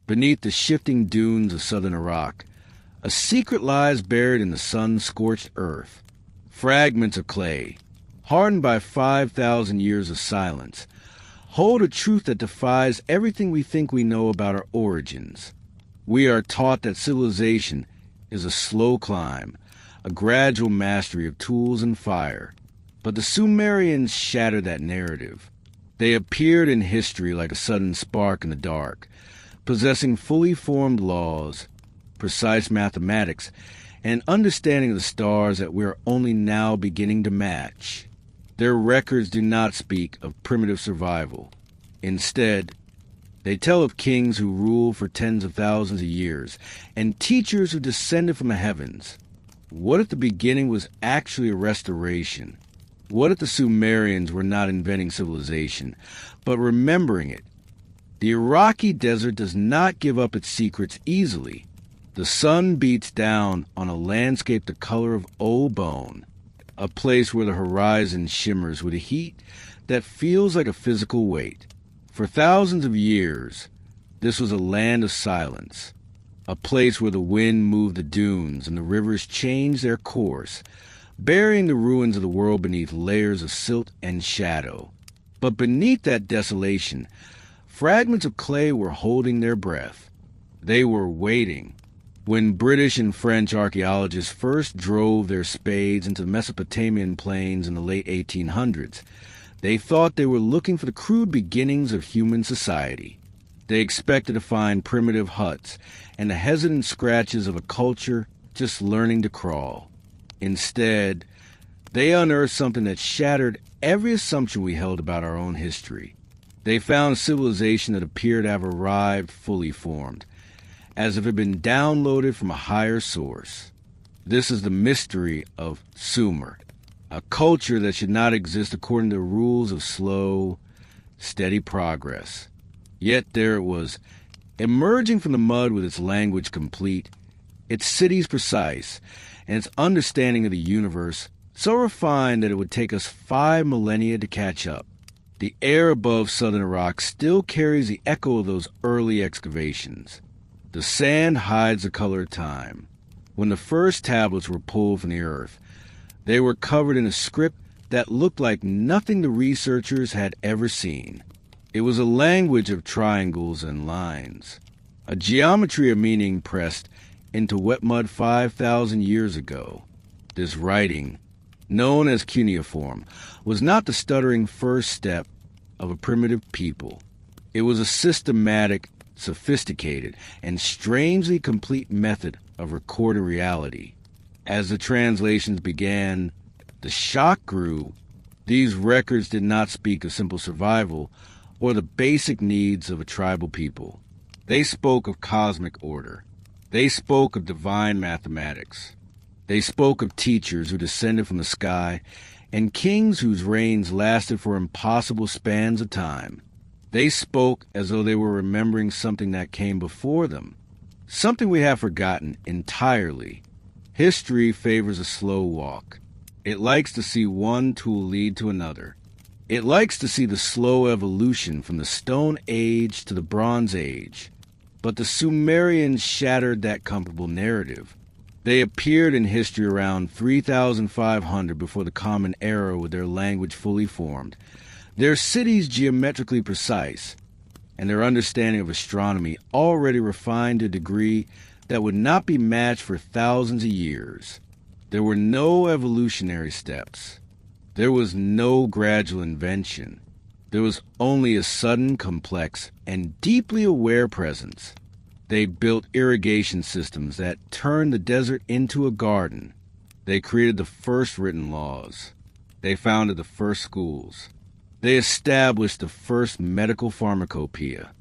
Beneath the shifting dunes of southern Iraq, a secret lies buried in the sun-scorched earth. Fragments of clay, hardened by 5,000 years of silence, hold a truth that defies everything we think we know about our origins. We are taught that civilization is a slow climb, a gradual mastery of tools and fire. But the Sumerians shattered that narrative. They appeared in history like a sudden spark in the dark, possessing fully formed laws, precise mathematics, and understanding of the stars that we are only now beginning to match. Their records do not speak of primitive survival. Instead, they tell of kings who ruled for tens of thousands of years, and teachers who descended from the heavens. What if the beginning was actually a restoration? What if the Sumerians were not inventing civilization, but remembering it? The Iraqi desert does not give up its secrets easily. The sun beats down on a landscape the color of old bone, a place where the horizon shimmers with a heat that feels like a physical weight. For thousands of years, this was a land of silence, a place where the wind moved the dunes and the rivers changed their course, burying the ruins of the world beneath layers of silt and shadow. But beneath that desolation, fragments of clay were holding their breath. They were waiting. When British and French archaeologists first drove their spades into the Mesopotamian plains in the late 1800s, they thought they were looking for the crude beginnings of human society. They expected to find primitive huts and the hesitant scratches of a culture just learning to crawl. Instead, they unearthed something that shattered every assumption we held about our own history. They found civilization that appeared to have arrived fully formed, as if it had been downloaded from a higher source. This is the mystery of Sumer, a culture that should not exist according to the rules of slow, steady progress. Yet there it was, emerging from the mud with its language complete, its cities precise, and its understanding of the universe so refined that it would take us 5 millennia to catch up. The air above southern Iraq still carries the echo of those early excavations. The sand hides the color of time. When the first tablets were pulled from the earth, they were covered in a script that looked like nothing the researchers had ever seen. It was a language of triangles and lines, a geometry of meaning pressed into wet mud 5,000 years ago. This writing, known as cuneiform, was not the stuttering first step of a primitive people. It was a systematic, sophisticated, and strangely complete method of recording reality. As the translations began, the shock grew. These records did not speak of simple survival or the basic needs of a tribal people. They spoke of cosmic order. They spoke of divine mathematics. They spoke of teachers who descended from the sky and kings whose reigns lasted for impossible spans of time. They spoke as though they were remembering something that came before them, something we have forgotten entirely. History favors a slow walk. It likes to see one tool lead to another. It likes to see the slow evolution from the Stone Age to the Bronze Age. But the Sumerians shattered that comfortable narrative. They appeared in history around 3,500 before the Common Era with their language fully formed, their cities geometrically precise, and their understanding of astronomy already refined to a degree that would not be matched for thousands of years. There were no evolutionary steps. There was no gradual invention. There was only a sudden, complex, and deeply aware presence. They built irrigation systems that turned the desert into a garden. They created the first written laws. They founded the first schools. They established the first medical pharmacopoeia.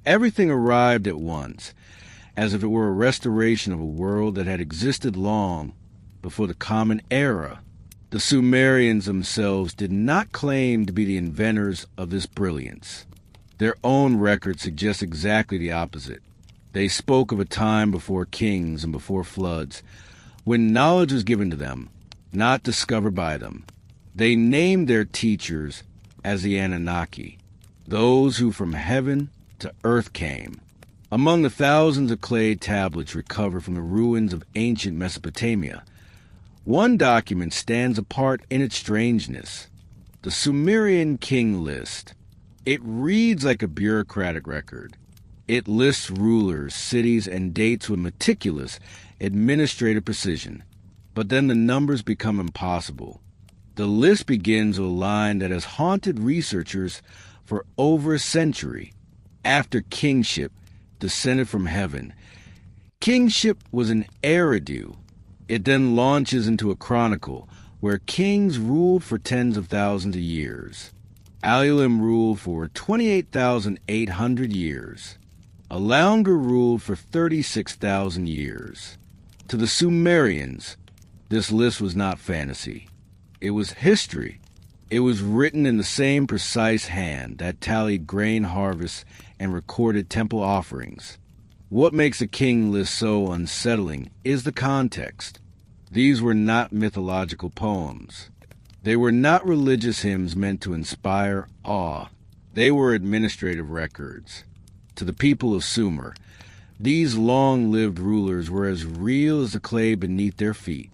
Everything arrived at once, as if it were a restoration of a world that had existed long before the Common Era. The Sumerians themselves did not claim to be the inventors of this brilliance. Their own record suggests exactly the opposite. They spoke of a time before kings and before floods, when knowledge was given to them, not discovered by them. They named their teachers as the Anunnaki, those who from heaven to earth came. Among the thousands of clay tablets recovered from the ruins of ancient Mesopotamia, one document stands apart in its strangeness: the Sumerian king list. It reads like a bureaucratic record. It lists rulers, cities, and dates with meticulous administrative precision. But then the numbers become impossible. The list begins with a line that has haunted researchers for over a century. After kingship descended from heaven, kingship was an eridu. It then launches into a chronicle where kings ruled for tens of thousands of years. Alulim ruled for 28,800 years. Alaungar ruled for 36,000 years. To the Sumerians, this list was not fantasy. It was history. It was written in the same precise hand that tallied grain harvests and recorded temple offerings. What makes a king list so unsettling is the context. These were not mythological poems. They were not religious hymns meant to inspire awe. They were administrative records. To the people of Sumer, these long-lived rulers were as real as the clay beneath their feet.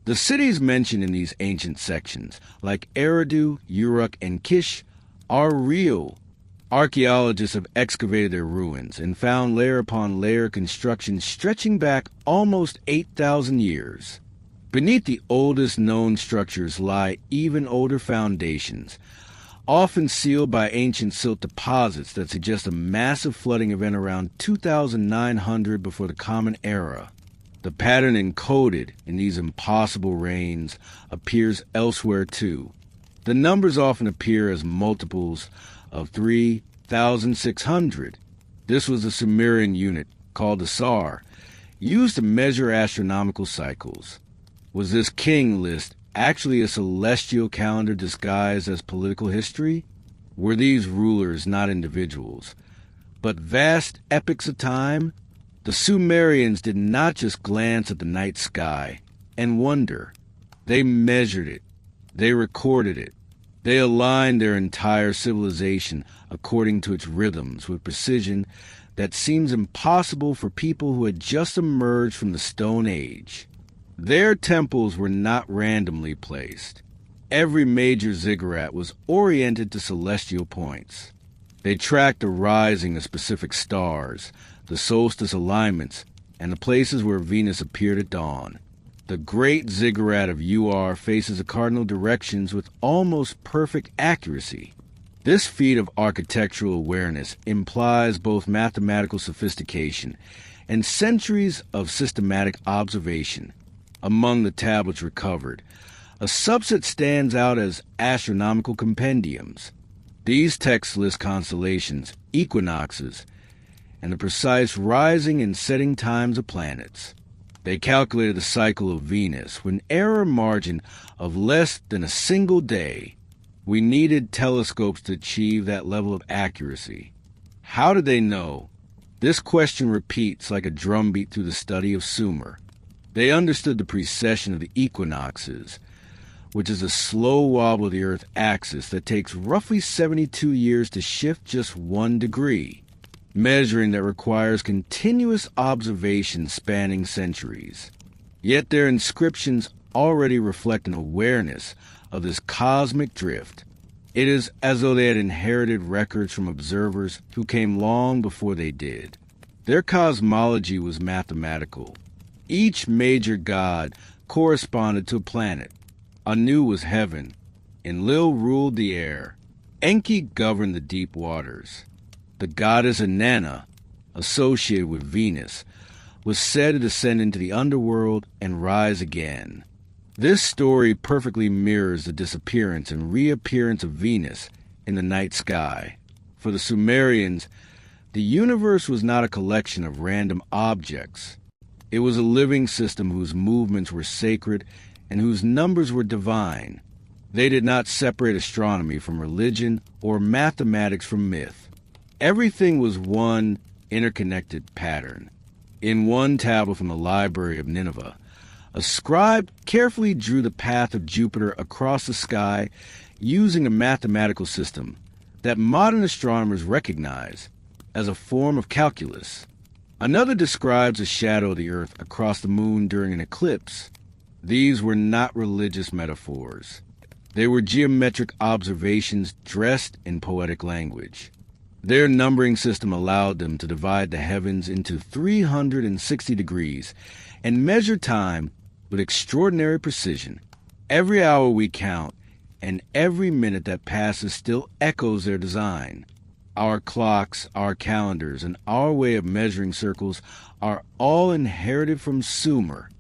The cities mentioned in these ancient sections, like Eridu, Uruk, and Kish, are real. Archaeologists have excavated their ruins and found layer upon layer construction stretching back almost 8,000 years. Beneath the oldest known structures lie even older foundations, often sealed by ancient silt deposits that suggest a massive flooding event around 2,900 before the Common Era. The pattern encoded in these impossible rains appears elsewhere too. The numbers often appear as multiples of 3,600. This was the Sumerian unit, called the sar, used to measure astronomical cycles. Was this king list actually a celestial calendar disguised as political history? Were these rulers not individuals, but vast epochs of time? The Sumerians did not just glance at the night sky and wonder. They measured it. They recorded it. They aligned their entire civilization according to its rhythms with precision that seems impossible for people who had just emerged from the Stone Age. Their temples were not randomly placed. Every major ziggurat was oriented to celestial points. They tracked the rising of specific stars, the solstice alignments, and the places where Venus appeared at dawn. The great ziggurat of Ur faces the cardinal directions with almost perfect accuracy. This feat of architectural awareness implies both mathematical sophistication and centuries of systematic observation. Among the tablets recovered, a subset stands out as astronomical compendiums. These texts list constellations, equinoxes, and the precise rising and setting times of planets. They calculated the cycle of Venus with an error margin of less than a single day. We needed telescopes to achieve that level of accuracy. How did they know? This question repeats like a drumbeat through the study of Sumer. They understood the precession of the equinoxes, which is a slow wobble of the Earth's axis that takes roughly 72 years to shift just 1 degree, measuring that requires continuous observation spanning centuries. Yet their inscriptions already reflect an awareness of this cosmic drift. It is as though they had inherited records from observers who came long before they did. Their cosmology was mathematical. Each major god corresponded to a planet. Anu was heaven. Enlil ruled the air. Enki governed the deep waters. The goddess Inanna, associated with Venus, was said to descend into the underworld and rise again. This story perfectly mirrors the disappearance and reappearance of Venus in the night sky. For the Sumerians, the universe was not a collection of random objects. It was a living system whose movements were sacred and whose numbers were divine. They did not separate astronomy from religion or mathematics from myth. Everything was one interconnected pattern. In one tablet from the library of Nineveh, a scribe carefully drew the path of Jupiter across the sky using a mathematical system that modern astronomers recognize as a form of calculus. Another describes a shadow of the Earth across the moon during an eclipse. These were not religious metaphors. They were geometric observations dressed in poetic language. Their numbering system allowed them to divide the heavens into 360 degrees and measure time with extraordinary precision. Every hour we count, and every minute that passes still echoes their design. Our clocks, our calendars, and our way of measuring circles are all inherited from Sumer.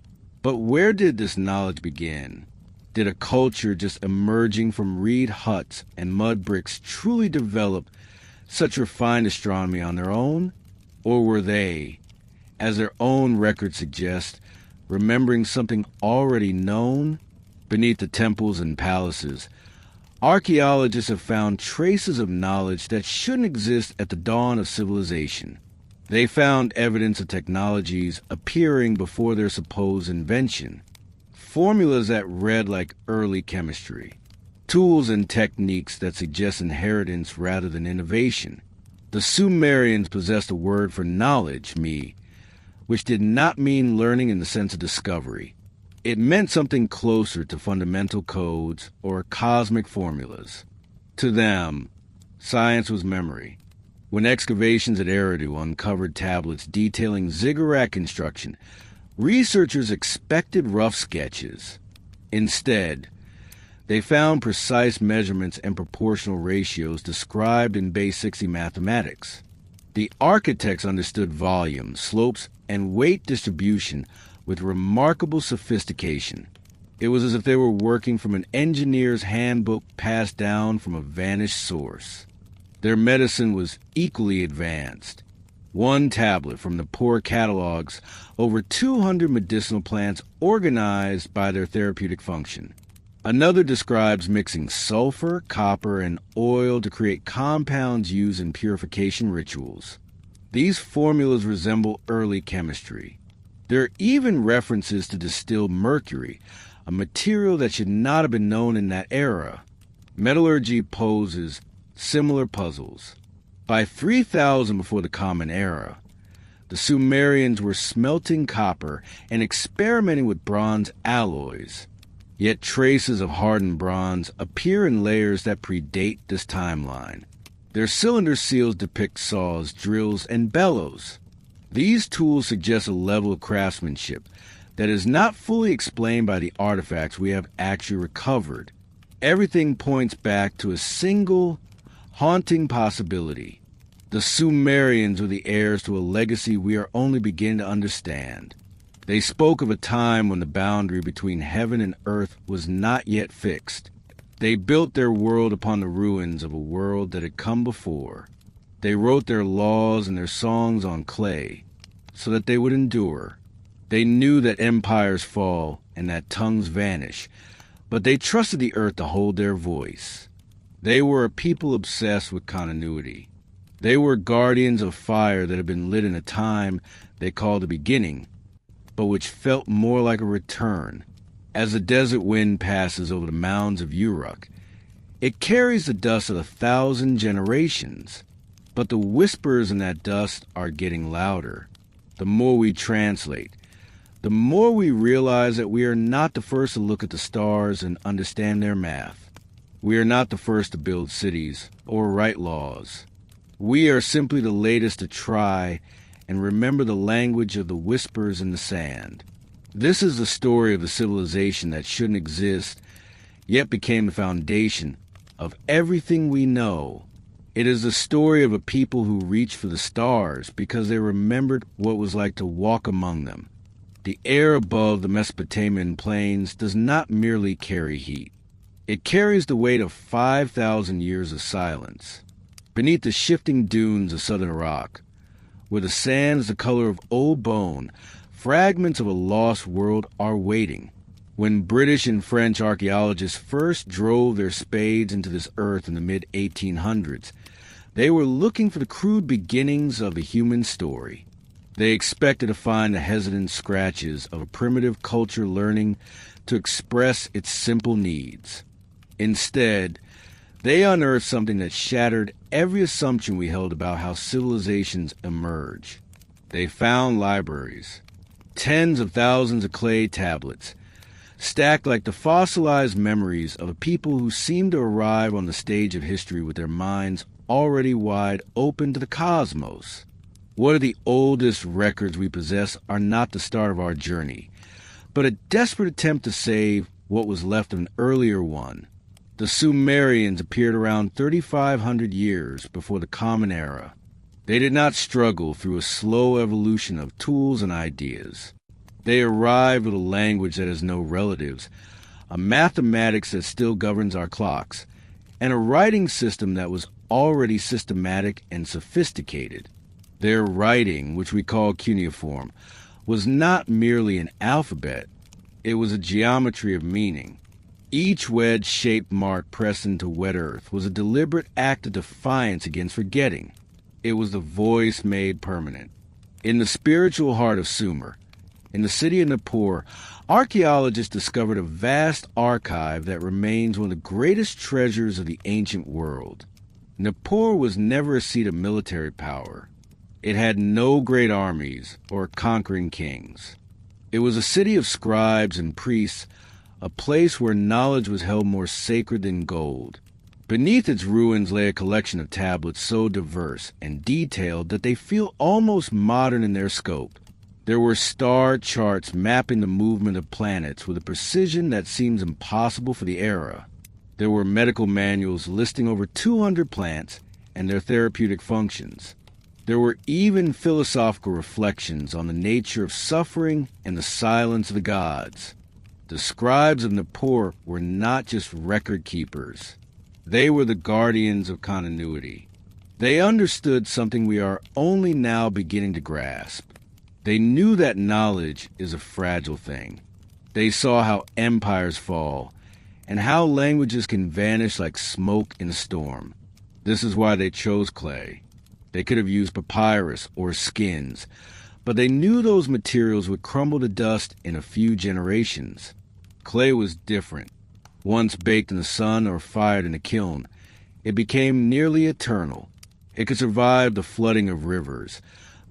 But where did this knowledge begin? Did a culture just emerging from reed huts and mud bricks truly develop such refined astronomy on their own? Or were they, as their own records suggest, remembering something already known? Beneath the temples and palaces, archaeologists have found traces of knowledge that shouldn't exist at the dawn of civilization. They found evidence of technologies appearing before their supposed invention, formulas that read like early chemistry, tools and techniques that suggest inheritance rather than innovation. The Sumerians possessed a word for knowledge, which did not mean learning in the sense of discovery. It meant something closer to fundamental codes or cosmic formulas. To them, science was memory. When excavations at Eridu uncovered tablets detailing ziggurat construction, researchers expected rough sketches. Instead, they found precise measurements and proportional ratios described in base 60 mathematics. The architects understood volume, slopes, and weight distribution with remarkable sophistication. It was as if they were working from an engineer's handbook passed down from a vanished source. Their medicine was equally advanced. One tablet from the poor catalogs, over 200 medicinal plants organized by their therapeutic function. Another describes mixing sulfur, copper, and oil to create compounds used in purification rituals. These formulas resemble early chemistry. There are even references to distilled mercury, a material that should not have been known in that era. Metallurgy poses similar puzzles. By 3000 before the Common Era, the Sumerians were smelting copper and experimenting with bronze alloys. Yet traces of hardened bronze appear in layers that predate this timeline. Their cylinder seals depict saws, drills, and bellows. These tools suggest a level of craftsmanship that is not fully explained by the artifacts we have actually recovered. Everything points back to a single, haunting possibility. The Sumerians were the heirs to a legacy we are only beginning to understand. They spoke of a time when the boundary between heaven and earth was not yet fixed. They built their world upon the ruins of a world that had come before. They wrote their laws and their songs on clay, so that they would endure. They knew that empires fall and that tongues vanish, but they trusted the earth to hold their voice. They were a people obsessed with continuity. They were guardians of fire that had been lit in a time they called the beginning, but which felt more like a return. As the desert wind passes over the mounds of Uruk, it carries the dust of 1,000 generations. But the whispers in that dust are getting louder. The more we translate, the more we realize that we are not the first to look at the stars and understand their math. We are not the first to build cities or write laws. We are simply the latest to try and remember the language of the whispers in the sand. This is the story of the civilization that shouldn't exist, yet became the foundation of everything we know. It is the story of a people who reached for the stars because they remembered what it was like to walk among them. The air above the Mesopotamian plains does not merely carry heat. It carries the weight of 5,000 years of silence. Beneath the shifting dunes of southern Iraq, where the sand is the color of old bone, fragments of a lost world are waiting. When British and French archaeologists first drove their spades into this earth in the mid-1800s, they were looking for the crude beginnings of the human story. They expected to find the hesitant scratches of a primitive culture learning to express its simple needs. Instead, they unearthed something that shattered every assumption we held about how civilizations emerge. They found libraries, tens of thousands of clay tablets, stacked like the fossilized memories of a people who seemed to arrive on the stage of history with their minds already wide open to the cosmos. One of the oldest records we possess are not the start of our journey, but a desperate attempt to save what was left of an earlier one. The Sumerians appeared around 3,500 years before the Common Era. They did not struggle through a slow evolution of tools and ideas. They arrived with a language that has no relatives, a mathematics that still governs our clocks, and a writing system that was already systematic and sophisticated. Their writing, which we call cuneiform, was not merely an alphabet. It was a geometry of meaning. Each wedge-shaped mark pressed into wet earth was a deliberate act of defiance against forgetting. It was the voice made permanent. In the spiritual heart of Sumer, in the city of Nippur, archaeologists discovered a vast archive that remains one of the greatest treasures of the ancient world. Nippur was never a seat of military power. It had no great armies or conquering kings. It was a city of scribes and priests, a place where knowledge was held more sacred than gold. Beneath its ruins lay a collection of tablets so diverse and detailed that they feel almost modern in their scope. There were star charts mapping the movement of planets with a precision that seems impossible for the era. There were medical manuals listing over 200 plants and their therapeutic functions. There were even philosophical reflections on the nature of suffering and the silence of the gods. The scribes of Nippur were not just record keepers. They were the guardians of continuity. They understood something we are only now beginning to grasp. They knew that knowledge is a fragile thing. They saw how empires fall and how languages can vanish like smoke in a storm. This is why they chose clay. They could have used papyrus or skins, but they knew those materials would crumble to dust in a few generations. Clay was different. Once baked in the sun or fired in a kiln, it became nearly eternal. It could survive the flooding of rivers,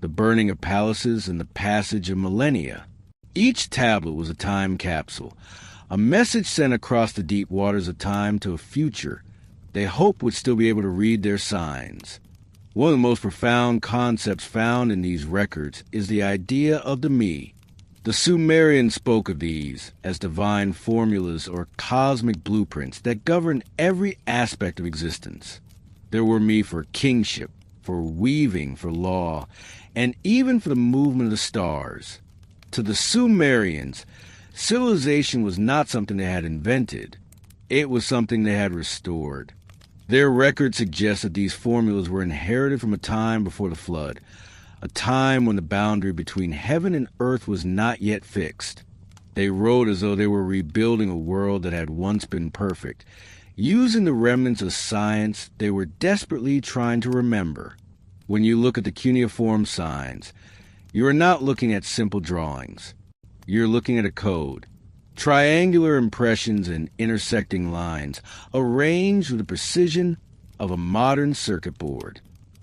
the burning of palaces, and the passage of millennia. Each tablet was a time capsule, a message sent across the deep waters of time to a future they hoped would still be able to read their signs. One of the most profound concepts found in these records is the idea of the me. The Sumerians spoke of these as divine formulas or cosmic blueprints that govern every aspect of existence. There were me for kingship, for weaving, for law, and even for the movement of the stars. To the Sumerians, civilization was not something they had invented. It was something they had restored. Their record suggests that these formulas were inherited from a time before the flood, a time when the boundary between heaven and earth was not yet fixed. They wrote as though they were rebuilding a world that had once been perfect. Using the remnants of science they were desperately trying to remember. When you look at the cuneiform signs, you are not looking at simple drawings. You're looking at a code. Triangular impressions and intersecting lines, arranged with the precision of a modern circuit board.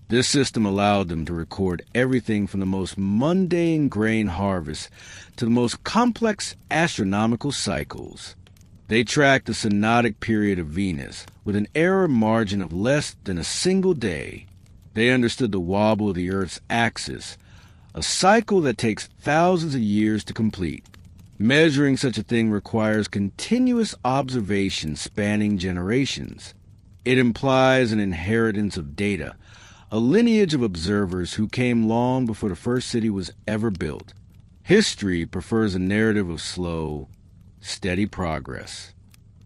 This system allowed them to record everything from the most mundane grain harvest to the most complex astronomical cycles. They tracked the synodic period of Venus with an error margin of less than a single day. They understood the wobble of the Earth's axis, a cycle that takes thousands of years to complete. Measuring such a thing requires continuous observation spanning generations. It implies an inheritance of data, a lineage of observers who came long before the first city was ever built. History prefers a narrative of slow, steady progress.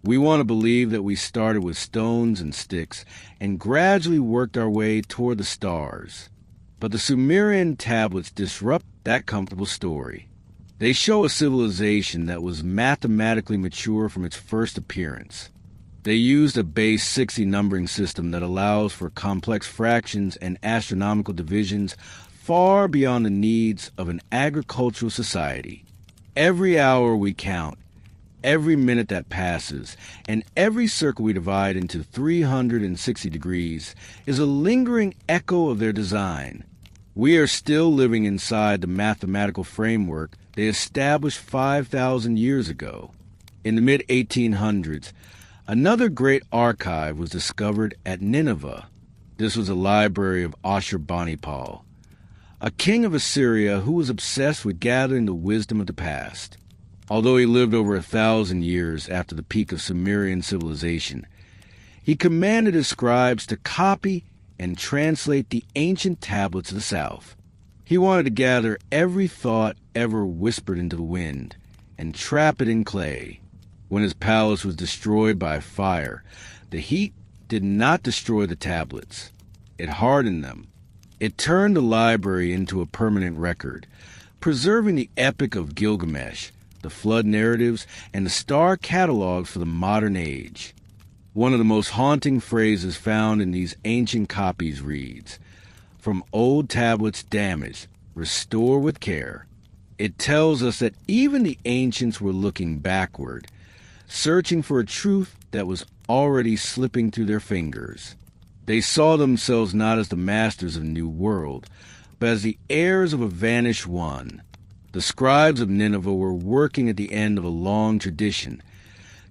We want to believe that we started with stones and sticks and gradually worked our way toward the stars. But the Sumerian tablets disrupt that comfortable story. They show a civilization that was mathematically mature from its first appearance. They used a base 60 numbering system that allows for complex fractions and astronomical divisions far beyond the needs of an agricultural society. Every hour we count, every minute that passes, and every circle we divide into 360 degrees is a lingering echo of their design. We are still living inside the mathematical framework they established 5,000 years ago. In the mid-1800s, another great archive was discovered at Nineveh. This was a library of Ashurbanipal, a king of Assyria who was obsessed with gathering the wisdom of the past. Although he lived over 1,000 years after the peak of Sumerian civilization, he commanded his scribes to copy and translate the ancient tablets of the south. He wanted to gather every thought ever whispered into the wind and trap it in clay. When his palace was destroyed by fire, the heat did not destroy the tablets. It hardened them. It turned the library into a permanent record, preserving the Epic of Gilgamesh, the flood narratives, and the star catalogs for the modern age. One of the most haunting phrases found in these ancient copies reads, "From old tablets damaged, restore with care." It tells us that even the ancients were looking backward, searching for a truth that was already slipping through their fingers. They saw themselves not as the masters of a new world, but as the heirs of a vanished one. The scribes of Nineveh were working at the end of a long tradition,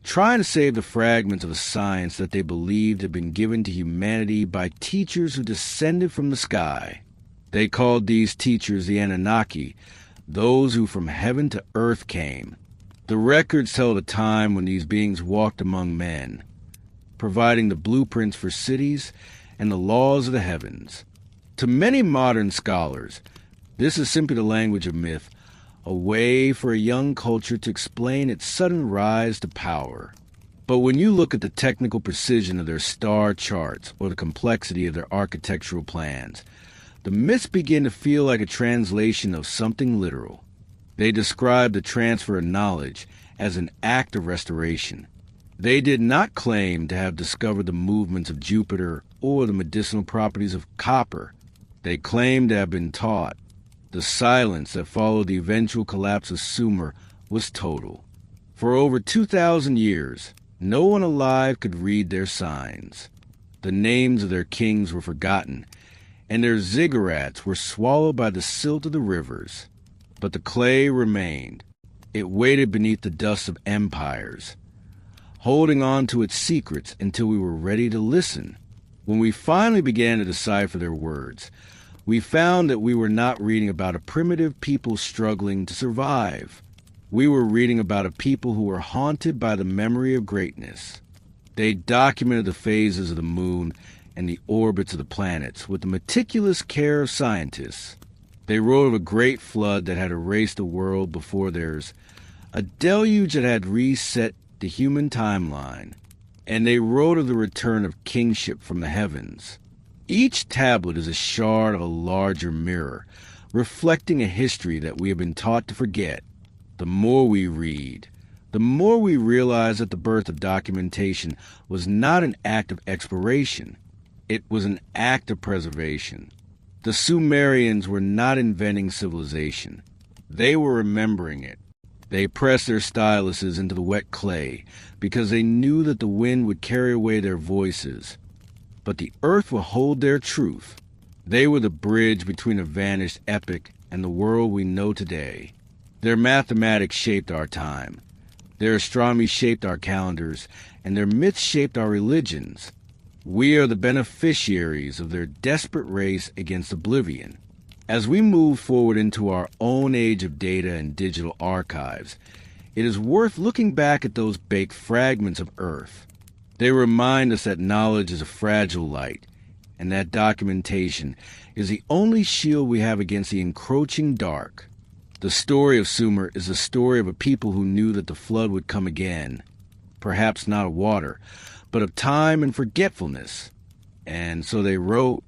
trying to save the fragments of a science that they believed had been given to humanity by teachers who descended from the sky. They called these teachers the Anunnaki, those who from heaven to earth came. The records tell the time when these beings walked among men, providing the blueprints for cities and the laws of the heavens. To many modern scholars, this is simply the language of myth, a way for a young culture to explain its sudden rise to power. But when you look at the technical precision of their star charts or the complexity of their architectural plans, the myths begin to feel like a translation of something literal. They describe the transfer of knowledge as an act of restoration. They did not claim to have discovered the movements of Jupiter or the medicinal properties of copper. They claimed to have been taught. The silence that followed the eventual collapse of Sumer was total. For over 2,000 years, no one alive could read their signs. The names of their kings were forgotten, and their ziggurats were swallowed by the silt of the rivers. But the clay remained. It waited beneath the dust of empires, holding on to its secrets until we were ready to listen. When we finally began to decipher their words, we found that we were not reading about a primitive people struggling to survive. We were reading about a people who were haunted by the memory of greatness. They documented the phases of the moon and the orbits of the planets with the meticulous care of scientists. They wrote of a great flood that had erased the world before theirs, a deluge that had reset the human timeline, and they wrote of the return of kingship from the heavens. Each tablet is a shard of a larger mirror, reflecting a history that we have been taught to forget. The more we read, the more we realize that the birth of documentation was not an act of exploration. It was an act of preservation. The Sumerians were not inventing civilization. They were remembering it. They pressed their styluses into the wet clay because they knew that the wind would carry away their voices. But the earth will hold their truth. They were the bridge between a vanished epic and the world we know today. Their mathematics shaped our time. Their astronomy shaped our calendars, and their myths shaped our religions. We are the beneficiaries of their desperate race against oblivion. As we move forward into our own age of data and digital archives, it is worth looking back at those baked fragments of Earth. They remind us that knowledge is a fragile light, and that documentation is the only shield we have against the encroaching dark. The story of Sumer is the story of a people who knew that the flood would come again, perhaps not of water, but of time and forgetfulness. And so they wrote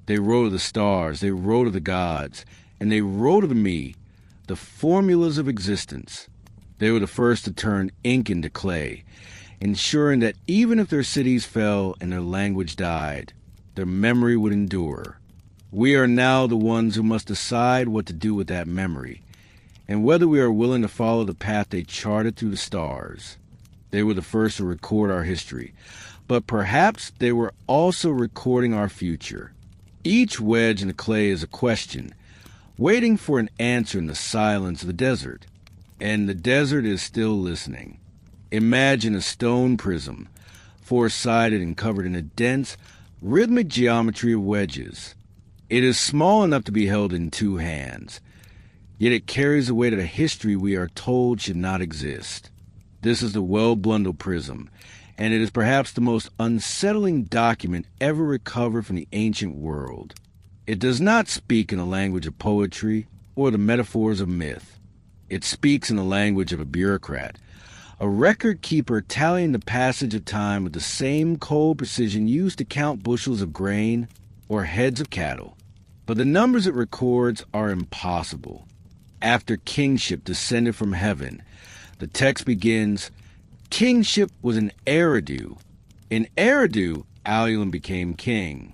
of the stars, they wrote of the gods, and they wrote of me, the formulas of existence. They were the first to turn ink into clay, ensuring that even if their cities fell and their language died, their memory would endure. We are now the ones who must decide what to do with that memory, and whether we are willing to follow the path they charted through the stars. They were the first to record our history, but perhaps they were also recording our future. Each wedge in the clay is a question, waiting for an answer in the silence of the desert. And the desert is still listening. Imagine a stone prism, four-sided and covered in a dense, rhythmic geometry of wedges. It is small enough to be held in two hands, yet it carries the weight of a history we are told should not exist. This is the well-blundell prism, and it is perhaps the most unsettling document ever recovered from the ancient world. It does not speak in the language of poetry or the metaphors of myth. It speaks in the language of a bureaucrat, a record keeper tallying the passage of time with the same cold precision used to count bushels of grain or heads of cattle. But the numbers it records are impossible. After kingship descended from heaven, the text begins, "Kingship was in Eridu. In Eridu, Alulin became king.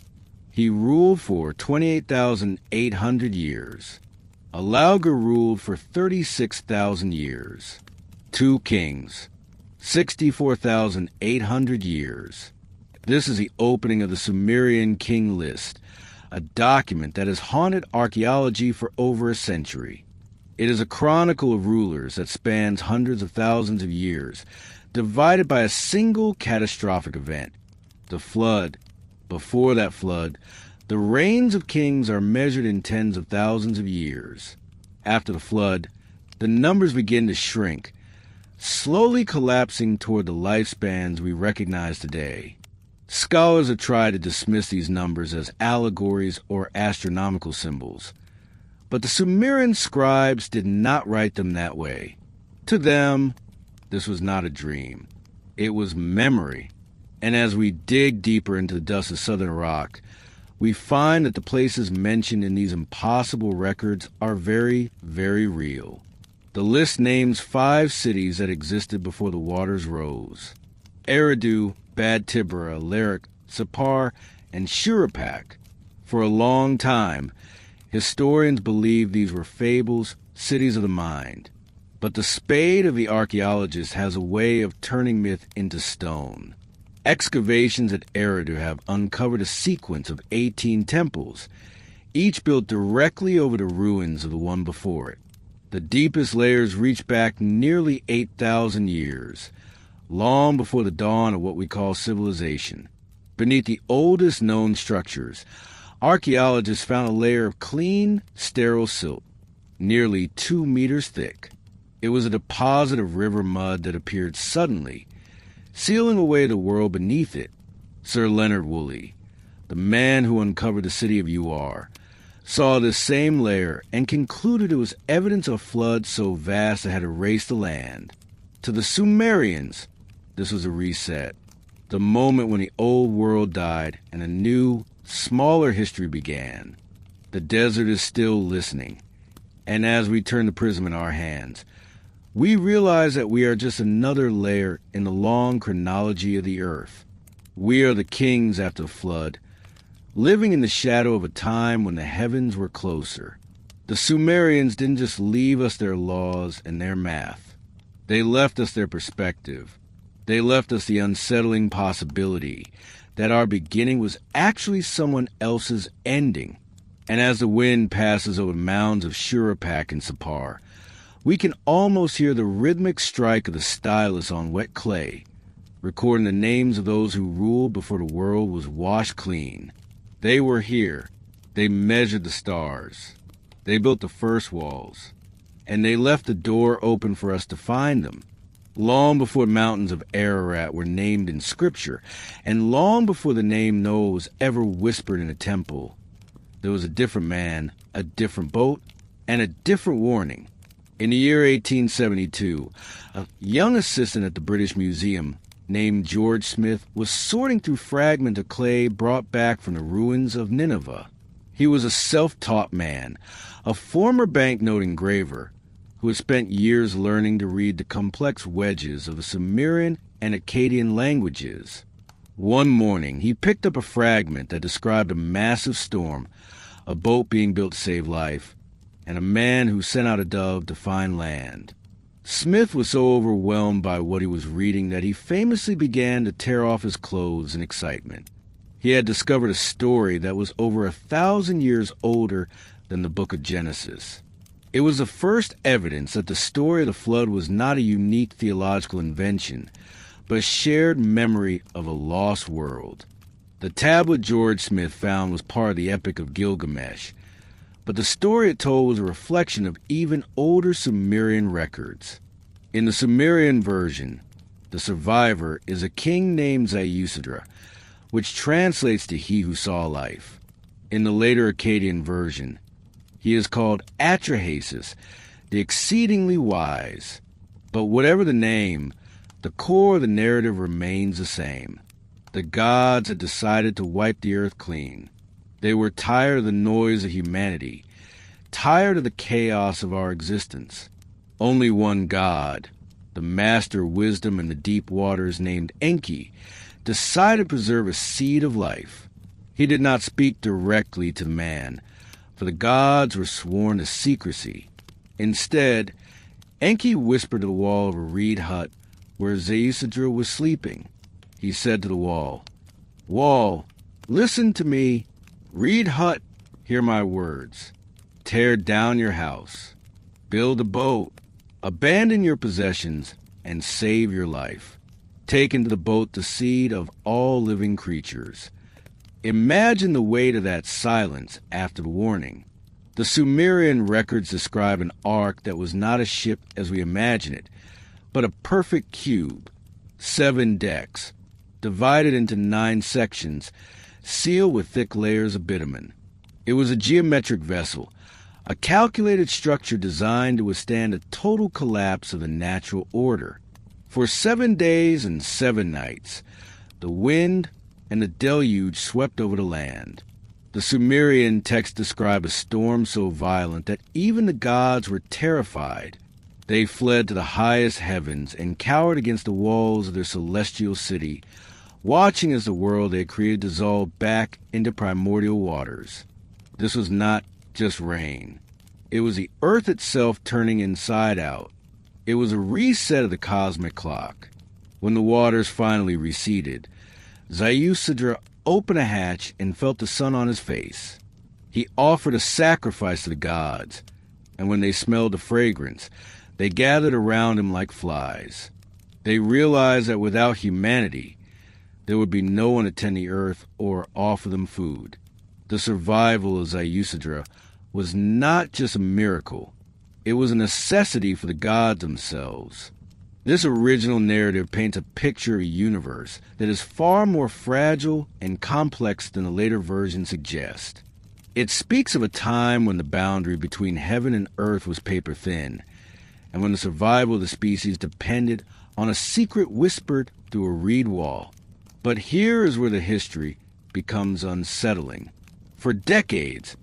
He ruled for 28,800 years. Alauga ruled for 36,000 years. 2 kings, 64,800 years." This is the opening of the Sumerian king list, a document that has haunted archaeology for over a century. It is a chronicle of rulers that spans hundreds of thousands of years, divided by a single catastrophic event, the flood. Before that flood, the reigns of kings are measured in tens of thousands of years. After the flood, the numbers begin to shrink, slowly collapsing toward the lifespans we recognize today. Scholars have tried to dismiss these numbers as allegories or astronomical symbols, but the Sumerian scribes did not write them that way. To them, this was not a dream. It was memory. And as we dig deeper into the dust of southern Iraq, we find that the places mentioned in these impossible records are very, very real. The list names 5 cities that existed before the waters rose: Eridu, Bad Tibra, Larik, Sippar, and Shuruppak. For a long time, historians believed these were fables, cities of the mind. But the spade of the archaeologist has a way of turning myth into stone. Excavations at Eridu have uncovered a sequence of 18 temples, each built directly over the ruins of the one before it. The deepest layers reach back nearly 8,000 years, long before the dawn of what we call civilization. Beneath the oldest known structures, archaeologists found a layer of clean, sterile silt, nearly 2 meters thick. It was a deposit of river mud that appeared suddenly, sealing away the world beneath it. Sir Leonard Woolley, the man who uncovered the city of Ur, saw this same layer and concluded it was evidence of flood so vast it had erased the land. To the Sumerians, this was a reset, the moment when the old world died and a new, smaller history began. The desert is still listening, and as we turn the prism in our hands, we realize that we are just another layer in the long chronology of the earth. We are the kings after the flood, living in the shadow of a time when the heavens were closer. The Sumerians didn't just leave us their laws and their math. They left us their perspective. They left us the unsettling possibility that our beginning was actually someone else's ending. And as the wind passes over the mounds of Shuruppak and Sippar, we can almost hear the rhythmic strike of the stylus on wet clay, recording the names of those who ruled before the world was washed clean. They were here. They measured the stars. They built the first walls. And they left the door open for us to find them. Long before mountains of Ararat were named in Scripture, and long before the name Noah was ever whispered in a temple, there was a different man, a different boat, and a different warning. In the year 1872, a young assistant at the British Museum named George Smith was sorting through fragments of clay brought back from the ruins of Nineveh. He was a self-taught man, a former banknote engraver, who had spent years learning to read the complex wedges of the Sumerian and Akkadian languages. One morning, he picked up a fragment that described a massive storm, a boat being built to save life, and a man who sent out a dove to find land. Smith was so overwhelmed by what he was reading that he famously began to tear off his clothes in excitement. He had discovered a story that was over 1,000 years older than the book of Genesis. It was the first evidence that the story of the flood was not a unique theological invention, but a shared memory of a lost world. The tablet George Smith found was part of the Epic of Gilgamesh, but the story it told was a reflection of even older Sumerian records. In the Sumerian version, the survivor is a king named Ziusudra, which translates to he who saw life. In the later Akkadian version, he is called Atrahasis, the exceedingly wise. But whatever the name, the core of the narrative remains the same. The gods had decided to wipe the earth clean. They were tired of the noise of humanity, tired of the chaos of our existence. Only one God, the master of wisdom in the deep waters named Enki, decided to preserve a seed of life. He did not speak directly to man, for the gods were sworn to secrecy. Instead, Enki whispered to the wall of a reed hut where Ziusudra was sleeping. He said to the wall, "Wall, listen to me. Reed hut, hear my words. Tear down your house. Build a boat. Abandon your possessions and save your life. Take into the boat the seed of all living creatures." Imagine the weight of that silence after the warning. The Sumerian records describe an ark that was not a ship as we imagine it, but a perfect cube, 7 decks, divided into 9 sections, sealed with thick layers of bitumen. It was a geometric vessel, a calculated structure designed to withstand a total collapse of the natural order. For 7 days and 7 nights, the wind and the deluge swept over the land. The Sumerian texts describe a storm so violent that even the gods were terrified. They fled to the highest heavens and cowered against the walls of their celestial city, watching as the world they had created dissolved back into primordial waters. This was not just rain. It was the earth itself turning inside out. It was a reset of the cosmic clock. When the waters finally receded, Ziusudra opened a hatch and felt the sun on his face. He offered a sacrifice to the gods, and when they smelled the fragrance, they gathered around him like flies. They realized that without humanity, there would be no one to tend the earth or offer them food. The survival of Ziusudra was not just a miracle. It was a necessity for the gods themselves. This original narrative paints a picture of a universe that is far more fragile and complex than the later versions suggest. It speaks of a time when the boundary between heaven and earth was paper-thin, and when the survival of the species depended on a secret whispered through a reed wall. But here is where the history becomes unsettling. For decades,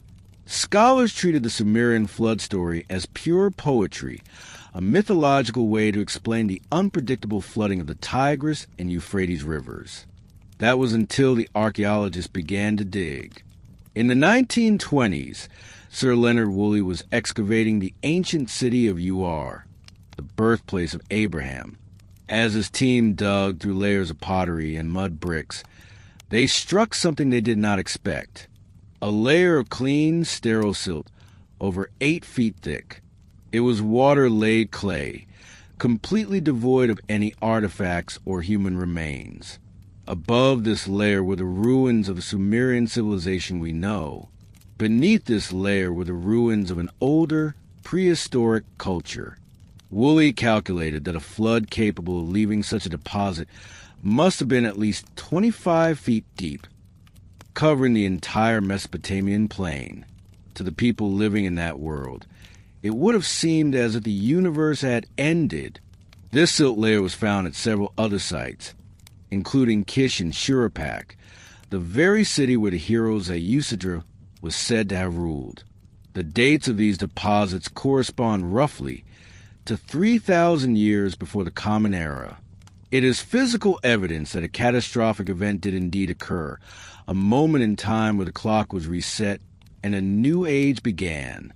scholars treated the Sumerian flood story as pure poetry, a mythological way to explain the unpredictable flooding of the Tigris and Euphrates rivers. That was until the archaeologists began to dig. In the 1920s, Sir Leonard Woolley was excavating the ancient city of Ur, the birthplace of Abraham. As his team dug through layers of pottery and mud bricks, they struck something they did not expect: a layer of clean, sterile silt over 8 feet thick. It was water-laid clay, completely devoid of any artifacts or human remains. Above this layer were the ruins of the Sumerian civilization we know. Beneath this layer were the ruins of an older, prehistoric culture. Woolley calculated that a flood capable of leaving such a deposit must have been at least 25 feet deep, covering the entire Mesopotamian plain. To the people living in that world, it would have seemed as if the universe had ended. This silt layer was found at several other sites, including Kish and Shuruppak, the very city where the hero Ziusudra was said to have ruled. The dates of these deposits correspond roughly to 3,000 years before the Common Era. It is physical evidence that a catastrophic event did indeed occur, a moment in time where the clock was reset and a new age began.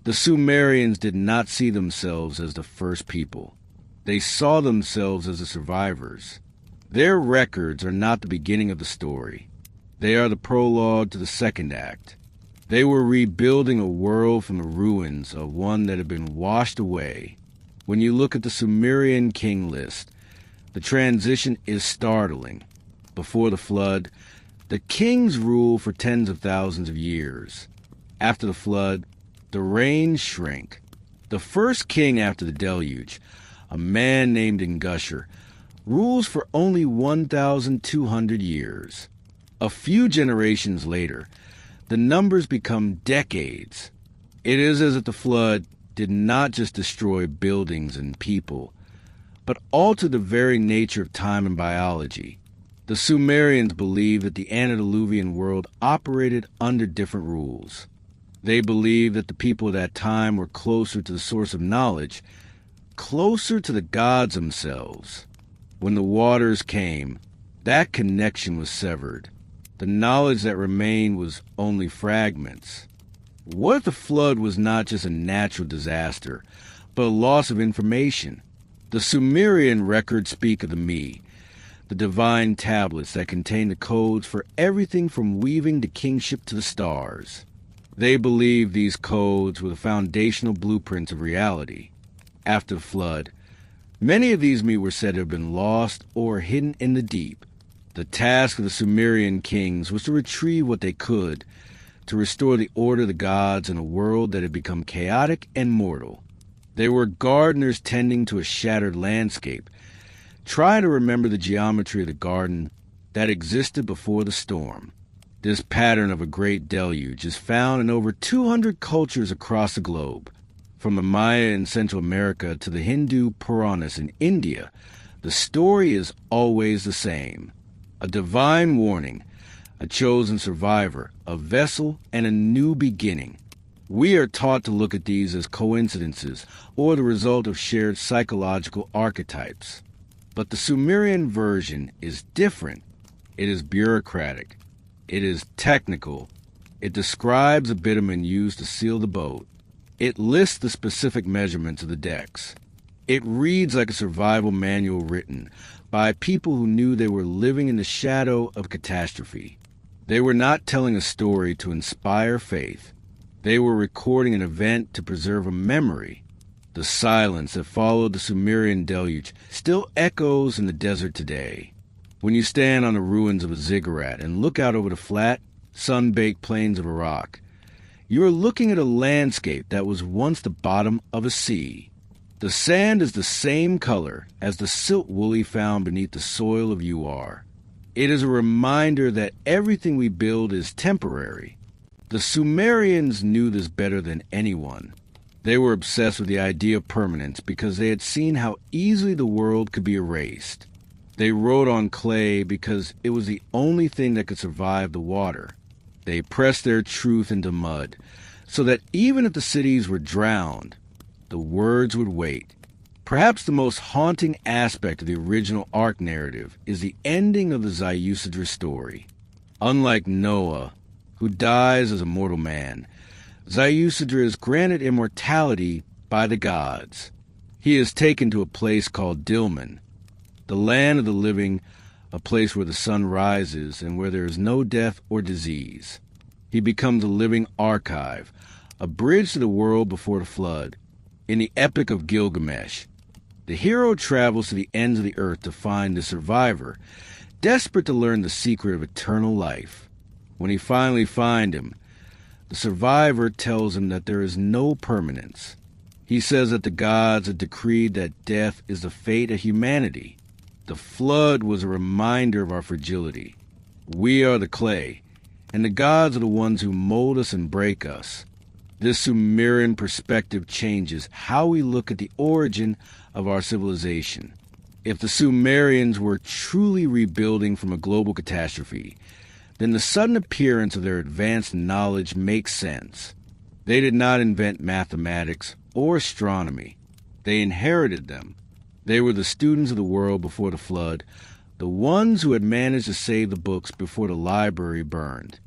The Sumerians did not see themselves as the first people. They saw themselves as the survivors. Their records are not the beginning of the story. They are the prologue to the second act. They were rebuilding a world from the ruins of one that had been washed away. When you look at the Sumerian king list, the transition is startling. Before the flood, the kings ruled for tens of thousands of years. After the flood, the reigns shrink. The first king after the deluge, a man named Ingusher, rules for only 1,200 years. A few generations later, the numbers become decades. It is as if the flood did not just destroy buildings and people, but altered the very nature of time and biology. The Sumerians believed that the antediluvian world operated under different rules. They believed that the people of that time were closer to the source of knowledge, closer to the gods themselves. When the waters came, that connection was severed. The knowledge that remained was only fragments. What if the flood was not just a natural disaster, but a loss of information? The Sumerian records speak of the Me, the divine tablets that contain the codes for everything from weaving to kingship to the stars. They believed these codes were the foundational blueprints of reality. After the flood, many of these Me were said to have been lost or hidden in the deep. The task of the Sumerian kings was to retrieve what they could, to restore the order of the gods in a world that had become chaotic and mortal. They were gardeners tending to a shattered landscape, trying to remember the geometry of the garden that existed before the storm. This pattern of a great deluge is found in over 200 cultures across the globe. From the Maya in Central America to the Hindu Puranas in India, the story is always the same. A divine warning, a chosen survivor, a vessel, and a new beginning. We are taught to look at these as coincidences or the result of shared psychological archetypes. But the Sumerian version is different. It is bureaucratic. It is technical. It describes the bitumen used to seal the boat. It lists the specific measurements of the decks. It reads like a survival manual written by people who knew they were living in the shadow of catastrophe. They were not telling a story to inspire faith. They were recording an event to preserve a memory. The silence that followed the Sumerian deluge still echoes in the desert today. When you stand on the ruins of a ziggurat and look out over the flat, sun-baked plains of Iraq, you are looking at a landscape that was once the bottom of a sea. The sand is the same color as the silt woolly found beneath the soil of Uar. It is a reminder that everything we build is temporary. The Sumerians knew this better than anyone. They were obsessed with the idea of permanence because they had seen how easily the world could be erased. They wrote on clay because it was the only thing that could survive the water. They pressed their truth into mud so that even if the cities were drowned, the words would wait. Perhaps the most haunting aspect of the original Ark narrative is the ending of the Ziusudra story. Unlike Noah, who dies as a mortal man, Ziusudra is granted immortality by the gods. He is taken to a place called Dilmun, the land of the living, a place where the sun rises and where there is no death or disease. He becomes a living archive, a bridge to the world before the flood. In the Epic of Gilgamesh, the hero travels to the ends of the earth to find the survivor, desperate to learn the secret of eternal life. When he finally finds him, the survivor tells him that there is no permanence. He says that the gods had decreed that death is the fate of humanity. The flood was a reminder of our fragility. We are the clay, and the gods are the ones who mold us and break us. This Sumerian perspective changes how we look at the origin of our civilization. If the Sumerians were truly rebuilding from a global catastrophe, then the sudden appearance of their advanced knowledge makes sense. They did not invent mathematics or astronomy. They inherited them. They were the students of the world before the flood, the ones who had managed to save the books before the library burned.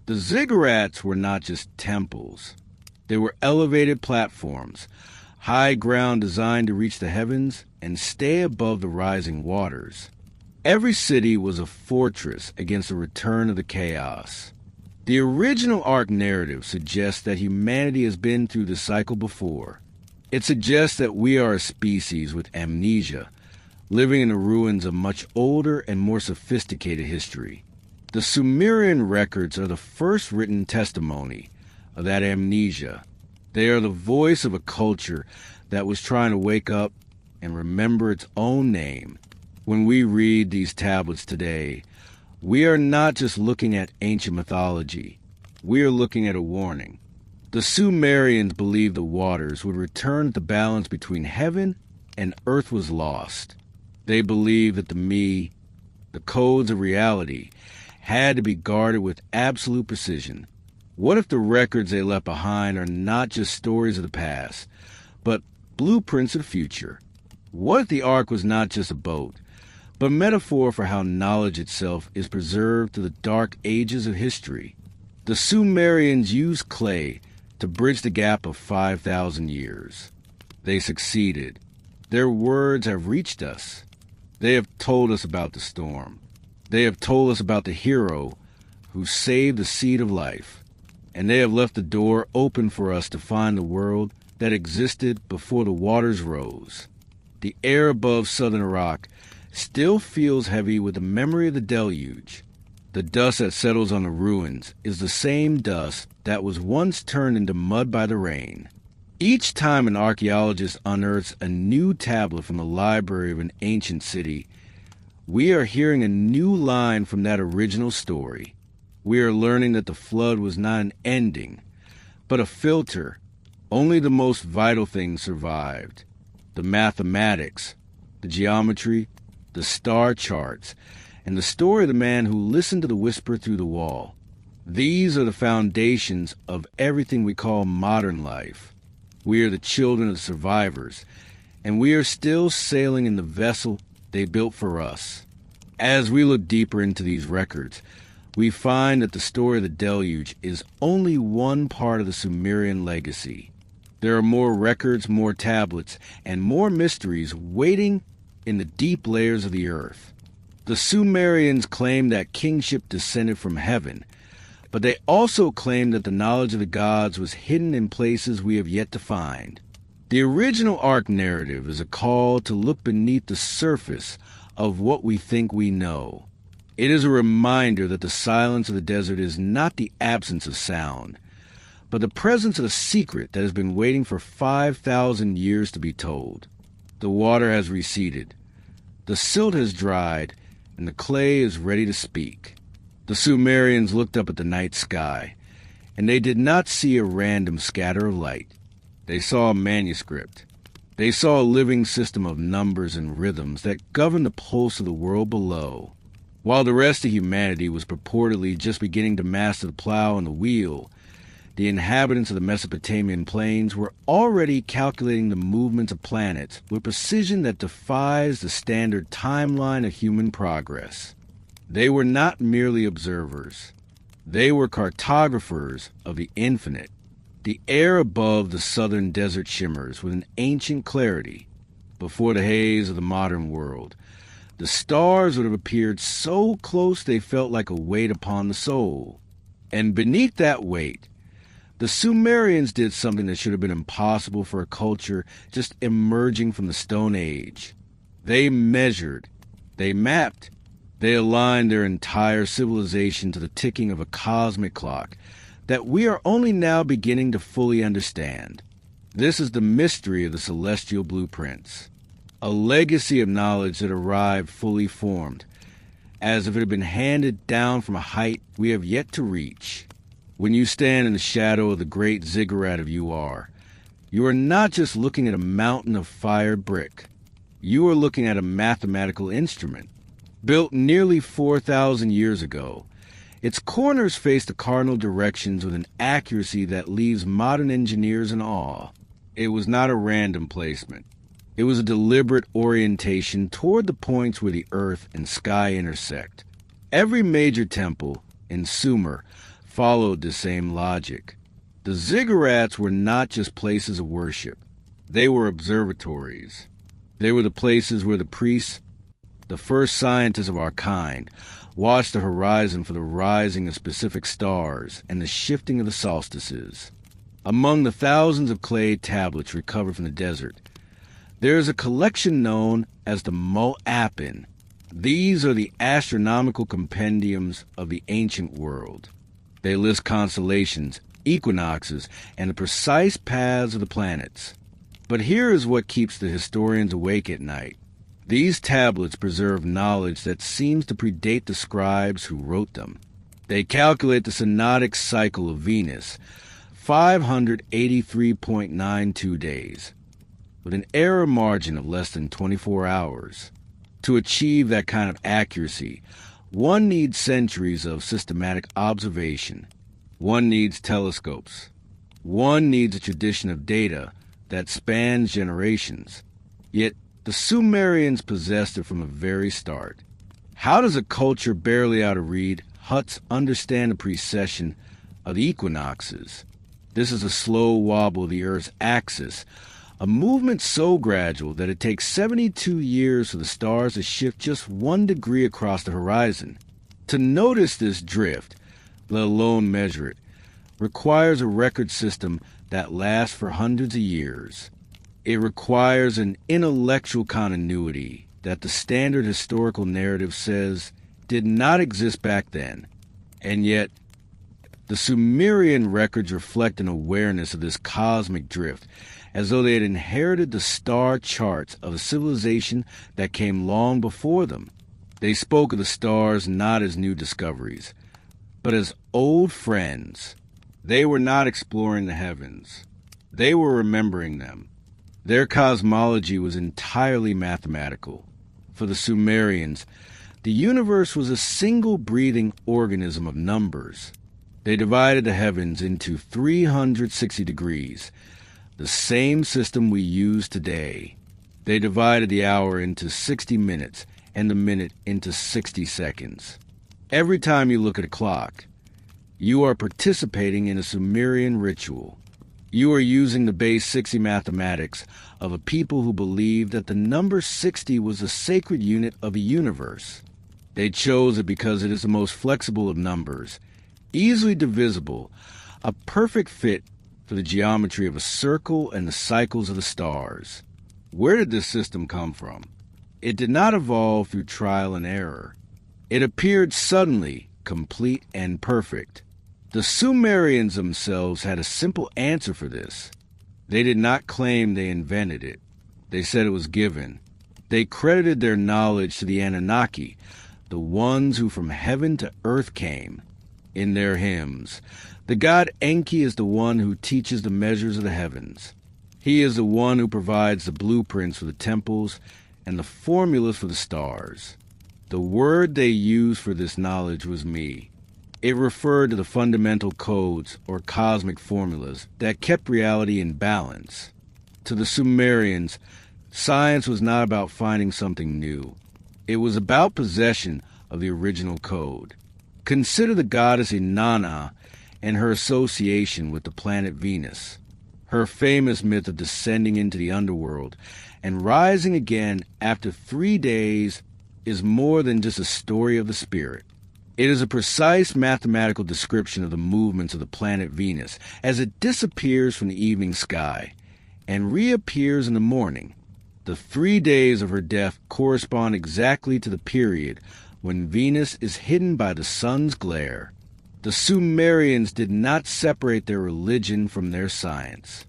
The ziggurats were not just temples. They were elevated platforms, high ground designed to reach the heavens and stay above the rising waters. Every city was a fortress against the return of the chaos. The original Ark narrative suggests that humanity has been through this cycle before. It suggests that we are a species with amnesia, living in the ruins of much older and more sophisticated history. The Sumerian records are the first written testimony of that amnesia. They are the voice of a culture that was trying to wake up and remember its own name. When we read these tablets today, we are not just looking at ancient mythology. We are looking at a warning. The Sumerians believed the waters would return if the balance between heaven and earth was lost. They believed that the me, the codes of reality, had to be guarded with absolute precision. What if the records they left behind are not just stories of the past, but blueprints of the future? What if the Ark was not just a boat, but a metaphor for how knowledge itself is preserved through the dark ages of history? The Sumerians used clay to bridge the gap of 5,000 years. They succeeded. Their words have reached us. They have told us about the storm. They have told us about the hero who saved the seed of life. And they have left the door open for us to find the world that existed before the waters rose. The air above southern Iraq still feels heavy with the memory of the deluge. The dust that settles on the ruins is the same dust that was once turned into mud by the rain. Each time an archaeologist unearths a new tablet from the library of an ancient city, we are hearing a new line from that original story. We are learning that the flood was not an ending, but a filter. Only the most vital things survived. The mathematics, the geometry, the star charts, and the story of the man who listened to the whisper through the wall. These are the foundations of everything we call modern life. We are the children of the survivors, and we are still sailing in the vessel they built for us. As we look deeper into these records, we find that the story of the deluge is only one part of the Sumerian legacy. There are more records, more tablets, and more mysteries waiting in the deep layers of the earth. The Sumerians claimed that kingship descended from heaven, but they also claimed that the knowledge of the gods was hidden in places we have yet to find. The original Ark narrative is a call to look beneath the surface of what we think we know. It is a reminder that the silence of the desert is not the absence of sound, but the presence of a secret that has been waiting for 5,000 years to be told. The water has receded, the silt has dried, and the clay is ready to speak. The Sumerians looked up at the night sky, and they did not see a random scatter of light. They saw a manuscript. They saw a living system of numbers and rhythms that governed the pulse of the world below. While the rest of humanity was purportedly just beginning to master the plow and the wheel, the inhabitants of the Mesopotamian plains were already calculating the movements of planets with precision that defies the standard timeline of human progress. They were not merely observers. They were cartographers of the infinite. The air above the southern desert shimmers with an ancient clarity. Before the haze of the modern world, the stars would have appeared so close they felt like a weight upon the soul. And beneath that weight, the Sumerians did something that should have been impossible for a culture just emerging from the Stone Age. They measured, they mapped, they aligned their entire civilization to the ticking of a cosmic clock that we are only now beginning to fully understand. This is the mystery of the celestial blueprints, a legacy of knowledge that arrived fully formed, as if it had been handed down from a height we have yet to reach. When you stand in the shadow of the great ziggurat of you are not just looking at a mountain of fired brick. You are looking at a mathematical instrument, built nearly 4,000 years ago. Its corners face the cardinal directions with an accuracy that leaves modern engineers in awe. It was not a random placement. It was a deliberate orientation toward the points where the earth and sky intersect. Every major temple in Sumer followed the same logic. The ziggurats were not just places of worship. They were observatories. They were the places where the priests the first scientists of our kind, watched the horizon for the rising of specific stars and the shifting of the solstices. Among the thousands of clay tablets recovered from the desert, there is a collection known as the Mo'apin. These are the astronomical compendiums of the ancient world. They list constellations, equinoxes, and the precise paths of the planets. But here is what keeps the historians awake at night. These tablets preserve knowledge that seems to predate the scribes who wrote them. They calculate the synodic cycle of Venus, 583.92 days, with an error margin of less than 24 hours. To achieve that kind of accuracy, one needs centuries of systematic observation. One needs telescopes. One needs a tradition of data that spans generations. Yet the Sumerians possessed it from the very start. How does a culture barely out of read huts understand the precession of the equinoxes? This is a slow wobble of the Earth's axis, a movement so gradual that it takes 72 years for the stars to shift just 1 degree across the horizon. To notice this drift, let alone measure it, requires a record system that lasts for hundreds of years. It requires an intellectual continuity that the standard historical narrative says did not exist back then. And yet, the Sumerian records reflect an awareness of this cosmic drift, as though they had inherited the star charts of a civilization that came long before them. They spoke of the stars not as new discoveries, but as old friends. They were not exploring the heavens. They were remembering them. Their cosmology was entirely mathematical. For the Sumerians, the universe was a single breathing organism of numbers. They divided the heavens into 360 degrees, the same system we use today. They divided the hour into 60 minutes and the minute into 60 seconds. Every time you look at a clock, you are participating in a Sumerian ritual. You are using the base 60 mathematics of a people who believed that the number 60 was the sacred unit of a universe. They chose it because it is the most flexible of numbers, easily divisible, a perfect fit for the geometry of a circle and the cycles of the stars. Where did this system come from? It did not evolve through trial and error. It appeared suddenly, complete and perfect. The Sumerians themselves had a simple answer for this. They did not claim they invented it. They said it was given. They credited their knowledge to the Anunnaki, the ones who from heaven to earth came. In their hymns, the god Enki is the one who teaches the measures of the heavens. He is the one who provides the blueprints for the temples and the formulas for the stars. The word they used for this knowledge was me. It referred to the fundamental codes or cosmic formulas that kept reality in balance. To the Sumerians, science was not about finding something new. It was about possession of the original code. Consider the goddess Inanna and her association with the planet Venus. Her famous myth of descending into the underworld and rising again after 3 days is more than just a story of the spirit. It is a precise mathematical description of the movements of the planet Venus as it disappears from the evening sky and reappears in the morning. The 3 days of her death correspond exactly to the period when Venus is hidden by the sun's glare. The Sumerians did not separate their religion from their science.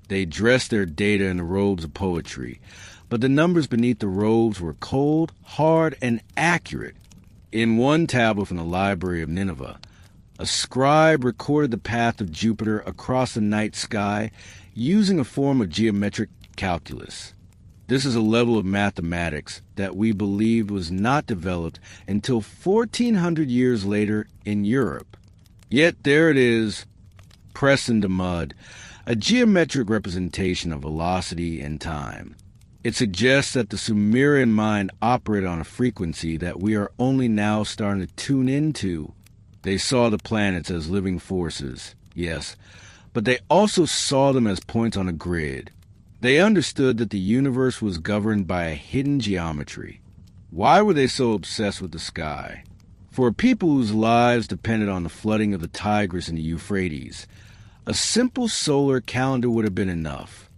They dressed their data in the robes of poetry, but the numbers beneath the robes were cold, hard, and accurate. In one tablet from the library of Nineveh, a scribe recorded the path of Jupiter across the night sky using a form of geometric calculus. This is a level of mathematics that we believed was not developed until 1400 years later in Europe. Yet there it is, pressed into mud, a geometric representation of velocity and time. It suggests that the Sumerian mind operated on a frequency that we are only now starting to tune into. They saw the planets as living forces, yes, but they also saw them as points on a grid. They understood that the universe was governed by a hidden geometry. Why were they so obsessed with the sky? For people whose lives depended on the flooding of the Tigris and the Euphrates, a simple solar calendar would have been enough.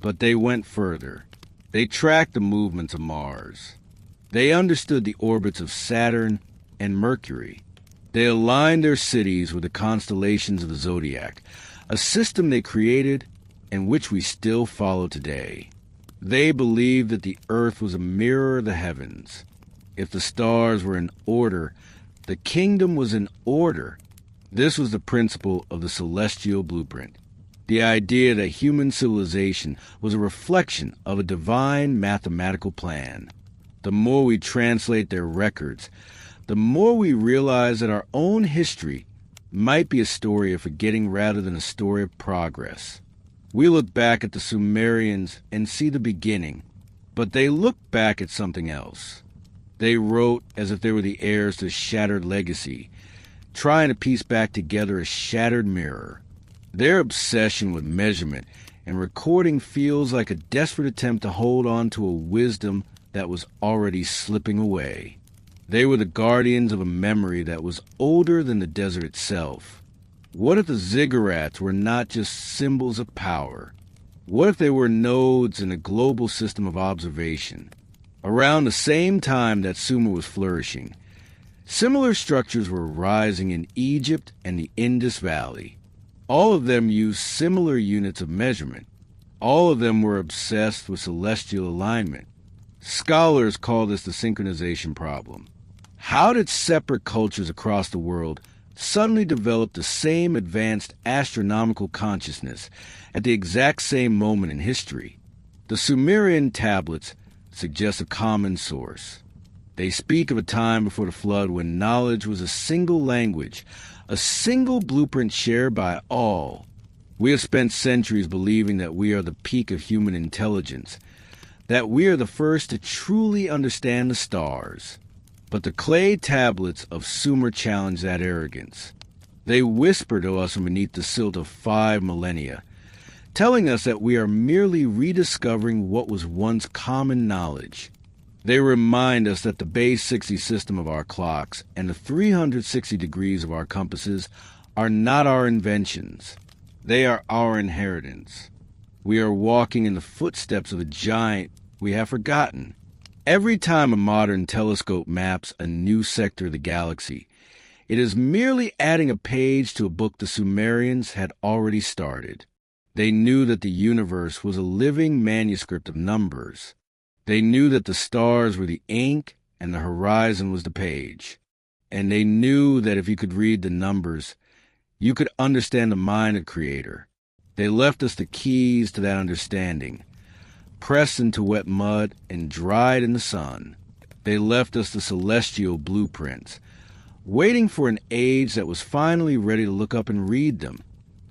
But they went further. They tracked the movements of Mars. They understood the orbits of Saturn and Mercury. They aligned their cities with the constellations of the zodiac, a system they created and which we still follow today. They believed that the earth was a mirror of the heavens. If the stars were in order, the kingdom was in order. This was the principle of the celestial blueprint. The idea that human civilization was a reflection of a divine mathematical plan. The more we translate their records, the more we realize that our own history might be a story of forgetting rather than a story of progress. We look back at the Sumerians and see the beginning, but they look back at something else. They wrote as if they were the heirs to a shattered legacy, trying to piece back together a shattered mirror. Their obsession with measurement and recording feels like a desperate attempt to hold on to a wisdom that was already slipping away. They were the guardians of a memory that was older than the desert itself. What if the ziggurats were not just symbols of power? What if they were nodes in a global system of observation? Around the same time that Sumer was flourishing, similar structures were rising in Egypt and the Indus Valley. All of them used similar units of measurement. All of them were obsessed with celestial alignment. Scholars call this the synchronization problem. How did separate cultures across the world suddenly develop the same advanced astronomical consciousness at the exact same moment in history? The Sumerian tablets suggest a common source. They speak of a time before the flood when knowledge was a single language, a single blueprint shared by all. We have spent centuries believing that we are the peak of human intelligence, that we are the first to truly understand the stars. But the clay tablets of Sumer challenge that arrogance. They whisper to us from beneath the silt of 5 millennia, telling us that we are merely rediscovering what was once common knowledge. They remind us that the base 60 system of our clocks and the 360 degrees of our compasses are not our inventions. They are our inheritance. We are walking in the footsteps of a giant we have forgotten. Every time a modern telescope maps a new sector of the galaxy, it is merely adding a page to a book the Sumerians had already started. They knew that the universe was a living manuscript of numbers. They knew that the stars were the ink and the horizon was the page. And they knew that if you could read the numbers, you could understand the mind of the Creator. They left us the keys to that understanding, pressed into wet mud and dried in the sun. They left us the celestial blueprints, waiting for an age that was finally ready to look up and read them.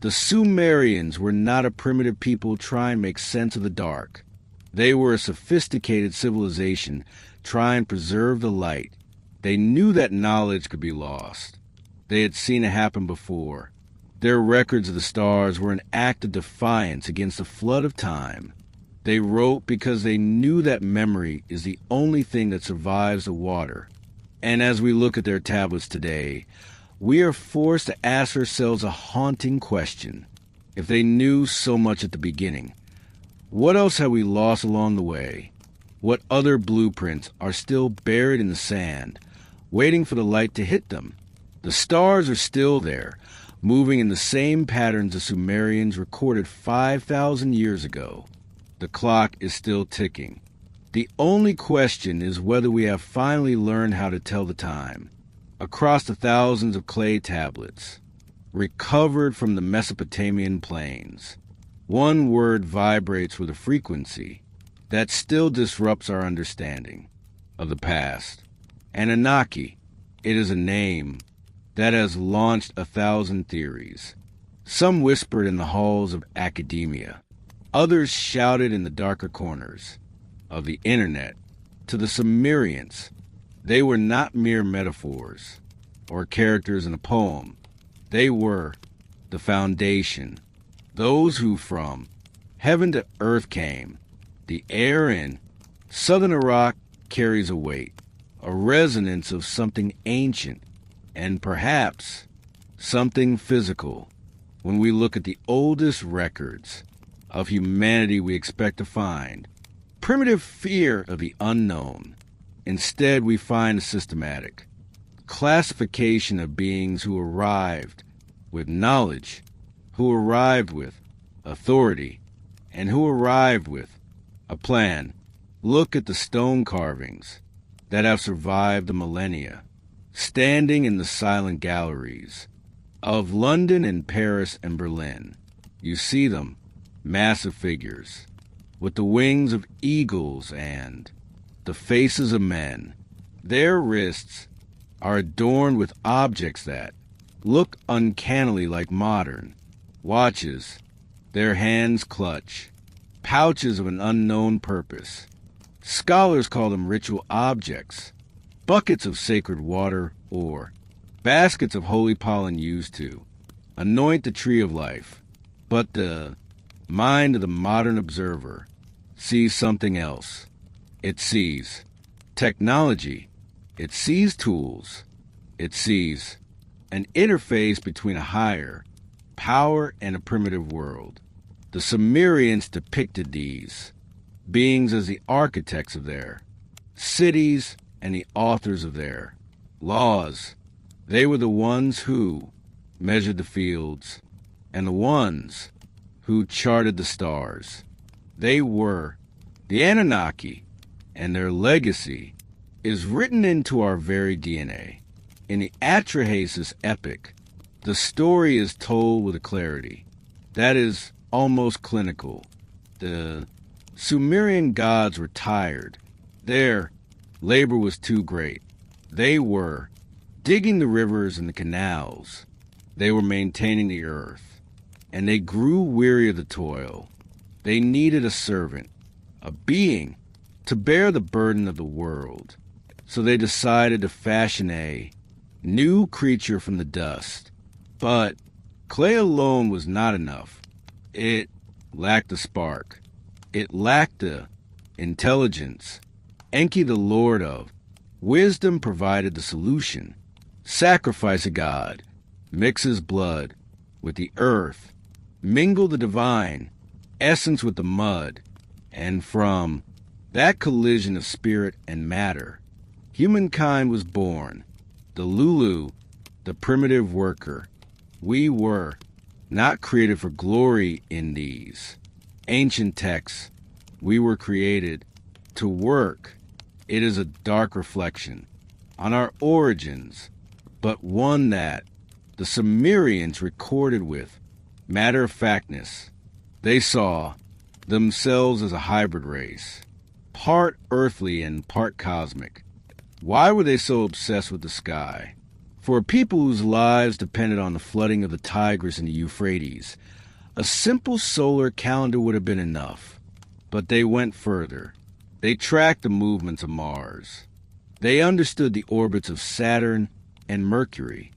The Sumerians were not a primitive people trying to make sense of the dark. They were a sophisticated civilization trying to preserve the light. They knew that knowledge could be lost. They had seen it happen before. Their records of the stars were an act of defiance against the flood of time. They wrote because they knew that memory is the only thing that survives the water. And as we look at their tablets today, we are forced to ask ourselves a haunting question. If they knew so much at the beginning, what else have we lost along the way? What other blueprints are still buried in the sand, waiting for the light to hit them? The stars are still there, moving in the same patterns the Sumerians recorded 5,000 years ago. The clock is still ticking. The only question is whether we have finally learned how to tell the time. Across the thousands of clay tablets, recovered from the Mesopotamian plains, one word vibrates with a frequency that still disrupts our understanding of the past. Anunnaki, it is a name that has launched 1,000 theories. Some whispered in the halls of academia. Others shouted in the darker corners of the internet. To the Sumerians, they were not mere metaphors or characters in a poem. They were the foundation. Those who from heaven to earth came. The air in southern Iraq carries a weight. a resonance of something ancient, and perhaps something physical. When we look at the oldest records of humanity we expect to find, primitive fear of the unknown. Instead, we find a systematic classification of beings who arrived with knowledge, who arrived with authority, and who arrived with a plan. Look at the stone carvings that have survived the millennia, standing in the silent galleries of London and Paris and Berlin. You see them, massive figures, with the wings of eagles and the faces of men. Their wrists are adorned with objects that look uncannily like modern watches. Their hands clutch pouches of an unknown purpose. Scholars call them ritual objects, buckets of sacred water, or baskets of holy pollen used to anoint the tree of life. But the mind of the modern observer sees something else. It sees technology. It sees tools. It sees an interface between a higher power and a primitive world. The Sumerians depicted these beings as the architects of their cities and the authors of their laws. They were the ones who measured the fields and the ones who charted the stars. They were the Anunnaki, and their legacy is written into our very DNA. In the Atrahasis epic, the story is told with a clarity that is almost clinical. The Sumerian gods were tired. Their labor was too great. They were digging the rivers and the canals. They were maintaining the earth, and they grew weary of the toil. They needed a servant, a being, to bear the burden of the world. So they decided to fashion a new creature from the dust. But clay alone was not enough. It lacked a spark. It lacked the intelligence. Enki, the lord of wisdom, provided the solution. Sacrifice a god, mix his blood with the earth, mingle the divine essence with the mud, and from that collision of spirit and matter, humankind was born. The Lulu, the primitive worker. We were not created for glory in these ancient texts. We were created to work. It is a dark reflection on our origins, but one that the Sumerians recorded with matter-of-factness. They saw themselves as a hybrid race, part earthly and part cosmic. Why were they so obsessed with the sky? For a people whose lives depended on the flooding of the Tigris and the Euphrates, a simple solar calendar would have been enough. But they went further. They tracked the movements of Mars. They understood the orbits of Saturn and Mercury.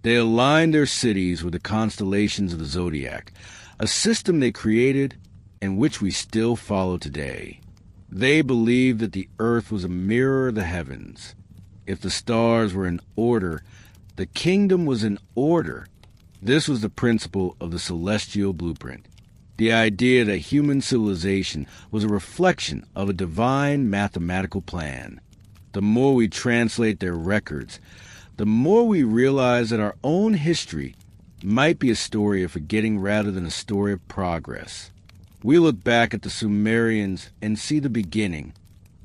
They aligned their cities with the constellations of the zodiac, a system they created and which we still follow today. They believed that the earth was a mirror of the heavens. If the stars were in order, the kingdom was in order. This was the principle of the celestial blueprint. The idea that human civilization was a reflection of a divine mathematical plan. The more we translate their records, the more we realize that our own history might be a story of forgetting rather than a story of progress. We look back at the Sumerians and see the beginning,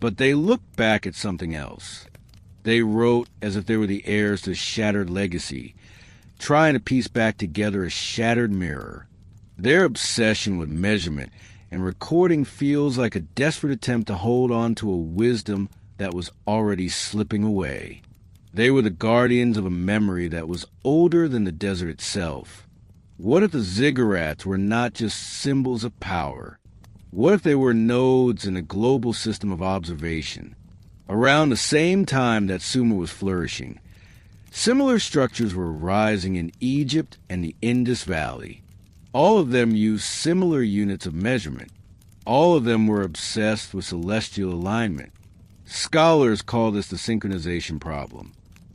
but they look back at something else. They wrote as if they were the heirs to a shattered legacy, trying to piece back together a shattered mirror. Their obsession with measurement and recording feels like a desperate attempt to hold on to a wisdom that was already slipping away. They were the guardians of a memory that was older than the desert itself. What if the ziggurats were not just symbols of power? What if they were nodes in a global system of observation? Around the same time that Sumer was flourishing, similar structures were rising in Egypt and the Indus Valley. All of them used similar units of measurement. All of them were obsessed with celestial alignment. Scholars call this the synchronization problem.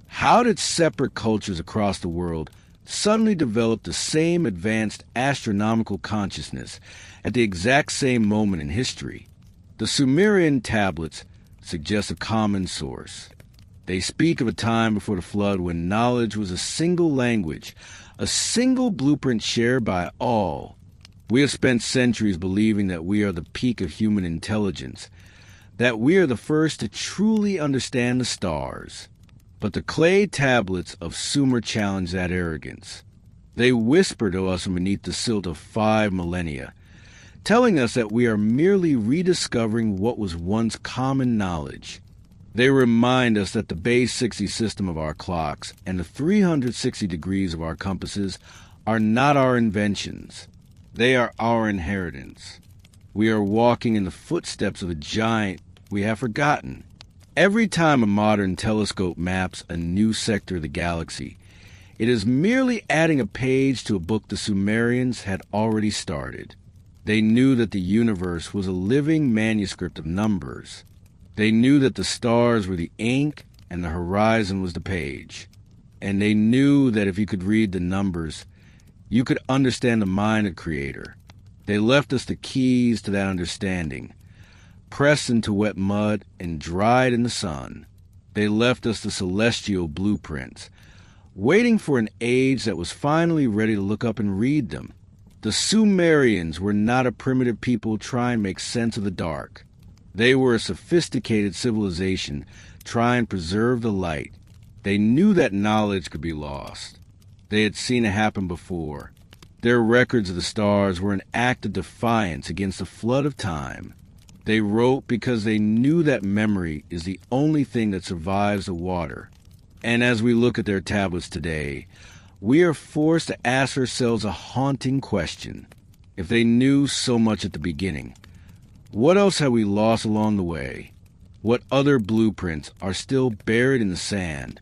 How did separate cultures across the world suddenly develop the same advanced astronomical consciousness at the exact same moment in history? The Sumerian tablets suggest a common source. They speak of a time before the flood when knowledge was a single language, a single blueprint shared by all. We have spent centuries believing that we are the peak of human intelligence, that we are the first to truly understand the stars. But the clay tablets of Sumer challenge that arrogance. They whisper to us from beneath the silt of 5 millennia, telling us that we are merely rediscovering what was once common knowledge. They remind us that the base 60 system of our clocks and the 360 degrees of our compasses are not our inventions. They are our inheritance. We are walking in the footsteps of a giant we have forgotten. Every time a modern telescope maps a new sector of the galaxy, it is merely adding a page to a book the Sumerians had already started. They knew that the universe was a living manuscript of numbers. They knew that the stars were the ink and the horizon was the page. And they knew that if you could read the numbers, you could understand the mind of the Creator. They left us the keys to that understanding, pressed into wet mud and dried in the sun. They left us the celestial blueprints, waiting for an age that was finally ready to look up and read them. The Sumerians were not a primitive people trying to make sense of the dark. They were a sophisticated civilization trying to preserve the light. They knew that knowledge could be lost. They had seen it happen before. Their records of the stars were an act of defiance against the flood of time. They wrote because they knew that memory is the only thing that survives the water. And as we look at their tablets today, we are forced to ask ourselves a haunting question. If they knew so much at the beginning, what else have we lost along the way? What other blueprints are still buried in the sand,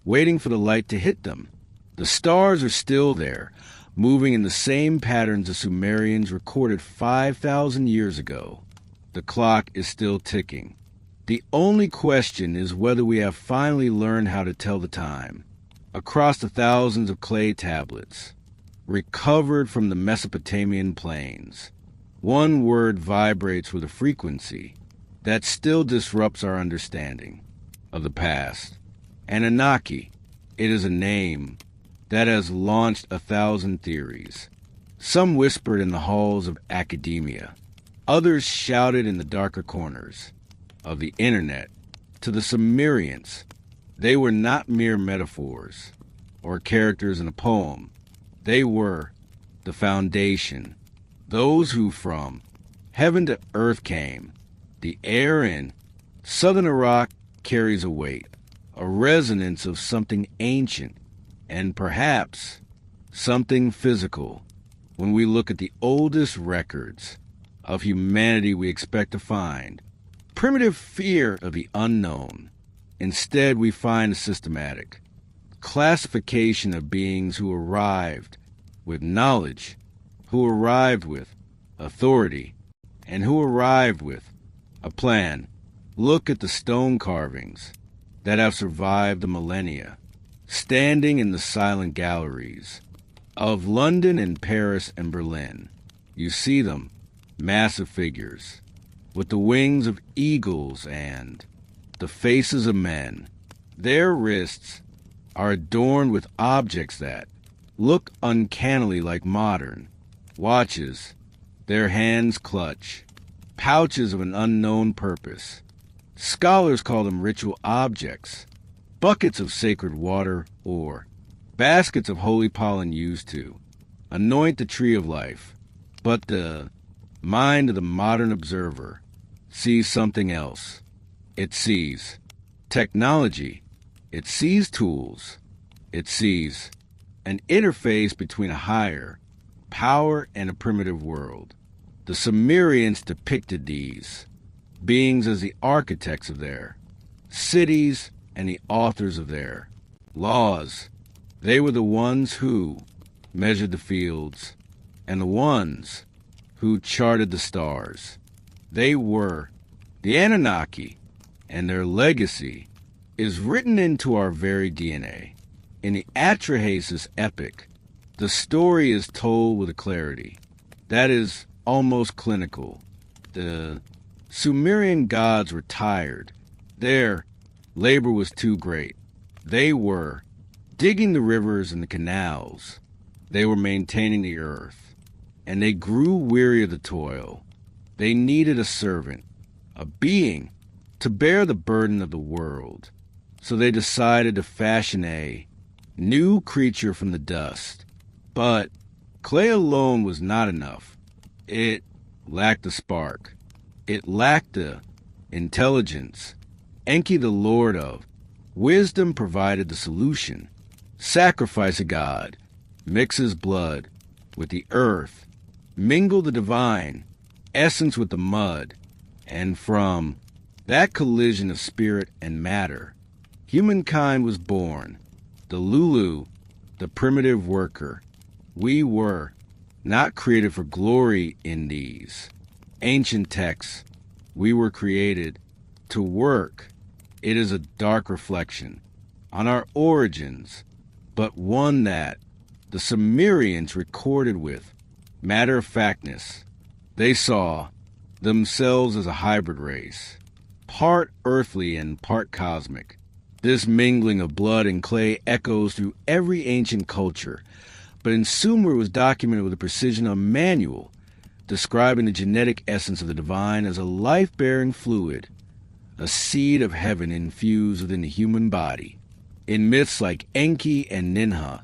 waiting for the light to hit them? The stars are still there, moving in the same patterns the Sumerians recorded 5,000 years ago. The clock is still ticking. The only question is whether we have finally learned how to tell the time. Across the thousands of clay tablets, recovered from the Mesopotamian plains, one word vibrates with a frequency that still disrupts our understanding of the past. Anunnaki. It is a name that has launched 1,000 theories. Some whispered in the halls of academia. Others shouted in the darker corners of the internet. To the Sumerians, they were not mere metaphors or characters in a poem. They were the foundation, those who from heaven to earth came. The air in southern Iraq carries a weight, a resonance of something ancient, and perhaps something physical. When we look at the oldest records of humanity we expect to find primitive fear of the unknown. Instead, we find a systematic classification of beings who arrived with knowledge, who arrived with authority, and who arrived with a plan. Look at the stone carvings that have survived the millennia, standing in the silent galleries of London and Paris and Berlin. You see them, massive figures, with the wings of eagles and the faces of men. Their wrists are adorned with objects that look uncannily like modern watches. Their hands clutch pouches of an unknown purpose. Scholars call them ritual objects, buckets of sacred water or baskets of holy pollen used to anoint the tree of life. But the mind of the modern observer sees something else. It sees technology. It sees tools. It sees an interface between a higher power and a primitive world. The Sumerians depicted these beings as the architects of their cities and the authors of their laws. They were the ones who measured the fields and the ones who charted the stars. They were the Anunnaki, and their legacy is written into our very DNA. In the Atrahasis epic, the story is told with a clarity that is almost clinical. The Sumerian gods were tired. Their labor was too great. They were digging the rivers and the canals. They were maintaining the earth. And they grew weary of the toil. They needed a servant, a being, to bear the burden of the world. So they decided to fashion a new creature from the dust. But clay alone was not enough. It lacked a spark. It lacked the intelligence. Enki, the lord of wisdom, provided the solution. Sacrifice a god, mix his blood with the earth, mingle the divine essence with the mud, and from that collision of spirit and matter, humankind was born. The Lulu, the primitive worker. We were not created for glory in these ancient texts. We were created to work. It is a dark reflection on our origins, but one that the Sumerians recorded with matter-of-factness. They saw themselves as a hybrid race, part earthly and part cosmic. This mingling of blood and clay echoes through every ancient culture, but in Sumer was documented with the precision of a manual, describing the genetic essence of the divine as a life-bearing fluid, a seed of heaven infused within the human body. In myths like Enki and Ninha,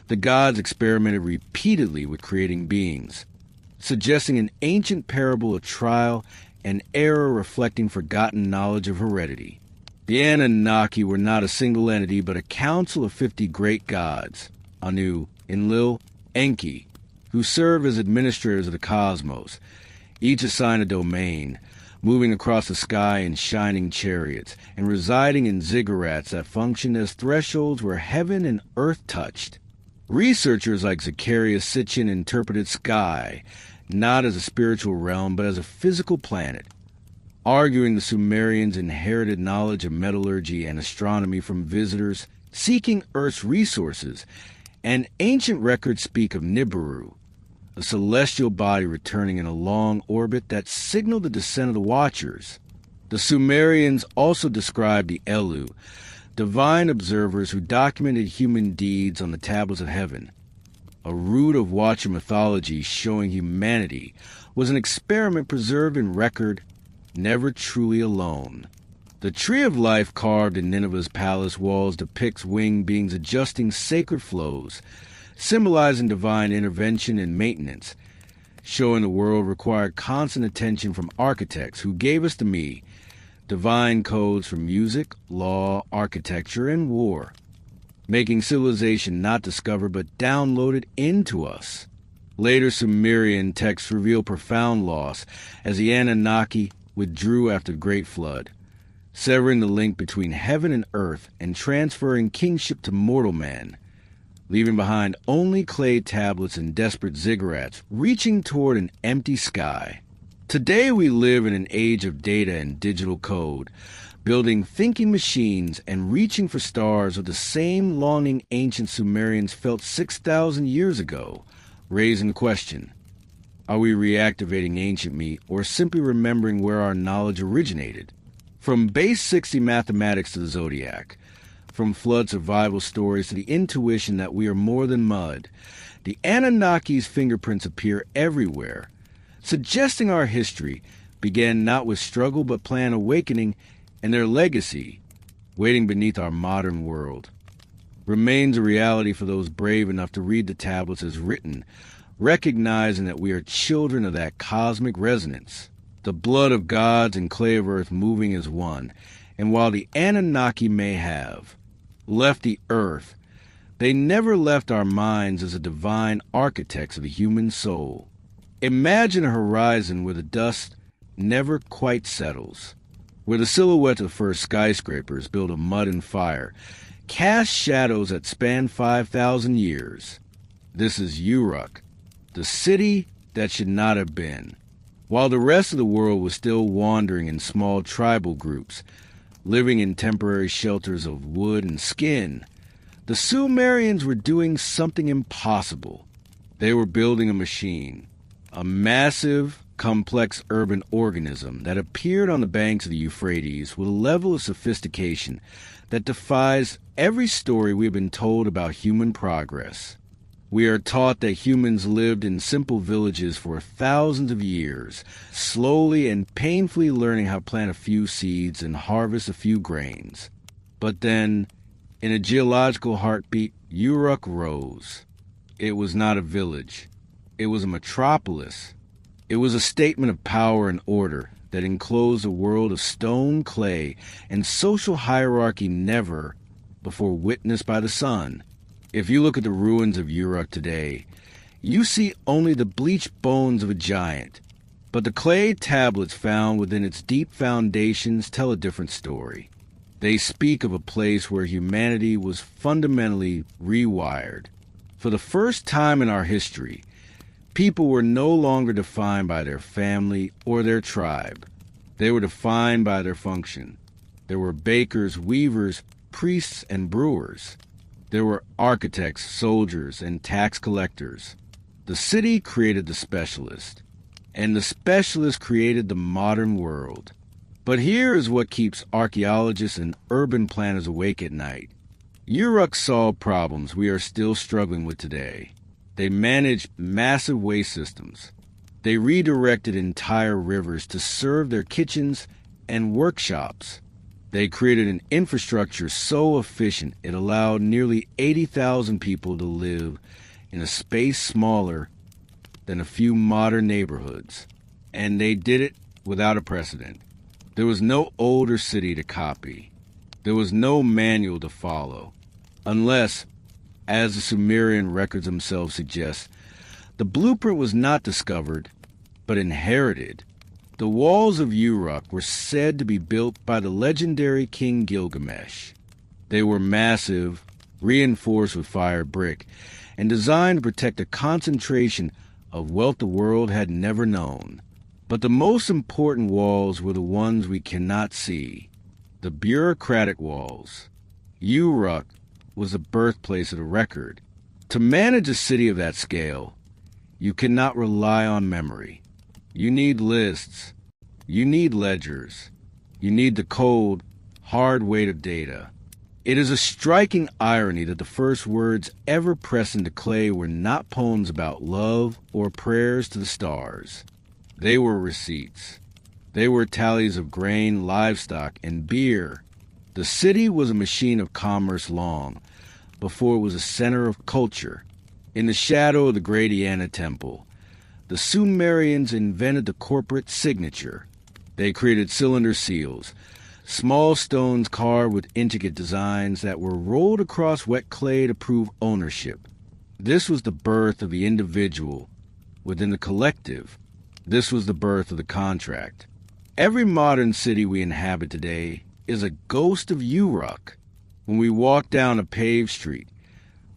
the gods experimented repeatedly with creating beings, suggesting an ancient parable of trial and error reflecting forgotten knowledge of heredity. The Anunnaki were not a single entity, but a council of 50 great gods, Anu, Enlil, Enki, who serve as administrators of the cosmos, each assigned a domain, moving across the sky in shining chariots, and residing in ziggurats that functioned as thresholds where heaven and earth touched. Researchers like Zacharias Sitchin interpreted sky not as a spiritual realm, but as a physical planet, arguing the Sumerians inherited knowledge of metallurgy and astronomy from visitors seeking Earth's resources, and ancient records speak of Nibiru, a celestial body returning in a long orbit that signaled the descent of the Watchers. The Sumerians also described the Elu, divine observers who documented human deeds on the tablets of heaven. A root of Watcher mythology showing humanity was an experiment preserved in record, never truly alone. The Tree of Life carved in Nineveh's palace walls depicts winged beings adjusting sacred flows, symbolizing divine intervention and maintenance, showing the world required constant attention from architects who gave us to me divine codes for music, law, architecture, and war, making civilization not discovered but downloaded into us. Later Sumerian texts reveal profound loss as the Anunnaki withdrew after the Great Flood, severing the link between heaven and earth and transferring kingship to mortal man, leaving behind only clay tablets and desperate ziggurats reaching toward an empty sky. Today we live in an age of data and digital code, building thinking machines and reaching for stars with the same longing ancient Sumerians felt 6,000 years ago, raising the question, are we reactivating ancient me or simply remembering where our knowledge originated? From base 60 mathematics to the zodiac, from flood survival stories to the intuition that we are more than mud, the Anunnaki's fingerprints appear everywhere, suggesting our history began not with struggle but planned awakening, and their legacy, waiting beneath our modern world, remains a reality for those brave enough to read the tablets as written, recognizing that we are children of that cosmic resonance, the blood of gods and clay of earth moving as one. And while the Anunnaki may have left the earth, they never left our minds as the divine architects of the human soul. Imagine a horizon where the dust never quite settles, where the silhouettes of the first skyscrapers built of mud and fire cast shadows that span 5,000 years. This is Uruk, the city that should not have been. While the rest of the world was still wandering in small tribal groups, living in temporary shelters of wood and skin. The Sumerians were doing something impossible. They were building a machine, a massive, complex urban organism that appeared on the banks of the Euphrates with a level of sophistication that defies every story we have been told about human progress. We are taught that humans lived in simple villages for thousands of years, slowly and painfully learning how to plant a few seeds and harvest a few grains. But then, in a geological heartbeat, Uruk rose. It was not a village. It was a metropolis. It was a statement of power and order that enclosed a world of stone, clay, and social hierarchy never before witnessed by the sun. If you look at the ruins of Uruk today, you see only the bleached bones of a giant, but the clay tablets found within its deep foundations tell a different story. They speak of a place where humanity was fundamentally rewired. For the first time in our history, people were no longer defined by their family or their tribe. They were defined by their function. There were bakers, weavers, priests, and brewers. There were architects, soldiers, and tax collectors. The city created the specialist, and the specialist created the modern world. But here is what keeps archaeologists and urban planners awake at night. Uruk solved problems we are still struggling with today. They managed massive waste systems. They redirected entire rivers to serve their kitchens and workshops. They created an infrastructure so efficient it allowed nearly 80,000 people to live in a space smaller than a few modern neighborhoods. And they did it without a precedent. There was no older city to copy. There was no manual to follow. Unless, as the Sumerian records themselves suggest, the blueprint was not discovered, but inherited. The walls of Uruk were said to be built by the legendary King Gilgamesh. They were massive, reinforced with fired brick, and designed to protect a concentration of wealth the world had never known. But the most important walls were the ones we cannot see, the bureaucratic walls. Uruk was the birthplace of the record. To manage a city of that scale, you cannot rely on memory. You need lists. You need ledgers. You need the cold, hard weight of data. It is a striking irony that the first words ever pressed into clay were not poems about love or prayers to the stars. They were receipts. They were tallies of grain, livestock, and beer. The city was a machine of commerce long before it was a center of culture. In the shadow of the great Eanna Temple, the Sumerians invented the corporate signature. They created cylinder seals, small stones carved with intricate designs that were rolled across wet clay to prove ownership. This was the birth of the individual within the collective. This was the birth of the contract. Every modern city we inhabit today is a ghost of Uruk. When we walk down a paved street,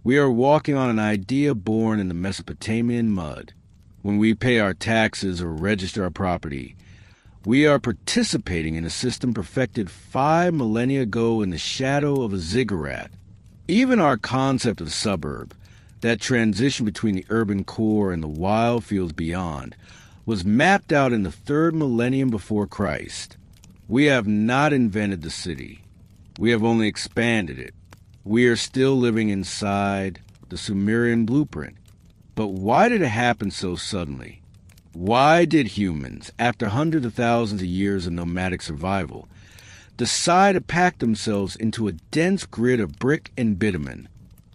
we are walking on an idea born in the Mesopotamian mud. When we pay our taxes or register our property, we are participating in a system perfected 5 millennia ago in the shadow of a ziggurat. Even our concept of suburb, that transition between the urban core and the wild fields beyond, was mapped out in the 3rd millennium before Christ. We have not invented the city. We have only expanded it. We are still living inside the Sumerian blueprint. But why did it happen so suddenly? Why did humans, after hundreds of thousands of years of nomadic survival, decide to pack themselves into a dense grid of brick and bitumen?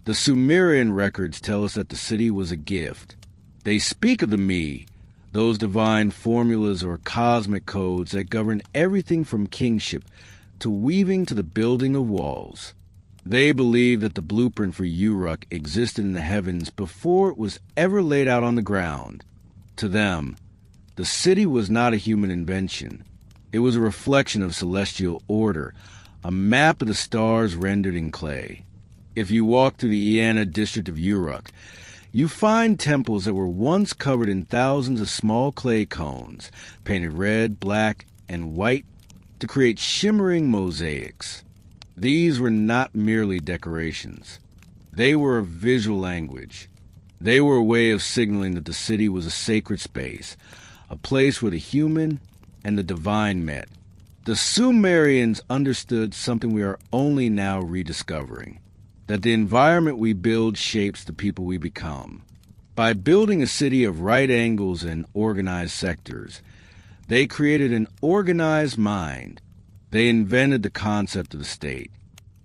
The Sumerian records tell us that the city was a gift. They speak of the me, those divine formulas or cosmic codes that govern everything from kingship to weaving to the building of walls. They believe that the blueprint for Uruk existed in the heavens before it was ever laid out on the ground. To them, the city was not a human invention. It was a reflection of celestial order, a map of the stars rendered in clay. If you walk through the Eanna district of Uruk, you find temples that were once covered in thousands of small clay cones, painted red, black, and white to create shimmering mosaics. These were not merely decorations. They were a visual language. They were a way of signaling that the city was a sacred space, a place where the human and the divine met. The Sumerians understood something we are only now rediscovering, that the environment we build shapes the people we become. By building a city of right angles and organized sectors, they created an organized mind. They invented the concept of the state.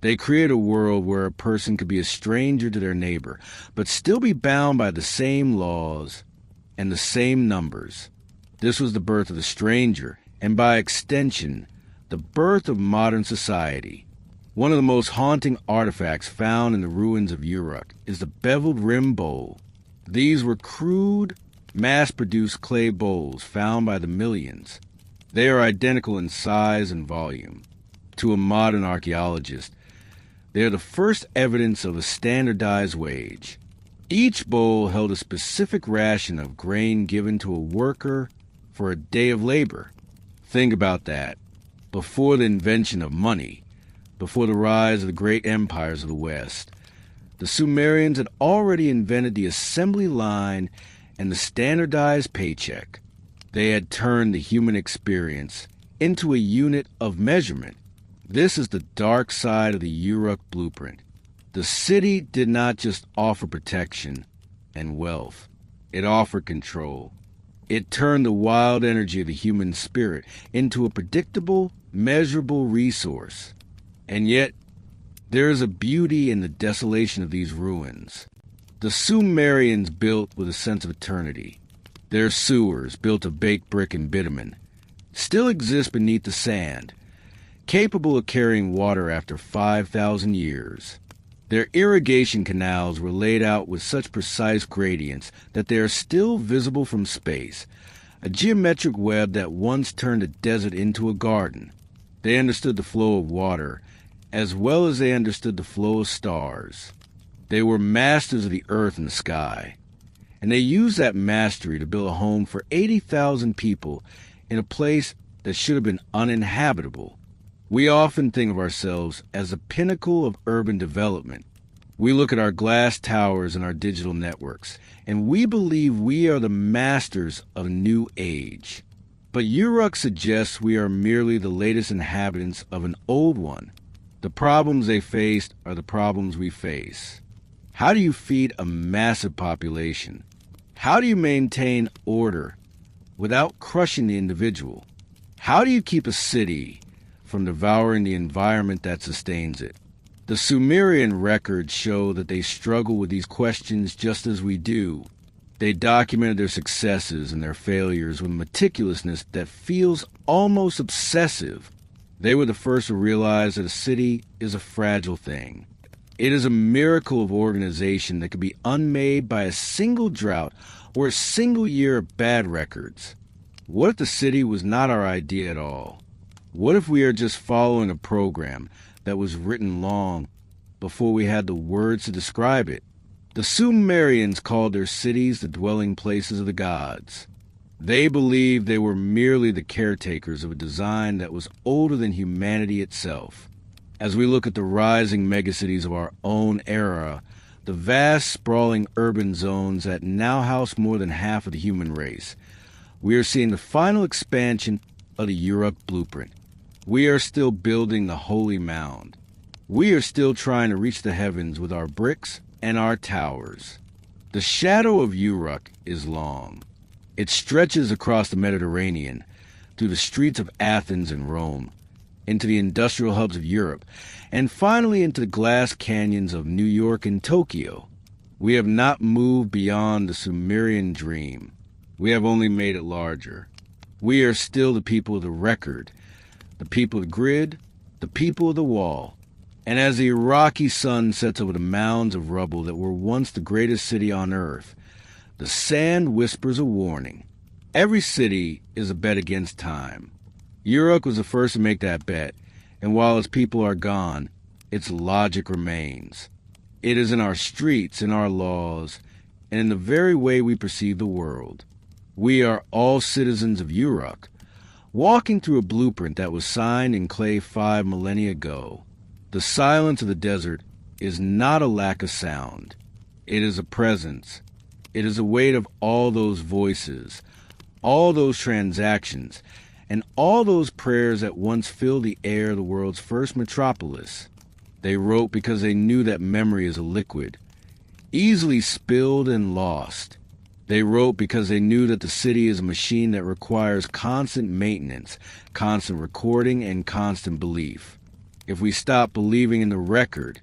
They created a world where a person could be a stranger to their neighbor, but still be bound by the same laws and the same numbers. This was the birth of the stranger, and by extension, the birth of modern society. One of the most haunting artifacts found in the ruins of Uruk is the beveled rim bowl. These were crude, mass-produced clay bowls found by the millions. They are identical in size and volume. To a modern archaeologist, they are the first evidence of a standardized wage. Each bowl held a specific ration of grain given to a worker for a day of labor. Think about that. Before the invention of money, before the rise of the great empires of the West, the Sumerians had already invented the assembly line and the standardized paycheck. They had turned the human experience into a unit of measurement. This is the dark side of the Uruk blueprint. The city did not just offer protection and wealth. It offered control. It turned the wild energy of the human spirit into a predictable, measurable resource. And yet, there is a beauty in the desolation of these ruins. The Sumerians built with a sense of eternity. Their sewers, built of baked brick and bitumen, still exist beneath the sand, capable of carrying water after 5,000 years. Their irrigation canals were laid out with such precise gradients that they are still visible from space, a geometric web that once turned a desert into a garden. They understood the flow of water, as well as they understood the flow of stars. They were masters of the earth and the sky, and they used that mastery to build a home for 80,000 people in a place that should have been uninhabitable. We often think of ourselves as the pinnacle of urban development. We look at our glass towers and our digital networks, and we believe we are the masters of a new age. But Uruk suggests we are merely the latest inhabitants of an old one. The problems they faced are the problems we face. How do you feed a massive population? How do you maintain order without crushing the individual? How do you keep a city from devouring the environment that sustains it? The Sumerian records show that they struggle with these questions just as we do. They documented their successes and their failures with meticulousness that feels almost obsessive. They were the first to realize that a city is a fragile thing. It is a miracle of organization that could be unmade by a single drought or a single year of bad records. What if the city was not our idea at all? What if we are just following a program that was written long before we had the words to describe it? The Sumerians called their cities the dwelling places of the gods. They believed they were merely the caretakers of a design that was older than humanity itself. As we look at the rising megacities of our own era, the vast, sprawling urban zones that now house more than half of the human race, we are seeing the final expansion of the Uruk blueprint. We are still building the holy mound. We are still trying to reach the heavens with our bricks and our towers. The shadow of Uruk is long. It stretches across the Mediterranean, through the streets of Athens and Rome, into the industrial hubs of Europe, and finally into the glass canyons of New York and Tokyo. We have not moved beyond the Sumerian dream. We have only made it larger. We are still the people of the record, the people of the grid, the people of the wall. And as the Iraqi sun sets over the mounds of rubble that were once the greatest city on earth, the sand whispers a warning. Every city is a bet against time. Uruk was the first to make that bet, and while its people are gone, its logic remains. It is in our streets, in our laws, and in the very way we perceive the world. We are all citizens of Uruk, walking through a blueprint that was signed in clay 5 millennia ago. The silence of the desert is not a lack of sound. It is a presence. It is a weight of all those voices, all those transactions, and all those prayers that once filled the air of the world's first metropolis. They wrote because they knew that memory is a liquid, easily spilled and lost. They wrote because they knew that the city is a machine that requires constant maintenance, constant recording, and constant belief. If we stop believing in the record,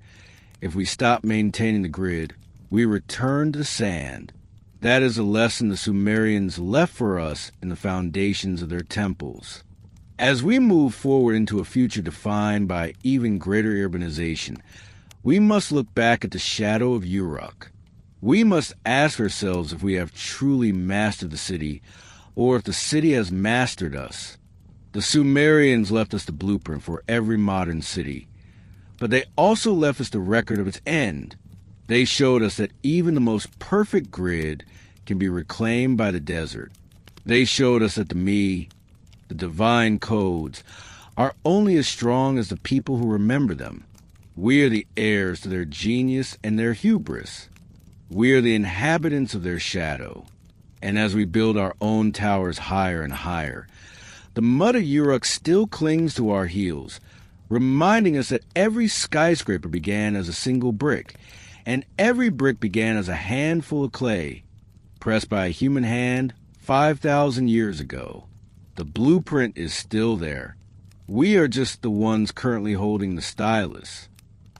if we stop maintaining the grid, we return to sand. That is a lesson the Sumerians left for us in the foundations of their temples. As we move forward into a future defined by even greater urbanization, we must look back at the shadow of Uruk. We must ask ourselves if we have truly mastered the city, or if the city has mastered us. The Sumerians left us the blueprint for every modern city, but they also left us the record of its end. They showed us that even the most perfect grid can be reclaimed by the desert. They showed us that the divine codes, are only as strong as the people who remember them. We are the heirs to their genius and their hubris. We are the inhabitants of their shadow. And as we build our own towers higher and higher, the mud of Uruk still clings to our heels, reminding us that every skyscraper began as a single brick, and every brick began as a handful of clay, pressed by a human hand 5,000 years ago. The blueprint is still there. We are just the ones currently holding the stylus.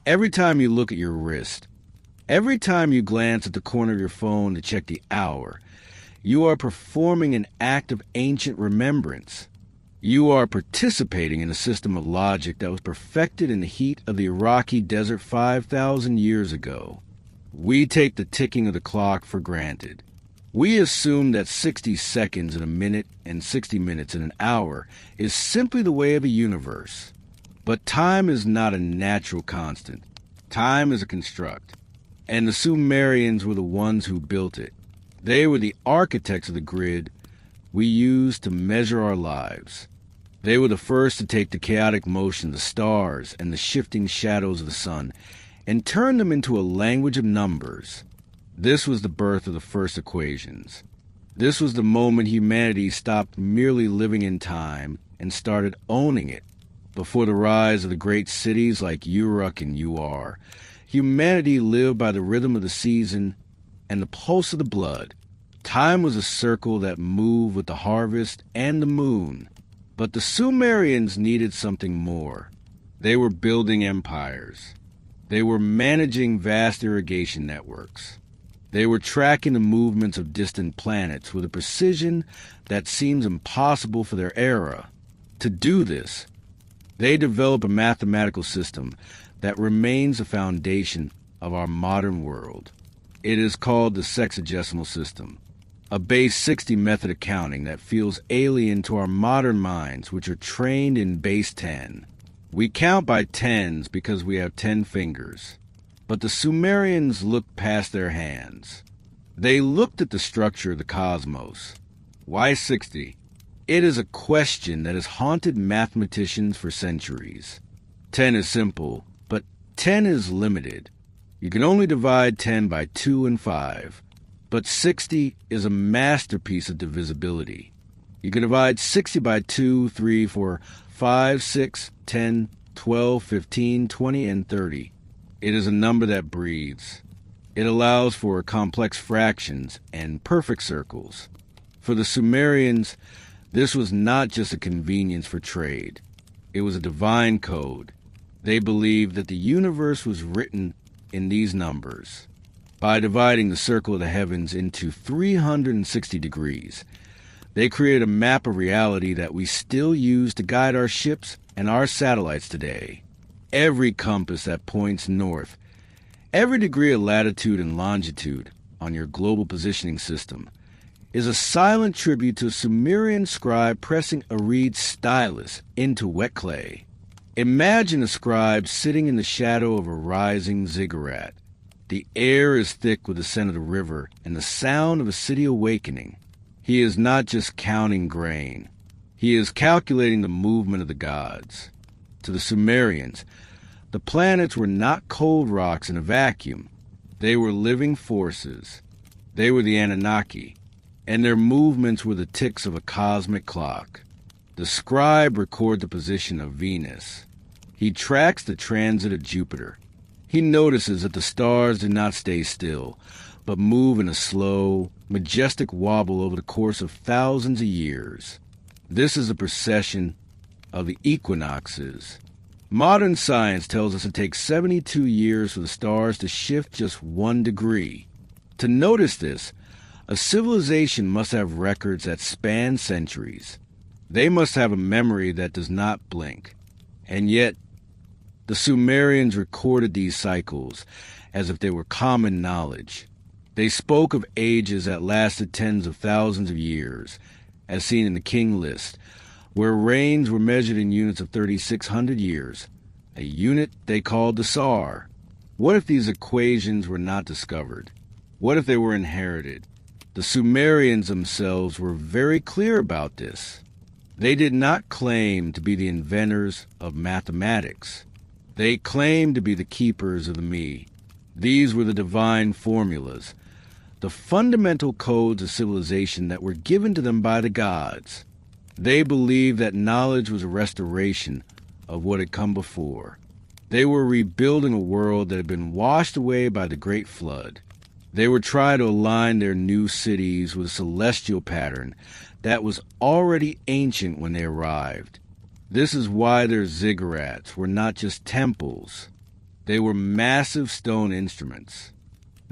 Every time you look at your wrist, every time you glance at the corner of your phone to check the hour, you are performing an act of ancient remembrance. You are participating in a system of logic that was perfected in the heat of the Iraqi desert 5,000 years ago. We take the ticking of the clock for granted. We assume that 60 seconds in a minute and 60 minutes in an hour is simply the way of the universe. But time is not a natural constant. Time is a construct. And the Sumerians were the ones who built it. They were the architects of the grid we use to measure our lives. They were the first to take the chaotic motion of the stars and the shifting shadows of the sun and turn them into a language of numbers. This was the birth of the first equations. This was the moment humanity stopped merely living in time and started owning it. Before the rise of the great cities like Uruk and Ur, humanity lived by the rhythm of the season and the pulse of the blood. Time was a circle that moved with the harvest and the moon. But the Sumerians needed something more. They were building empires. They were managing vast irrigation networks. They were tracking the movements of distant planets with a precision that seems impossible for their era. To do this, they developed a mathematical system that remains the foundation of our modern world. It is called the sexagesimal system, a base 60 method of counting that feels alien to our modern minds, which are trained in base 10. We count by tens because we have 10 fingers. But the Sumerians looked past their hands. They looked at the structure of the cosmos. Why 60? It is a question that has haunted mathematicians for centuries. 10 is simple, but 10 is limited. You can only divide 10 by 2 and 5. But 60 is a masterpiece of divisibility. You can divide 60 by 2, 3, 4, 5, 6, 10, 12, 15, 20, and 30. It is a number that breathes. It allows for complex fractions and perfect circles. For the Sumerians, this was not just a convenience for trade. It was a divine code. They believed that the universe was written in these numbers. By dividing the circle of the heavens into 360 degrees, they created a map of reality that we still use to guide our ships and our satellites today. Every compass that points north, every degree of latitude and longitude on your global positioning system is a silent tribute to a Sumerian scribe pressing a reed stylus into wet clay. Imagine a scribe sitting in the shadow of a rising ziggurat. The air is thick with the scent of the river and the sound of a city awakening. He is not just counting grain. He is calculating the movement of the gods. To the Sumerians, the planets were not cold rocks in a vacuum. They were living forces. They were the Anunnaki, and their movements were the ticks of a cosmic clock. The scribe records the position of Venus. He tracks the transit of Jupiter. He notices that the stars do not stay still, but move in a slow, majestic wobble over the course of thousands of years. This is a precession of the equinoxes. Modern science tells us it takes 72 years for the stars to shift just 1 degree. To notice this, a civilization must have records that span centuries. They must have a memory that does not blink. And yet, the Sumerians recorded these cycles as if they were common knowledge. They spoke of ages that lasted tens of thousands of years, as seen in the King list, where reigns were measured in units of 3,600 years, a unit they called the Sar. What if these equations were not discovered? What if they were inherited? The Sumerians themselves were very clear about this. They did not claim to be the inventors of mathematics. They claimed to be the keepers of the me. These were the divine formulas, the fundamental codes of civilization that were given to them by the gods. They believed that knowledge was a restoration of what had come before. They were rebuilding a world that had been washed away by the Great Flood. They were trying to align their new cities with a celestial pattern that was already ancient when they arrived. This is why their ziggurats were not just temples. They were massive stone instruments.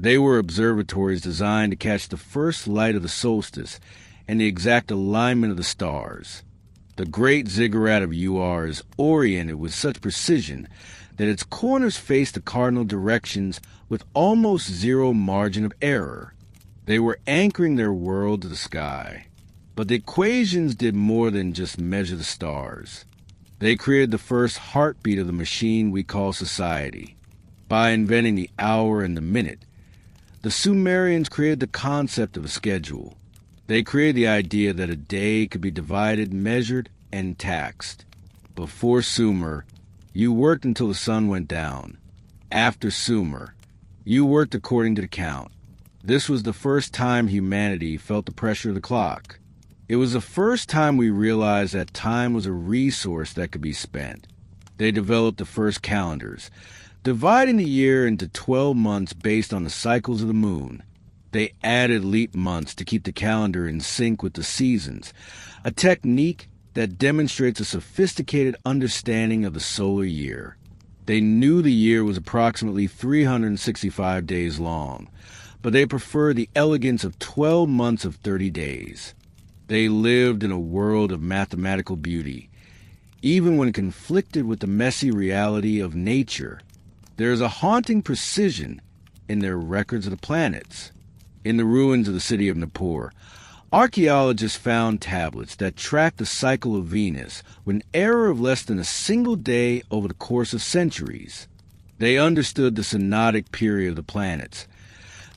They were observatories designed to catch the first light of the solstice and the exact alignment of the stars. The great ziggurat of Ur is oriented with such precision that its corners face the cardinal directions with almost zero margin of error. They were anchoring their world to the sky. But the equations did more than just measure the stars. They created the first heartbeat of the machine we call society. By inventing the hour and the minute, the Sumerians created the concept of a schedule. They created the idea that a day could be divided, measured, and taxed. Before Sumer, you worked until the sun went down. After Sumer, you worked according to the count. This was the first time humanity felt the pressure of the clock. It was the first time we realized that time was a resource that could be spent. They developed the first calendars, dividing the year into 12 months based on the cycles of the moon. They added leap months to keep the calendar in sync with the seasons, a technique that demonstrates a sophisticated understanding of the solar year. They knew the year was approximately 365 days long, but they preferred the elegance of 12 months of 30 days. They lived in a world of mathematical beauty, even when conflicted with the messy reality of nature. There is a haunting precision in their records of the planets. In the ruins of the city of Nippur, archaeologists found tablets that tracked the cycle of Venus with an error of less than a single day over the course of centuries. They understood the synodic period of the planets,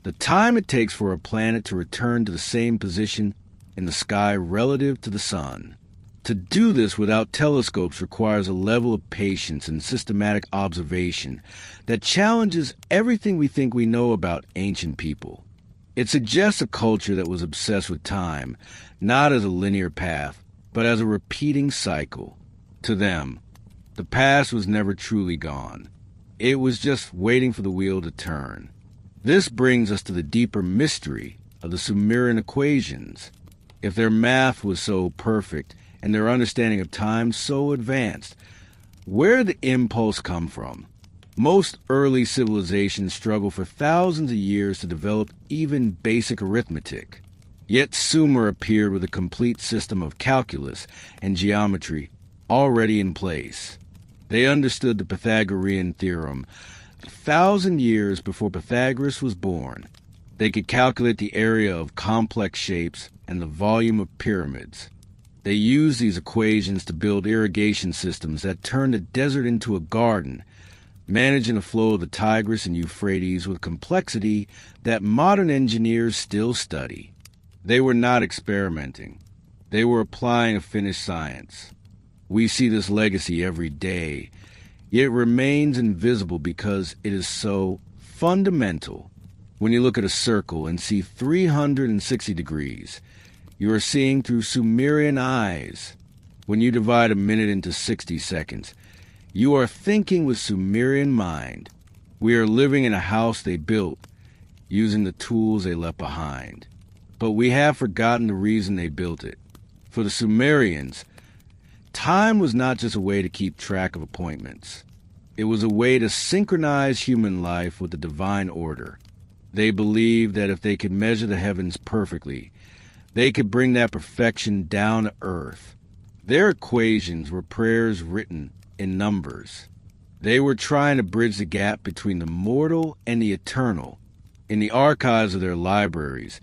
the time it takes for a planet to return to the same position in the sky relative to the sun. To do this without telescopes requires a level of patience and systematic observation that challenges everything we think we know about ancient people. It suggests a culture that was obsessed with time, not as a linear path, but as a repeating cycle. To them, the past was never truly gone. It was just waiting for the wheel to turn. This brings us to the deeper mystery of the Sumerian equations. If their math was so perfect and their understanding of time so advanced, where did the impulse come from? Most early civilizations struggled for thousands of years to develop even basic arithmetic. Yet Sumer appeared with a complete system of calculus and geometry already in place. They understood the Pythagorean theorem 1,000 years before Pythagoras was born. They could calculate the area of complex shapes and the volume of pyramids. They used these equations to build irrigation systems that turned a desert into a garden, managing the flow of the Tigris and Euphrates with complexity that modern engineers still study. They were not experimenting. They were applying a finished science. We see this legacy every day, yet it remains invisible because it is so fundamental. When you look at a circle and see 360 degrees, you are seeing through Sumerian eyes. When you divide a minute into 60 seconds, you are thinking with Sumerian mind. We are living in a house they built, using the tools they left behind. But we have forgotten the reason they built it. For the Sumerians, time was not just a way to keep track of appointments. It was a way to synchronize human life with the divine order. They believed that if they could measure the heavens perfectly, they could bring that perfection down to earth. Their equations were prayers written in numbers. They were trying to bridge the gap between the mortal and the eternal. In the archives of their libraries,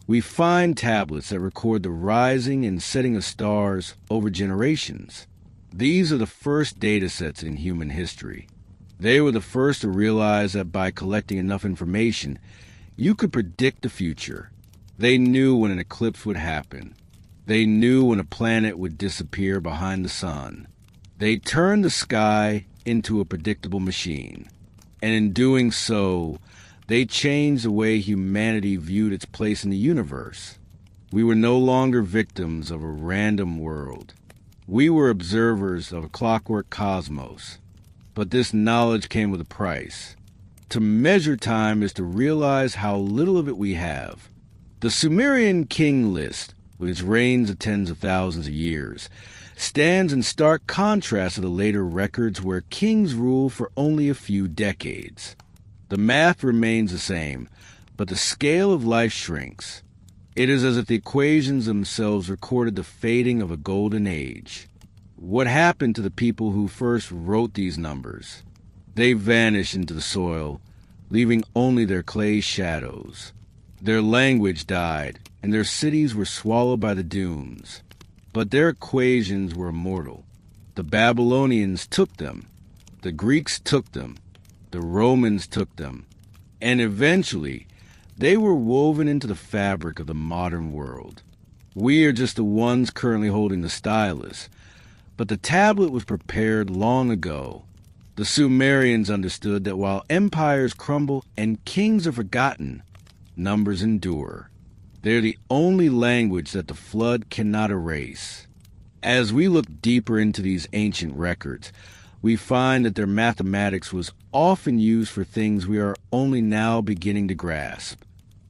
we find tablets that record the rising and setting of stars over generations. These are the first data sets in human history. They were the first to realize that by collecting enough information, you could predict the future. They knew when an eclipse would happen. They knew when a planet would disappear behind the sun. They turned the sky into a predictable machine. And in doing so, they changed the way humanity viewed its place in the universe. We were no longer victims of a random world. We were observers of a clockwork cosmos. But this knowledge came with a price. To measure time is to realize how little of it we have. The Sumerian king list, with its reigns of tens of thousands of years, stands in stark contrast to the later records where kings rule for only a few decades. The math remains the same, but the scale of life shrinks. It is as if the equations themselves recorded the fading of a golden age. What happened to the people who first wrote these numbers? They vanished into the soil, leaving only their clay shadows. Their language died, and their cities were swallowed by the dunes. But their equations were immortal. The Babylonians took them. The Greeks took them. The Romans took them. And eventually, they were woven into the fabric of the modern world. We are just the ones currently holding the stylus. But the tablet was prepared long ago. The Sumerians understood that while empires crumble and kings are forgotten, numbers endure. They're the only language that the flood cannot erase. As we look deeper into these ancient records, we find that their mathematics was often used for things we are only now beginning to grasp.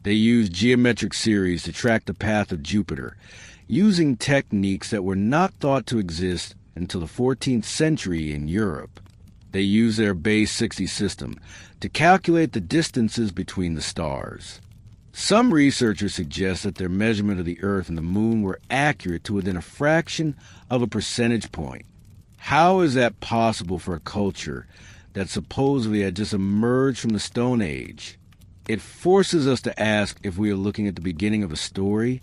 They used geometric series to track the path of Jupiter, using techniques that were not thought to exist until the 14th century in Europe. They used their base 60 system to calculate the distances between the stars. Some researchers suggest that their measurement of the Earth and the Moon were accurate to within a fraction of a percentage point. How is that possible for a culture that supposedly had just emerged from the Stone Age? It forces us to ask if we are looking at the beginning of a story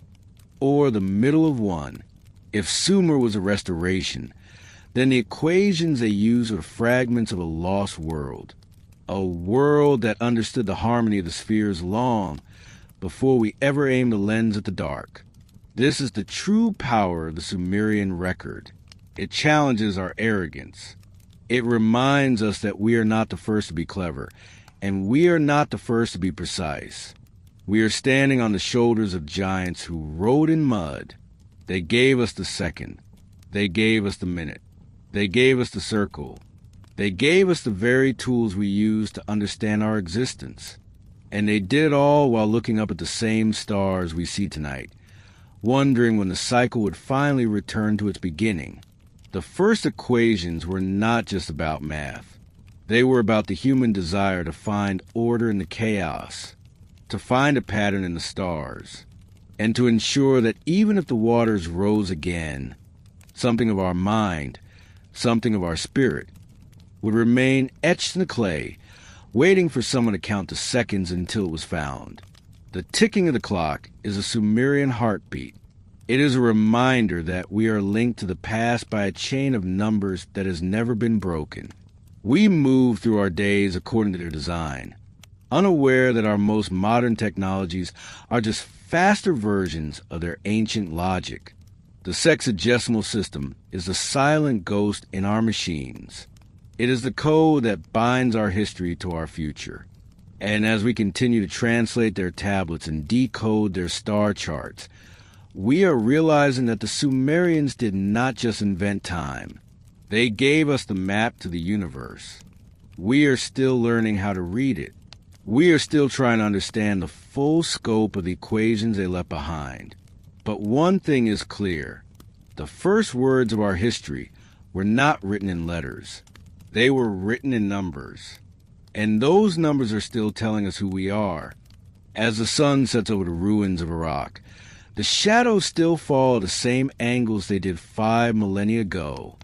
or the middle of one. If Sumer was a restoration, then the equations they used were fragments of a lost world, a world that understood the harmony of the spheres long before we ever aimed a lens at the dark. This is the true power of the Sumerian record. It challenges our arrogance. It reminds us that we are not the first to be clever, and we are not the first to be precise. We are standing on the shoulders of giants who rode in mud. They gave us the second. They gave us the minute. They gave us the circle. They gave us the very tools we use to understand our existence. And they did it all while looking up at the same stars we see tonight, wondering when the cycle would finally return to its beginning. The first equations were not just about math. They were about the human desire to find order in the chaos, to find a pattern in the stars, and to ensure that even if the waters rose again, something of our mind, something of our spirit, would remain etched in the clay, waiting for someone to count the seconds until it was found. The ticking of the clock is a Sumerian heartbeat. It is a reminder that we are linked to the past by a chain of numbers that has never been broken. We move through our days according to their design, unaware that our most modern technologies are just faster versions of their ancient logic. The sexagesimal system is the silent ghost in our machines. It is the code that binds our history to our future. And as we continue to translate their tablets and decode their star charts, we are realizing that the Sumerians did not just invent time. They gave us the map to the universe. We are still learning how to read it. We are still trying to understand the full scope of the equations they left behind. But one thing is clear. The first words of our history were not written in letters. They were written in numbers. And those numbers are still telling us who we are. As the sun sets over the ruins of Iraq, the shadows still fall at the same angles they did 5 millennia ago.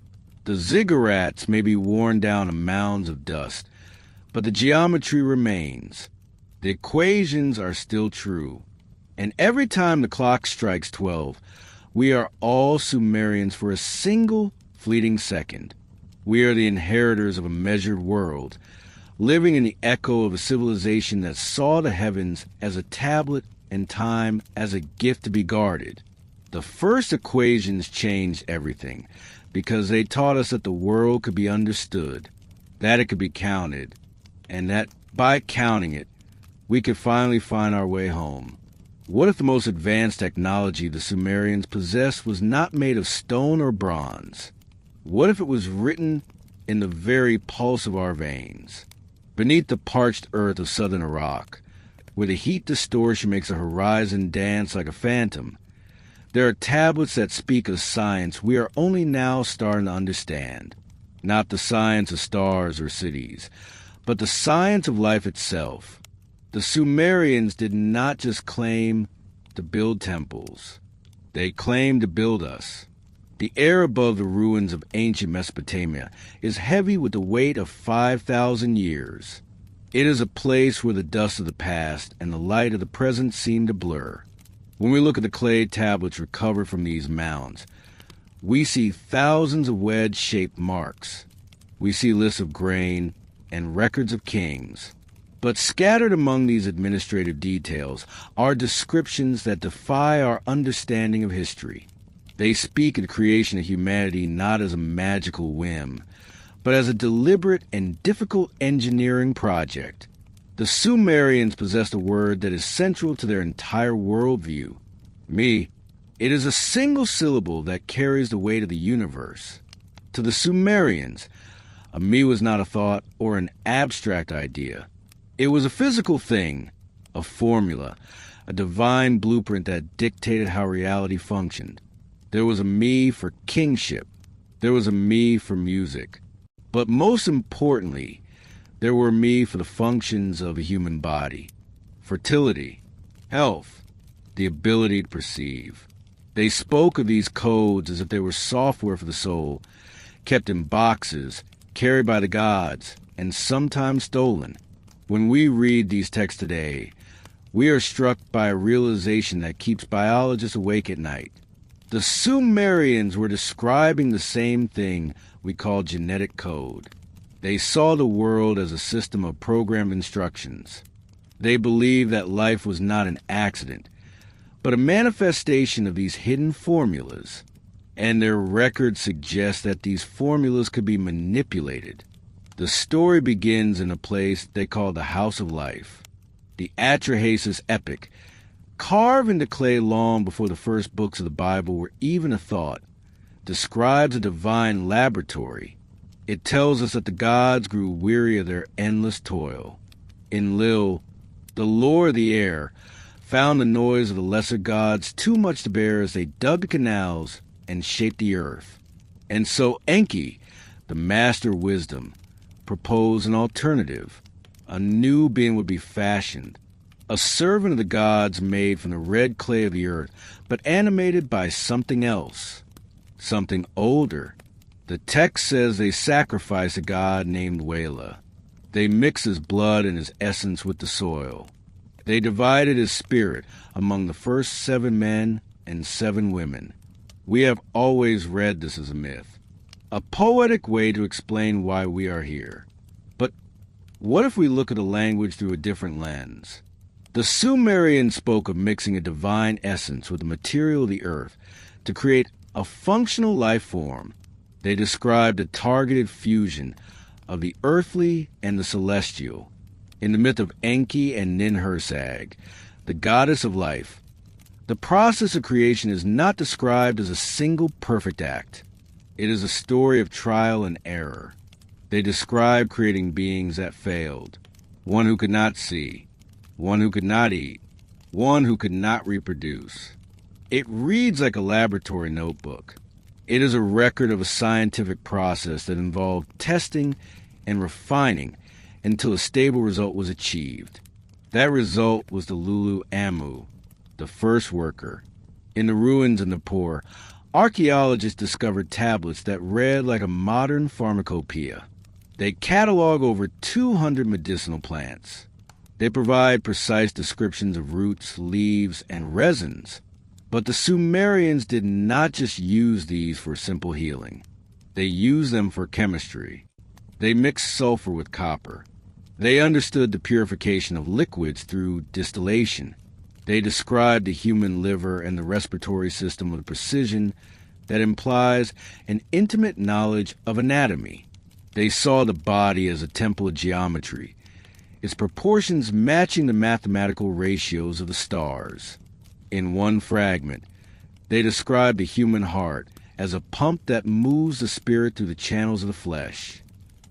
The ziggurats may be worn down to mounds of dust, but the geometry remains. The equations are still true. And every time the clock strikes 12, we are all Sumerians for a single fleeting second. We are the inheritors of a measured world, living in the echo of a civilization that saw the heavens as a tablet and time as a gift to be guarded. The first equations changed everything because they taught us that the world could be understood, that it could be counted, and that by counting it, we could finally find our way home. What if the most advanced technology the Sumerians possessed was not made of stone or bronze? What if it was written in the very pulse of our veins? Beneath the parched earth of southern Iraq, where the heat distortion makes a horizon dance like a phantom, there are tablets that speak of science we are only now starting to understand. Not the science of stars or cities, but the science of life itself. The Sumerians did not just claim to build temples. They claimed to build us. The air above the ruins of ancient Mesopotamia is heavy with the weight of 5,000 years. It is a place where the dust of the past and the light of the present seem to blur. When we look at the clay tablets recovered from these mounds, we see thousands of wedge-shaped marks. We see lists of grain and records of kings. But scattered among these administrative details are descriptions that defy our understanding of history. They speak of the creation of humanity not as a magical whim, but as a deliberate and difficult engineering project. The Sumerians possessed a word that is central to their entire worldview. Me. It is a single syllable that carries the weight of the universe. To the Sumerians, a me was not a thought or an abstract idea. It was a physical thing, a formula, a divine blueprint that dictated how reality functioned. There was a me for kingship. There was a me for music. But most importantly, there were me for the functions of a human body. Fertility, health, the ability to perceive. They spoke of these codes as if they were software for the soul, kept in boxes, carried by the gods, and sometimes stolen. When we read these texts today, we are struck by a realization that keeps biologists awake at night. The Sumerians were describing the same thing we call genetic code. They saw the world as a system of programmed instructions. They believed that life was not an accident, but a manifestation of these hidden formulas. And their records suggest that these formulas could be manipulated. The story begins in a place they call the House of Life. The Atrahasis epic, carved into clay long before the first books of the Bible were even a thought, describes a divine laboratory. It tells us that the gods grew weary of their endless toil. Enlil, the lord of the air, found the noise of the lesser gods too much to bear as they dug the canals and shaped the earth. And so Enki, the master of wisdom, proposed an alternative. A new being would be fashioned, a servant of the gods made from the red clay of the earth, but animated by something else, something older. The text says they sacrificed a god named Wela. They mixed his blood and his essence with the soil. They divided his spirit among the first 7 men and 7 women. We have always read this as a myth, a poetic way to explain why we are here. But what if we look at the language through a different lens? The Sumerians spoke of mixing a divine essence with the material of the earth to create a functional life form. They described a targeted fusion of the earthly and the celestial. In the myth of Enki and Ninhursag, the goddess of life, the process of creation is not described as a single perfect act. It is a story of trial and error. They describe creating beings that failed, one who could not see, one who could not eat, one who could not reproduce. It reads like a laboratory notebook. It is a record of a scientific process that involved testing and refining until a stable result was achieved. That result was the Lulu Amu, the first worker. In the ruins of Nippur, archaeologists discovered tablets that read like a modern pharmacopoeia. They catalog over 200 medicinal plants. They provide precise descriptions of roots, leaves, and resins. But the Sumerians did not just use these for simple healing. They used them for chemistry. They mixed sulfur with copper. They understood the purification of liquids through distillation. They described the human liver and the respiratory system with precision that implies an intimate knowledge of anatomy. They saw the body as a temple of geometry, its proportions matching the mathematical ratios of the stars. In one fragment, they described the human heart as a pump that moves the spirit through the channels of the flesh.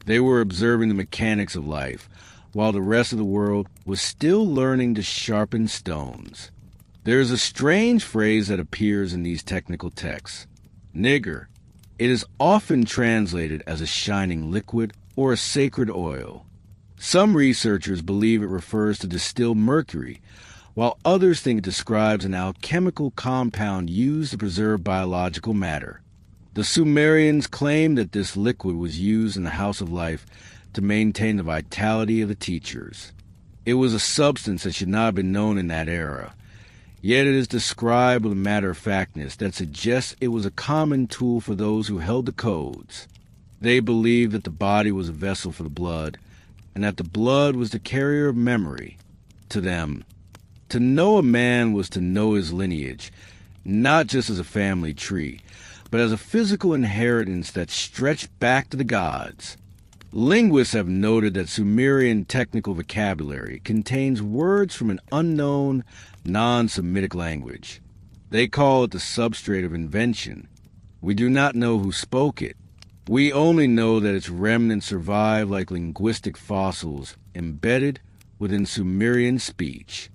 They were observing the mechanics of life, while the rest of the world was still learning to sharpen stones. There is a strange phrase that appears in these technical texts, nigger. It is often translated as a shining liquid or a sacred oil. Some researchers believe it refers to distilled mercury, while others think it describes an alchemical compound used to preserve biological matter. The Sumerians claimed that this liquid was used in the House of Life to maintain the vitality of the teachers. It was a substance that should not have been known in that era, yet it is described with a matter-of-factness that suggests it was a common tool for those who held the codes. They believed that the body was a vessel for the blood, and that the blood was the carrier of memory. To them, to know a man was to know his lineage, not just as a family tree, but as a physical inheritance that stretched back to the gods. Linguists have noted that Sumerian technical vocabulary contains words from an unknown, non-Semitic language. They call it the substrate of invention. We do not know who spoke it. We only know that its remnants survive like linguistic fossils embedded within Sumerian speech.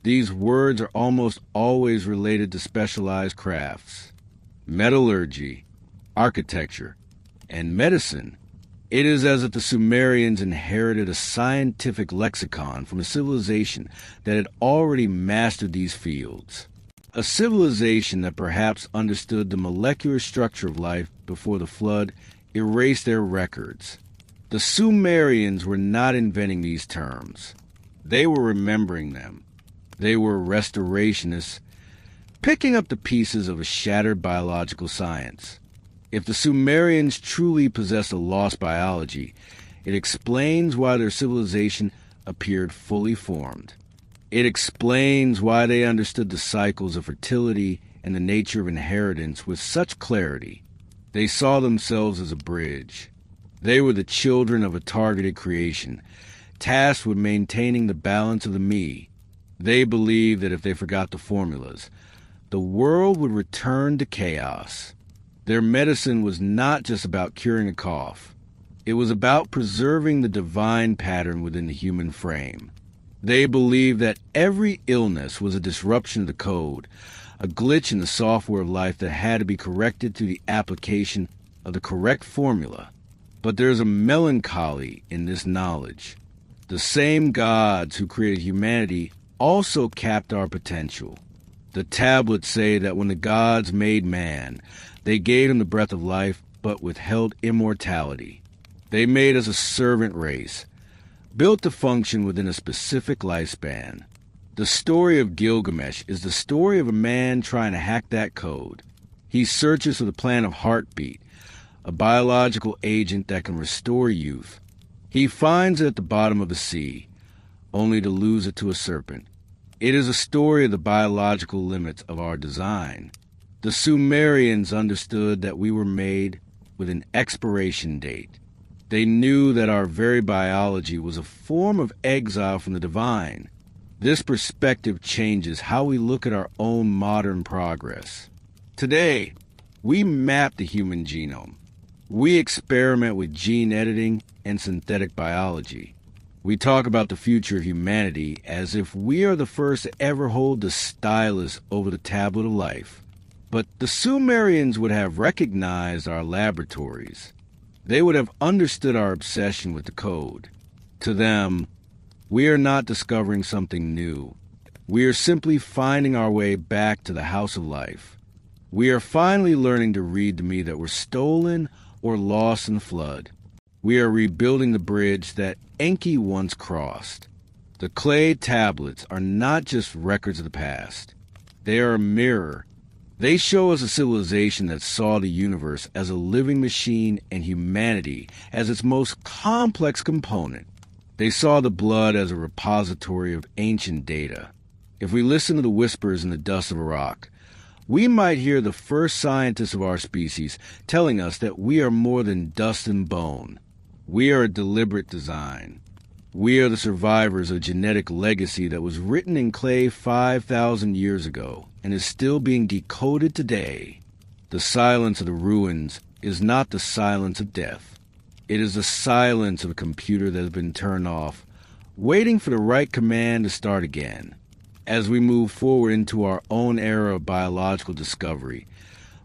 These words are almost always related to specialized crafts, metallurgy, architecture, and medicine. It is as if the Sumerians inherited a scientific lexicon from a civilization that had already mastered these fields. A civilization that perhaps understood the molecular structure of life before the flood erased their records. The Sumerians were not inventing these terms. They were remembering them. They were restorationists, picking up the pieces of a shattered biological science. If the Sumerians truly possessed a lost biology, it explains why their civilization appeared fully formed. It explains why they understood the cycles of fertility and the nature of inheritance with such clarity. They saw themselves as a bridge. They were the children of a targeted creation, tasked with maintaining the balance of the me. They believed that if they forgot the formulas, the world would return to chaos. Their medicine was not just about curing a cough. It was about preserving the divine pattern within the human frame. They believed that every illness was a disruption of the code, a glitch in the software of life that had to be corrected through the application of the correct formula. But there's a melancholy in this knowledge. The same gods who created humanity also capped our potential. The tablets say that when the gods made man, they gave him the breath of life, but withheld immortality. They made us a servant race, built to function within a specific lifespan. The story of Gilgamesh is the story of a man trying to hack that code. He searches for the plant of heartbeat, a biological agent that can restore youth. He finds it at the bottom of the sea, only to lose it to a serpent. It is a story of the biological limits of our design. The Sumerians understood that we were made with an expiration date. They knew that our very biology was a form of exile from the divine. This perspective changes how we look at our own modern progress. Today, we map the human genome. We experiment with gene editing and synthetic biology. We talk about the future of humanity as if we are the first to ever hold the stylus over the tablet of life. But the Sumerians would have recognized our laboratories. They would have understood our obsession with the code. To them, we are not discovering something new. We are simply finding our way back to the house of life. We are finally learning to read the me that were stolen or lost in the flood. We are rebuilding the bridge that Enki once crossed. The clay tablets are not just records of the past. They are a mirror. They show us a civilization that saw the universe as a living machine and humanity as its most complex component. They saw the blood as a repository of ancient data. If we listen to the whispers in the dust of a rock, we might hear the first scientists of our species telling us that we are more than dust and bone. We are a deliberate design. We are the survivors of a genetic legacy that was written in clay 5,000 years ago and is still being decoded today. The silence of the ruins is not the silence of death. It is the silence of a computer that has been turned off, waiting for the right command to start again. As we move forward into our own era of biological discovery,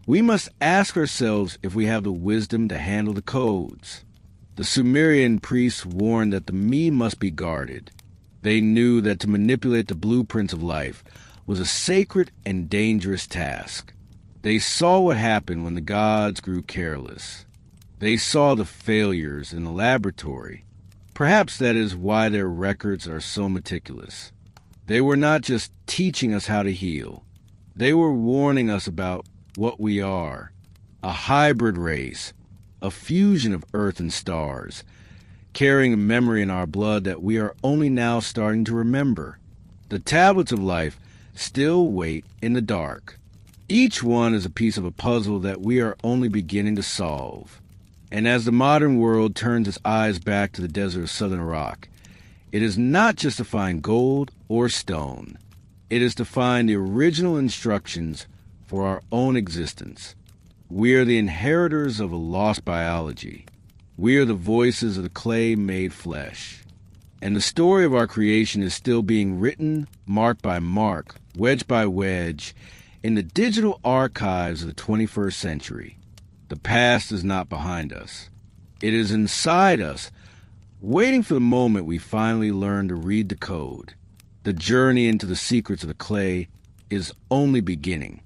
we must ask ourselves if we have the wisdom to handle the codes. The Sumerian priests warned that the me must be guarded. They knew that to manipulate the blueprints of life was a sacred and dangerous task. They saw what happened when the gods grew careless. They saw the failures in the laboratory. Perhaps that is why their records are so meticulous. They were not just teaching us how to heal. They were warning us about what we are, a hybrid race, a fusion of earth and stars, carrying a memory in our blood that we are only now starting to remember. The tablets of life still wait in the dark. Each one is a piece of a puzzle that we are only beginning to solve. And as the modern world turns its eyes back to the desert of southern Iraq, it is not just to find gold or stone. It is to find the original instructions for our own existence. We are the inheritors of a lost biology. We are the voices of the clay made flesh. And the story of our creation is still being written, mark by mark, wedge by wedge, in the digital archives of the 21st century. The past is not behind us. It is inside us, waiting for the moment we finally learn to read the code. The journey into the secrets of the clay is only beginning.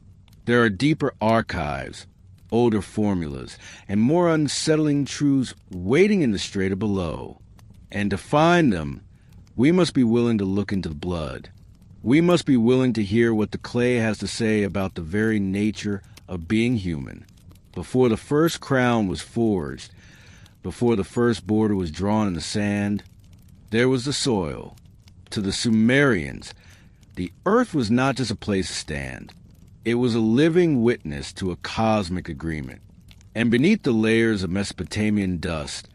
There are deeper archives, older formulas, and more unsettling truths waiting in the strata below. And to find them, we must be willing to look into the blood. We must be willing to hear what the clay has to say about the very nature of being human. Before the first crown was forged, before the first border was drawn in the sand, there was the soil. To the Sumerians, the earth was not just a place to stand. It was a living witness to a cosmic agreement. And beneath the layers of Mesopotamian dust,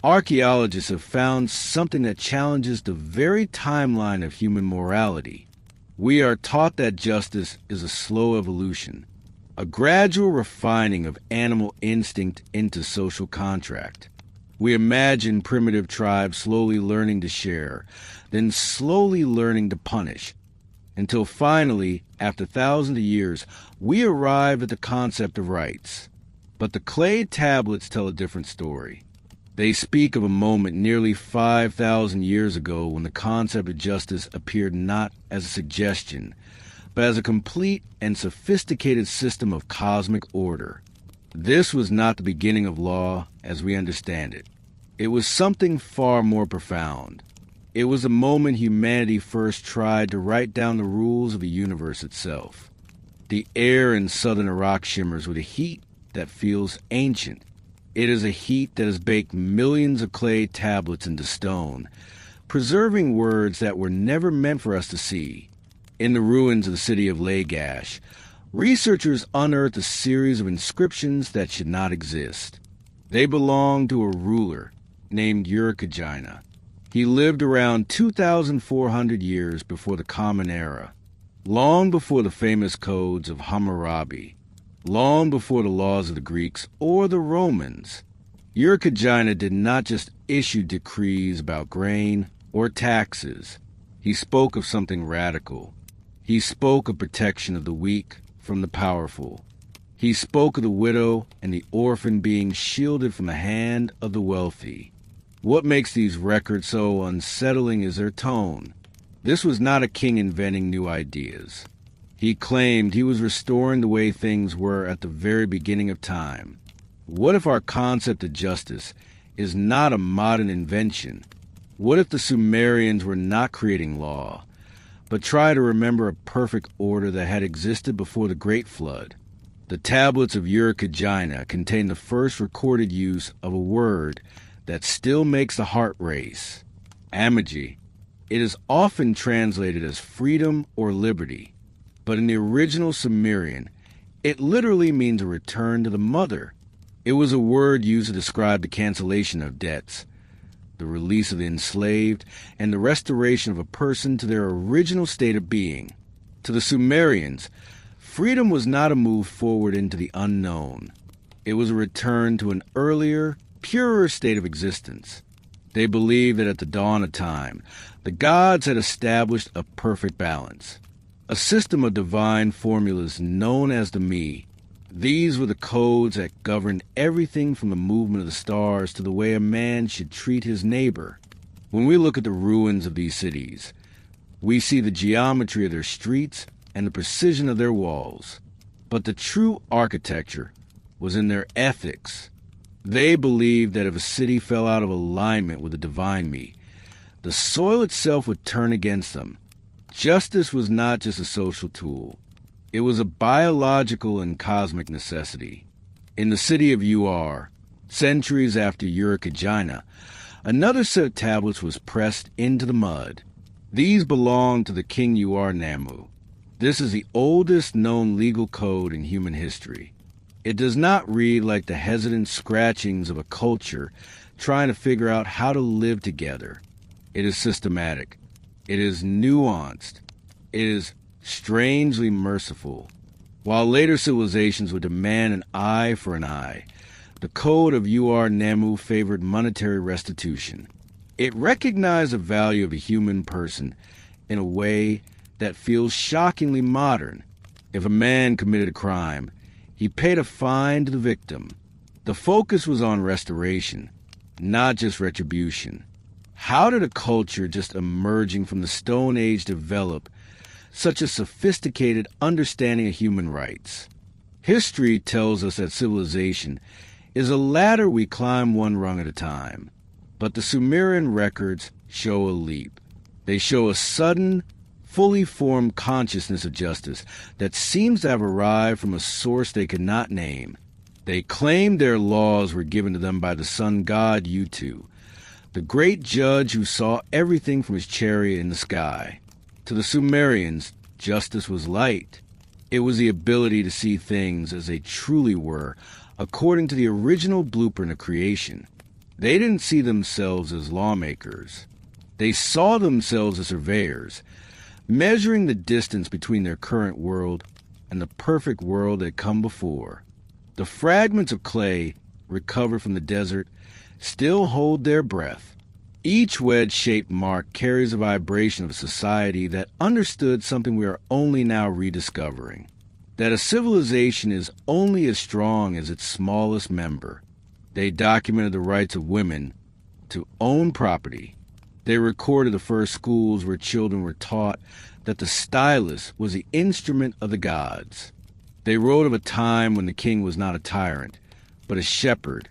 archaeologists have found something that challenges the very timeline of human morality. We are taught that justice is a slow evolution, a gradual refining of animal instinct into social contract. We imagine primitive tribes slowly learning to share, then slowly learning to punish, until finally, after thousands of years, we arrive at the concept of rights. But the clay tablets tell a different story. They speak of a moment nearly 5,000 years ago when the concept of justice appeared not as a suggestion, but as a complete and sophisticated system of cosmic order. This was not the beginning of law as we understand it. It was something far more profound. It was the moment humanity first tried to write down the rules of the universe itself. The air in southern Iraq shimmers with a heat that feels ancient. It is a heat that has baked millions of clay tablets into stone, preserving words that were never meant for us to see. In the ruins of the city of Lagash, Researchers unearthed a series of inscriptions that should not exist. They belonged to a ruler named Urukagina. He lived around 2,400 years before the Common Era, long before the famous codes of Hammurabi, long before the laws of the Greeks or the Romans. Urukagina did not just issue decrees about grain or taxes. He spoke of something radical. He spoke of protection of the weak from the powerful. He spoke of the widow and the orphan being shielded from the hand of the wealthy. What makes these records so unsettling is their tone. This was not a king inventing new ideas. He claimed he was restoring the way things were at the very beginning of time. What if our concept of justice is not a modern invention? What if the Sumerians were not creating law, but try to remember a perfect order that had existed before the Great Flood? The tablets of Urukagina contain the first recorded use of a word that still makes the heart race: amagi. It is often translated as freedom or liberty, but in the original Sumerian, it literally means a return to the mother. It was a word used to describe the cancellation of debts, the release of the enslaved, and the restoration of a person to their original state of being. To the Sumerians, freedom was not a move forward into the unknown. It was a return to an earlier, purer state of existence. They believed that at the dawn of time, the gods had established a perfect balance, a system of divine formulas known as the Me. These were the codes that governed everything from the movement of the stars to the way a man should treat his neighbor. When we look at the ruins of these cities, we see the geometry of their streets and the precision of their walls. But the true architecture was in their ethics. They believed that if a city fell out of alignment with the divine Me, the soil itself would turn against them. Justice was not just a social tool. It was a biological and cosmic necessity. In the city of Ur, centuries after Urukagina, another set of tablets was pressed into the mud. These belonged to the king Ur-Nammu. This is the oldest known legal code in human history. It does not read like the hesitant scratchings of a culture trying to figure out how to live together. It is systematic. It is nuanced. It is strangely merciful. While later civilizations would demand an eye for an eye, the code of Ur-Nammu favored monetary restitution. It recognized the value of a human person in a way that feels shockingly modern. If a man committed a crime, he paid a fine to the victim. The focus was on restoration, not just retribution. How did a culture just emerging from the Stone Age develop such a sophisticated understanding of human rights? History tells us that civilization is a ladder we climb one rung at a time. But the Sumerian records show a leap. They show a sudden, fully formed consciousness of justice that seems to have arrived from a source they could not name. They claimed their laws were given to them by the sun god Utu, the great judge who saw everything from his chariot in the sky. To the Sumerians, justice was light. It was the ability to see things as they truly were, according to the original blueprint of creation. They didn't see themselves as lawmakers. They saw themselves as surveyors, measuring the distance between their current world and the perfect world that had come before. The fragments of clay recovered from the desert still hold their breath. Each wedge-shaped mark carries a vibration of a society that understood something we are only now rediscovering, that a civilization is only as strong as its smallest member. They documented the rights of women to own property. They recorded the first schools where children were taught that the stylus was the instrument of the gods. They wrote of a time when the king was not a tyrant, but a shepherd,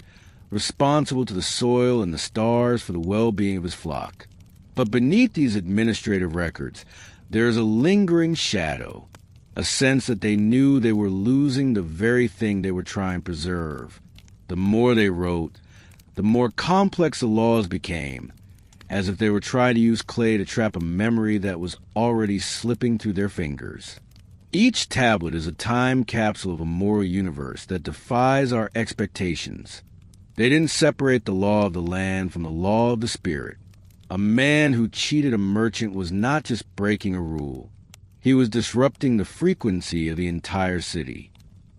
responsible to the soil and the stars for the well-being of his flock. But beneath these administrative records, there is a lingering shadow, a sense that they knew they were losing the very thing they were trying to preserve. The more they wrote, the more complex the laws became, as if they were trying to use clay to trap a memory that was already slipping through their fingers. Each tablet is a time capsule of a moral universe that defies our expectations. They didn't separate the law of the land from the law of the spirit. A man who cheated a merchant was not just breaking a rule. He was disrupting the frequency of the entire city.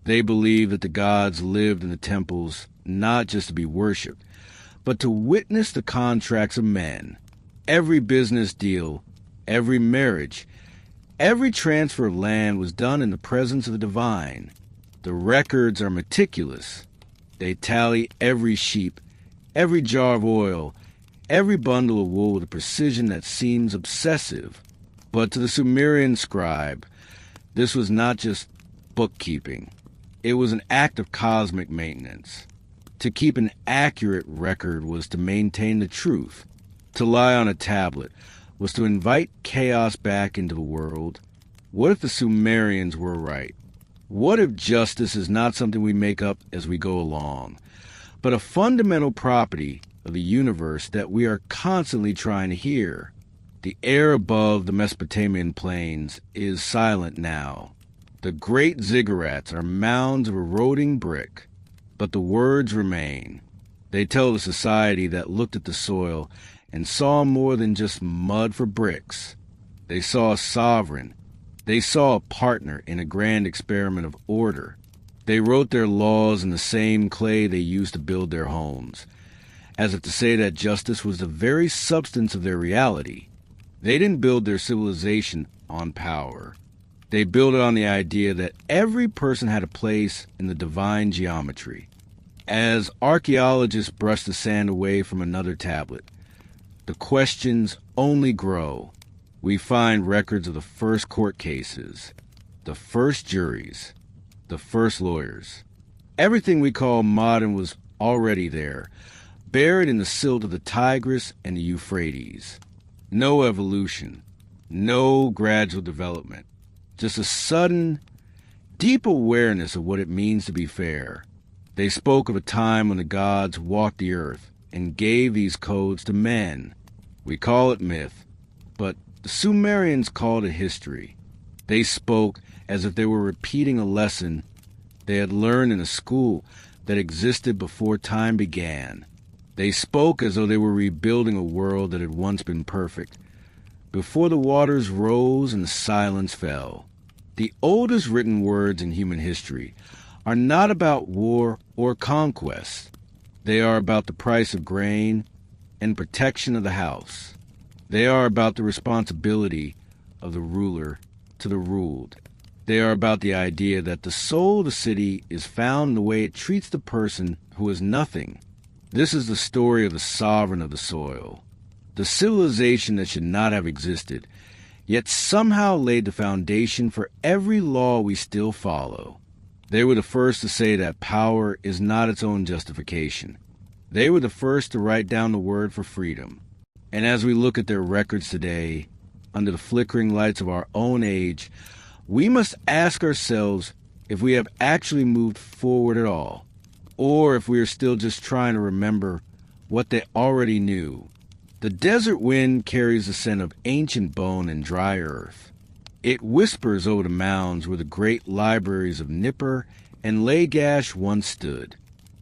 They believed that the gods lived in the temples not just to be worshipped, but to witness the contracts of men. Every business deal, every marriage, every transfer of land was done in the presence of the divine. The records are meticulous. They tally every sheep, every jar of oil, every bundle of wool with a precision that seems obsessive. But to the Sumerian scribe, this was not just bookkeeping. It was an act of cosmic maintenance. To keep an accurate record was to maintain the truth. To lie on a tablet was to invite chaos back into the world. What if the Sumerians were right? What if justice is not something we make up as we go along, but a fundamental property of the universe that we are constantly trying to hear? The air above the Mesopotamian plains is silent now. The great ziggurats are mounds of eroding brick, but the words remain. They tell the society that looked at the soil and saw more than just mud for bricks. They saw a sovereign. They saw a partner in a grand experiment of order. They wrote their laws in the same clay they used to build their homes, as if to say that justice was the very substance of their reality. They didn't build their civilization on power. They built it on the idea that every person had a place in the divine geometry. As archaeologists brush the sand away from another tablet, the questions only grow. We find records of the first court cases, the first juries, the first lawyers. Everything we call modern was already there, buried in the silt of the Tigris and the Euphrates. No evolution, no gradual development, just a sudden, deep awareness of what it means to be fair. They spoke of a time when the gods walked the earth and gave these codes to men. We call it myth, but the Sumerians called it history. They spoke as if they were repeating a lesson they had learned in a school that existed before time began. They spoke as though they were rebuilding a world that had once been perfect, before the waters rose and the silence fell. The oldest written words in human history are not about war or conquest. They are about the price of grain and protection of the house. They are about the responsibility of the ruler to the ruled. They are about the idea that the soul of the city is found in the way it treats the person who is nothing. This is the story of the sovereign of the soil, the civilization that should not have existed, yet somehow laid the foundation for every law we still follow. They were the first to say that power is not its own justification. They were the first to write down the word for freedom. And as we look at their records today, under the flickering lights of our own age, we must ask ourselves if we have actually moved forward at all, or if we are still just trying to remember what they already knew. The desert wind carries the scent of ancient bone and dry earth. It whispers over the mounds where the great libraries of Nippur and Lagash once stood.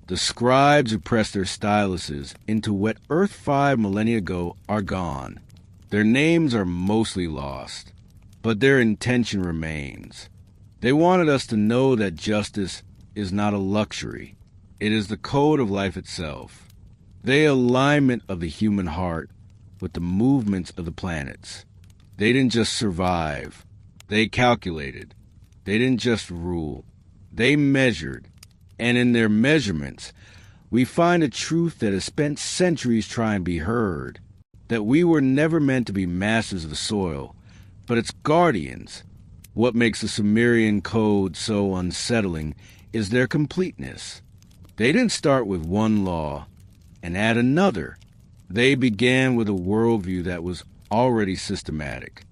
The scribes who pressed their styluses into what Earth 5 millennia ago are gone. Their names are mostly lost, but their intention remains. They wanted us to know that justice is not a luxury. It is the code of life itself, the alignment of the human heart with the movements of the planets. They didn't just survive. They calculated. They didn't just rule. They measured. And in their measurements, we find a truth that has spent centuries trying to be heard, that we were never meant to be masters of the soil, but its guardians. What makes the Sumerian code so unsettling is their completeness. They didn't start with one law and add another. They began with a worldview that was already systematic.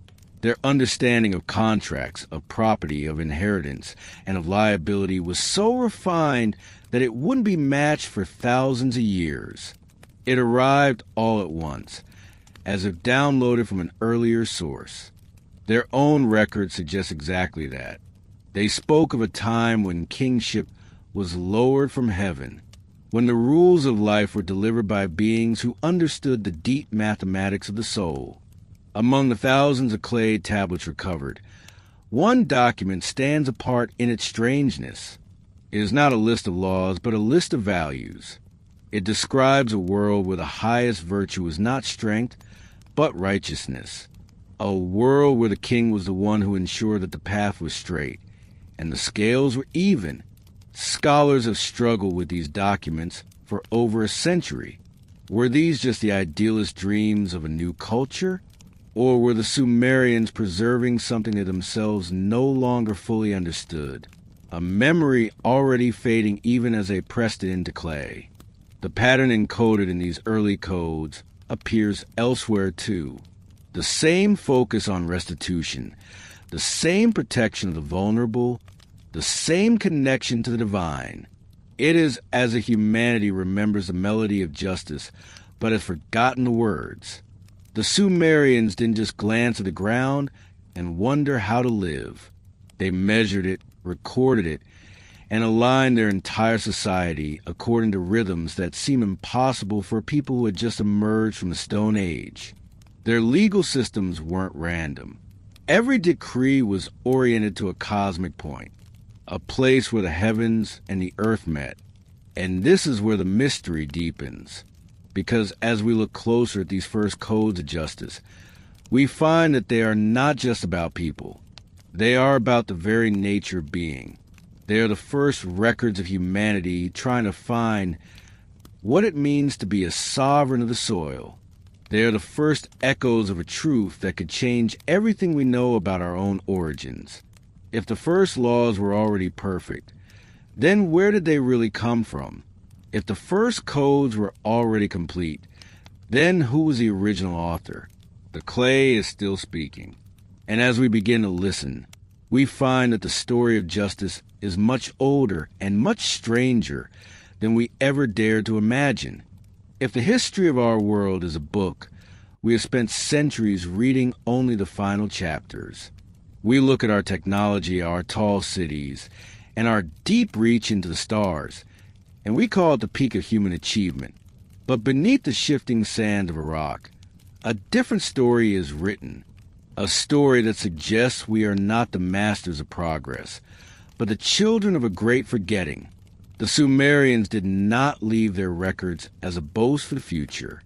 Their understanding of contracts, of property, of inheritance, and of liability was so refined that it wouldn't be matched for thousands of years. It arrived all at once, as if downloaded from an earlier source. Their own record suggests exactly that. They spoke of a time when kingship was lowered from heaven, when the rules of life were delivered by beings who understood the deep mathematics of the soul. Among the thousands of clay tablets recovered, one document stands apart in its strangeness. It is not a list of laws, but a list of values. It describes a world where the highest virtue was not strength, but righteousness. A world where the king was the one who ensured that the path was straight, and the scales were even. Scholars have struggled with these documents for over a century. Were these just the idealist dreams of a new culture? Or were the Sumerians preserving something they themselves no longer fully understood? A memory already fading even as they pressed it into clay. The pattern encoded in these early codes appears elsewhere too. The same focus on restitution, the same protection of the vulnerable, the same connection to the divine. It is as if humanity remembers the melody of justice, but has forgotten the words. The Sumerians didn't just glance at the ground and wonder how to live. They measured it, recorded it, and aligned their entire society according to rhythms that seem impossible for people who had just emerged from the Stone Age. Their legal systems weren't random. Every decree was oriented to a cosmic point, a place where the heavens and the earth met. And this is where the mystery deepens. Because as we look closer at these first codes of justice, we find that they are not just about people. They are about the very nature of being. They are the first records of humanity trying to find what it means to be a sovereign of the soil. They are the first echoes of a truth that could change everything we know about our own origins. If the first laws were already perfect, then where did they really come from? If the first codes were already complete, then who was the original author? The clay is still speaking. And as we begin to listen, we find that the story of justice is much older and much stranger than we ever dared to imagine. If the history of our world is a book, we have spent centuries reading only the final chapters. We look at our technology, our tall cities, and our deep reach into the stars, and we call it the peak of human achievement. But beneath the shifting sand of a rock, a different story is written, a story that suggests we are not the masters of progress, but the children of a great forgetting. The Sumerians did not leave their records as a boast for the future.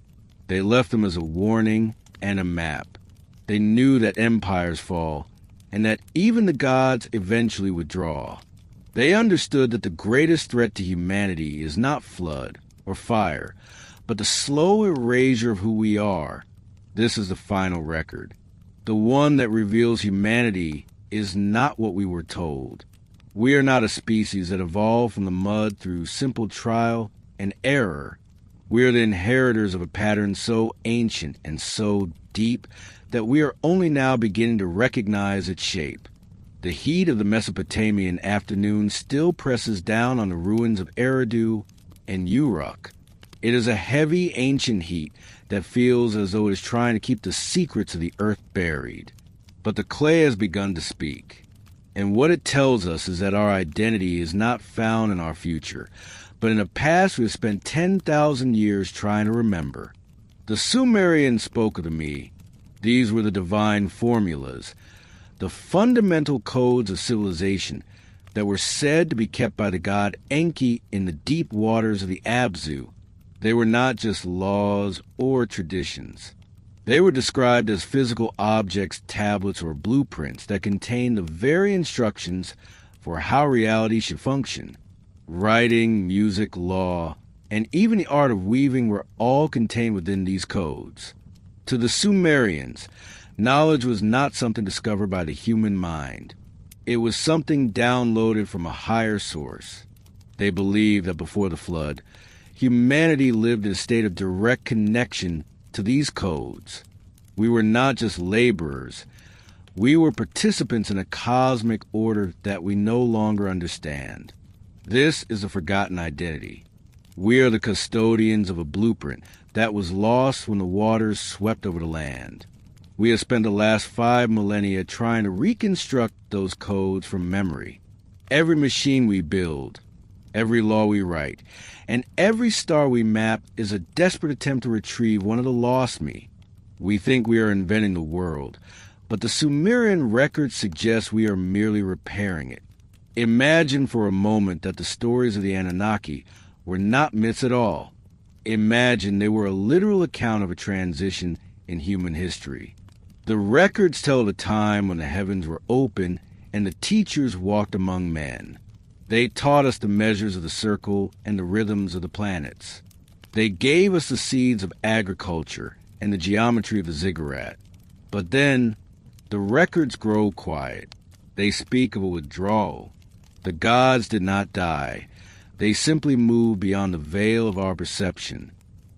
They left them as a warning and a map. They knew that empires fall, and that even the gods eventually withdraw. They understood that the greatest threat to humanity is not flood or fire, but the slow erasure of who we are. This is the final record. The one that reveals humanity is not what we were told. We are not a species that evolved from the mud through simple trial and error. We are the inheritors of a pattern so ancient and so deep that we are only now beginning to recognize its shape. The heat of the Mesopotamian afternoon still presses down on the ruins of Eridu and Uruk. It is a heavy, ancient heat that feels as though it is trying to keep the secrets of the earth buried. But the clay has begun to speak, and what it tells us is that our identity is not found in our future, but in a past we have spent 10,000 years trying to remember. The Sumerians spoke of me. These were the divine formulas, the fundamental codes of civilization that were said to be kept by the god Enki in the deep waters of the Abzu. They were not just laws or traditions. They were described as physical objects, tablets, or blueprints that contained the very instructions for how reality should function. Writing, music, law, and even the art of weaving were all contained within these codes. To the Sumerians, knowledge was not something discovered by the human mind. It was something downloaded from a higher source. They believed that before the flood, humanity lived in a state of direct connection to these codes. We were not just laborers. We were participants in a cosmic order that we no longer understand. This is a forgotten identity. We are the custodians of a blueprint that was lost when the waters swept over the land. We have spent the last 5 millennia trying to reconstruct those codes from memory. Every machine we build, every law we write, and every star we map is a desperate attempt to retrieve one of the lost me. We think we are inventing the world, but the Sumerian records suggest we are merely repairing it. Imagine for a moment that the stories of the Anunnaki were not myths at all. Imagine they were a literal account of a transition in human history. The records tell of a time when the heavens were open and the teachers walked among men. They taught us the measures of the circle and the rhythms of the planets. They gave us the seeds of agriculture and the geometry of the ziggurat. But then, the records grow quiet. They speak of a withdrawal. The gods did not die. They simply moved beyond the veil of our perception.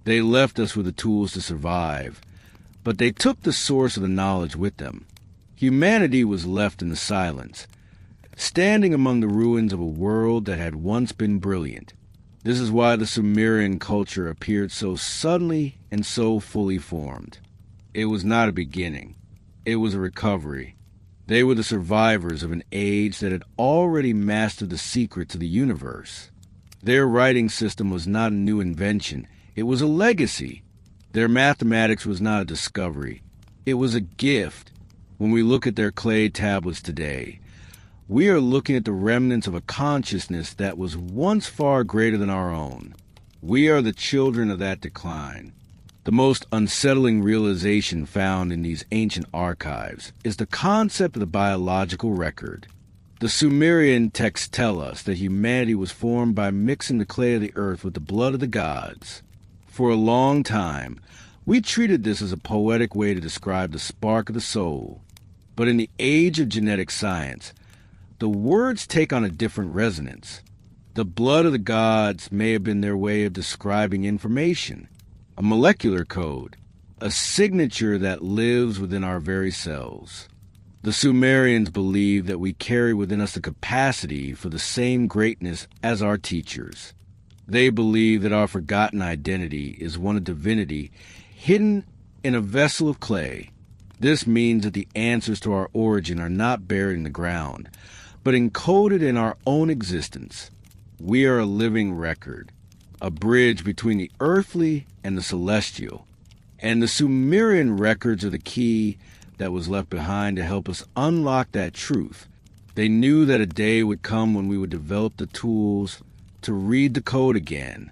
They left us with the tools to survive, but they took the source of the knowledge with them. Humanity was left in the silence, standing among the ruins of a world that had once been brilliant. This is why the Sumerian culture appeared so suddenly and so fully formed. It was not a beginning. It was a recovery. They were the survivors of an age that had already mastered the secrets of the universe. Their writing system was not a new invention. It was a legacy. Their mathematics was not a discovery. It was a gift. When we look at their clay tablets today, we are looking at the remnants of a consciousness that was once far greater than our own. We are the children of that decline. The most unsettling realization found in these ancient archives is the concept of the biological record. The Sumerian texts tell us that humanity was formed by mixing the clay of the earth with the blood of the gods. For a long time, we treated this as a poetic way to describe the spark of the soul. But in the age of genetic science, the words take on a different resonance. The blood of the gods may have been their way of describing information, a molecular code, a signature that lives within our very cells. The Sumerians believed that we carry within us the capacity for the same greatness as our teachers. They believe that our forgotten identity is one of divinity hidden in a vessel of clay. This means that the answers to our origin are not buried in the ground, but encoded in our own existence. We are a living record, a bridge between the earthly and the celestial. And the Sumerian records are the key that was left behind to help us unlock that truth. They knew that a day would come when we would develop the tools to read the code again.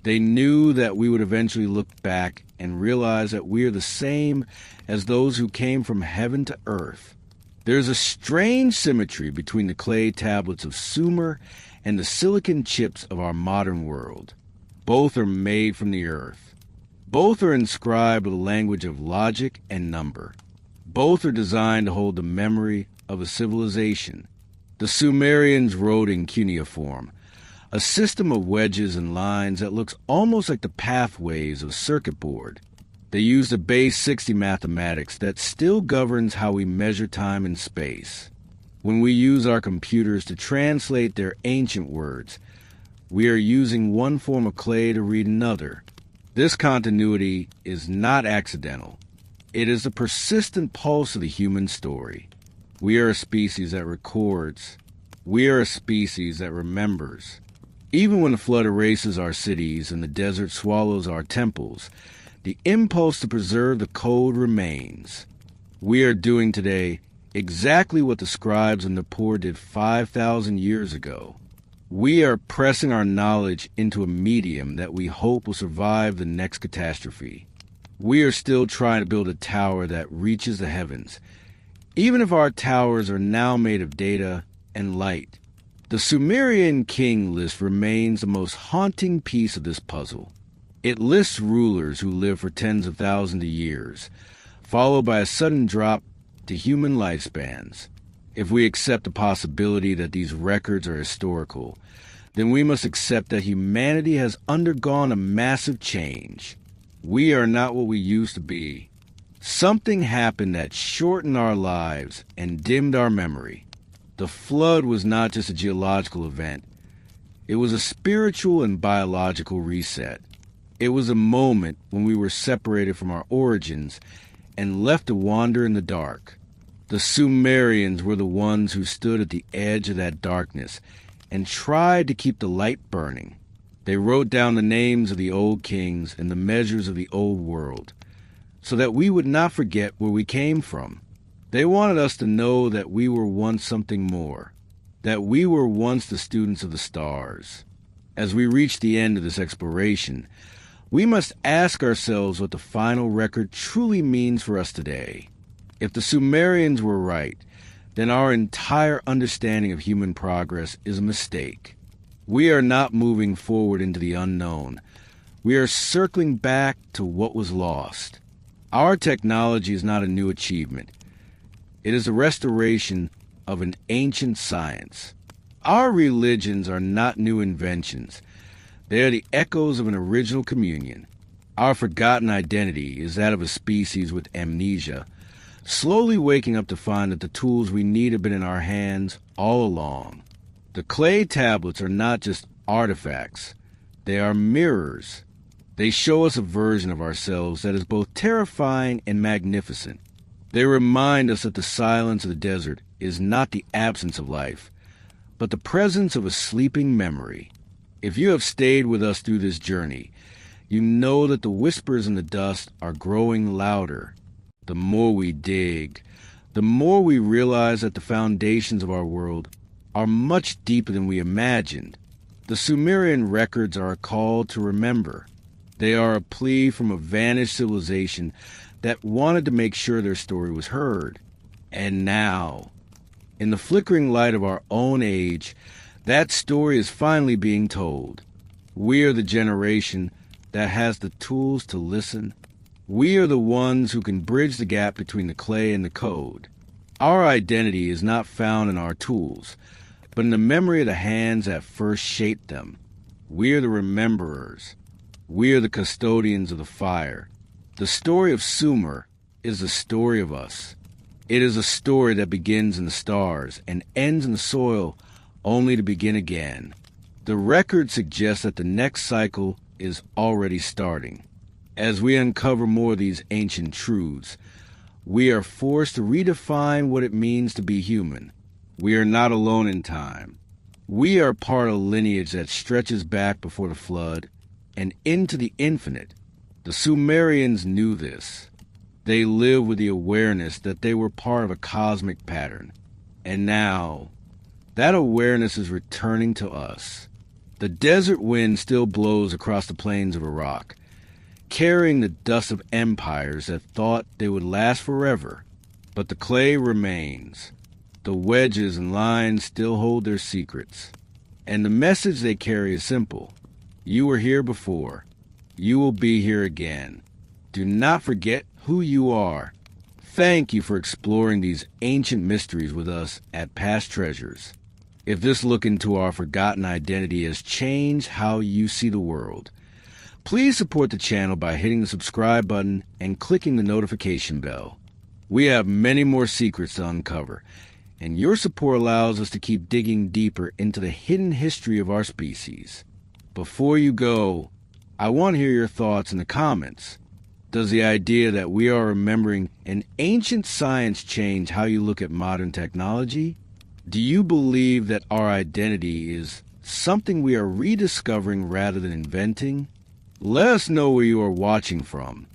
They knew that we would eventually look back and realize that we are the same as those who came from heaven to earth. There's a strange symmetry between the clay tablets of Sumer and the silicon chips of our modern world. Both are made from the earth. Both are inscribed with a language of logic and number. Both are designed to hold the memory of a civilization. The Sumerians wrote in cuneiform, a system of wedges and lines that looks almost like the pathways of a circuit board. They used a base 60 mathematics that still governs how we measure time and space. When we use our computers to translate their ancient words, we are using one form of clay to read another. This continuity is not accidental. It is the persistent pulse of the human story. We are a species that records. We are a species that remembers. Even when the flood erases our cities and the desert swallows our temples, the impulse to preserve the code remains. We are doing today exactly what the scribes and the poor did 5,000 years ago. We are pressing our knowledge into a medium that we hope will survive the next catastrophe. We are still trying to build a tower that reaches the heavens, even if our towers are now made of data and light. The Sumerian king list remains the most haunting piece of this puzzle. It lists rulers who lived for tens of thousands of years, followed by a sudden drop to human lifespans. If we accept the possibility that these records are historical, then we must accept that humanity has undergone a massive change. We are not what we used to be. Something happened that shortened our lives and dimmed our memory. The flood was not just a geological event. It was a spiritual and biological reset. It was a moment when we were separated from our origins and left to wander in the dark. The Sumerians were the ones who stood at the edge of that darkness and tried to keep the light burning. They wrote down the names of the old kings and the measures of the old world, so that we would not forget where we came from. They wanted us to know that we were once something more, that we were once the students of the stars. As we reach the end of this exploration, we must ask ourselves what the final record truly means for us today. If the Sumerians were right, then our entire understanding of human progress is a mistake. We are not moving forward into the unknown. We are circling back to what was lost. Our technology is not a new achievement. It is a restoration of an ancient science. Our religions are not new inventions. They are the echoes of an original communion. Our forgotten identity is that of a species with amnesia, slowly waking up to find that the tools we need have been in our hands all along. The clay tablets are not just artifacts. They are mirrors. They show us a version of ourselves that is both terrifying and magnificent. They remind us that the silence of the desert is not the absence of life, but the presence of a sleeping memory. If you have stayed with us through this journey, you know that the whispers in the dust are growing louder. The more we dig, the more we realize that the foundations of our world are much deeper than we imagined. The Sumerian records are a call to remember. They are a plea from a vanished civilization that wanted to make sure their story was heard. And now, in the flickering light of our own age, that story is finally being told. We are the generation that has the tools to listen. We are the ones who can bridge the gap between the clay and the code. Our identity is not found in our tools, but in the memory of the hands that first shaped them. We are the rememberers. We are the custodians of the fire. The story of Sumer is the story of us. It is a story that begins in the stars and ends in the soil, only to begin again. The record suggests that the next cycle is already starting. As we uncover more of these ancient truths, we are forced to redefine what it means to be human. We are not alone in time. We are part of a lineage that stretches back before the flood and into the infinite. The Sumerians knew this. They lived with the awareness that they were part of a cosmic pattern. And now, that awareness is returning to us. The desert wind still blows across the plains of Iraq, carrying the dust of empires that thought they would last forever. But the clay remains. The wedges and lines still hold their secrets. And the message they carry is simple. You were here before. You will be here again. Do not forget who you are. Thank you for exploring these ancient mysteries with us at Past Treasures. If this look into our forgotten identity has changed how you see the world, please support the channel by hitting the subscribe button and clicking the notification bell. We have many more secrets to uncover, and your support allows us to keep digging deeper into the hidden history of our species. Before you go, I want to hear your thoughts in the comments. Does the idea that we are remembering an ancient science change how you look at modern technology? Do you believe that our identity is something we are rediscovering rather than inventing? Let us know where you are watching from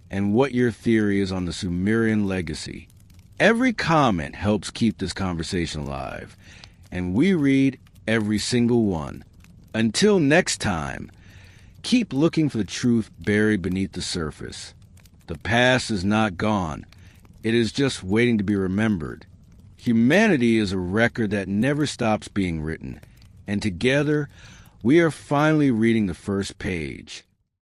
and what your theory is on the Sumerian legacy. Every comment helps keep this conversation alive, and we read every single one. Until next time, keep looking for the truth buried beneath the surface. The past is not gone. It is just waiting to be remembered. Humanity is a record that never stops being written, and together we are finally reading the first page.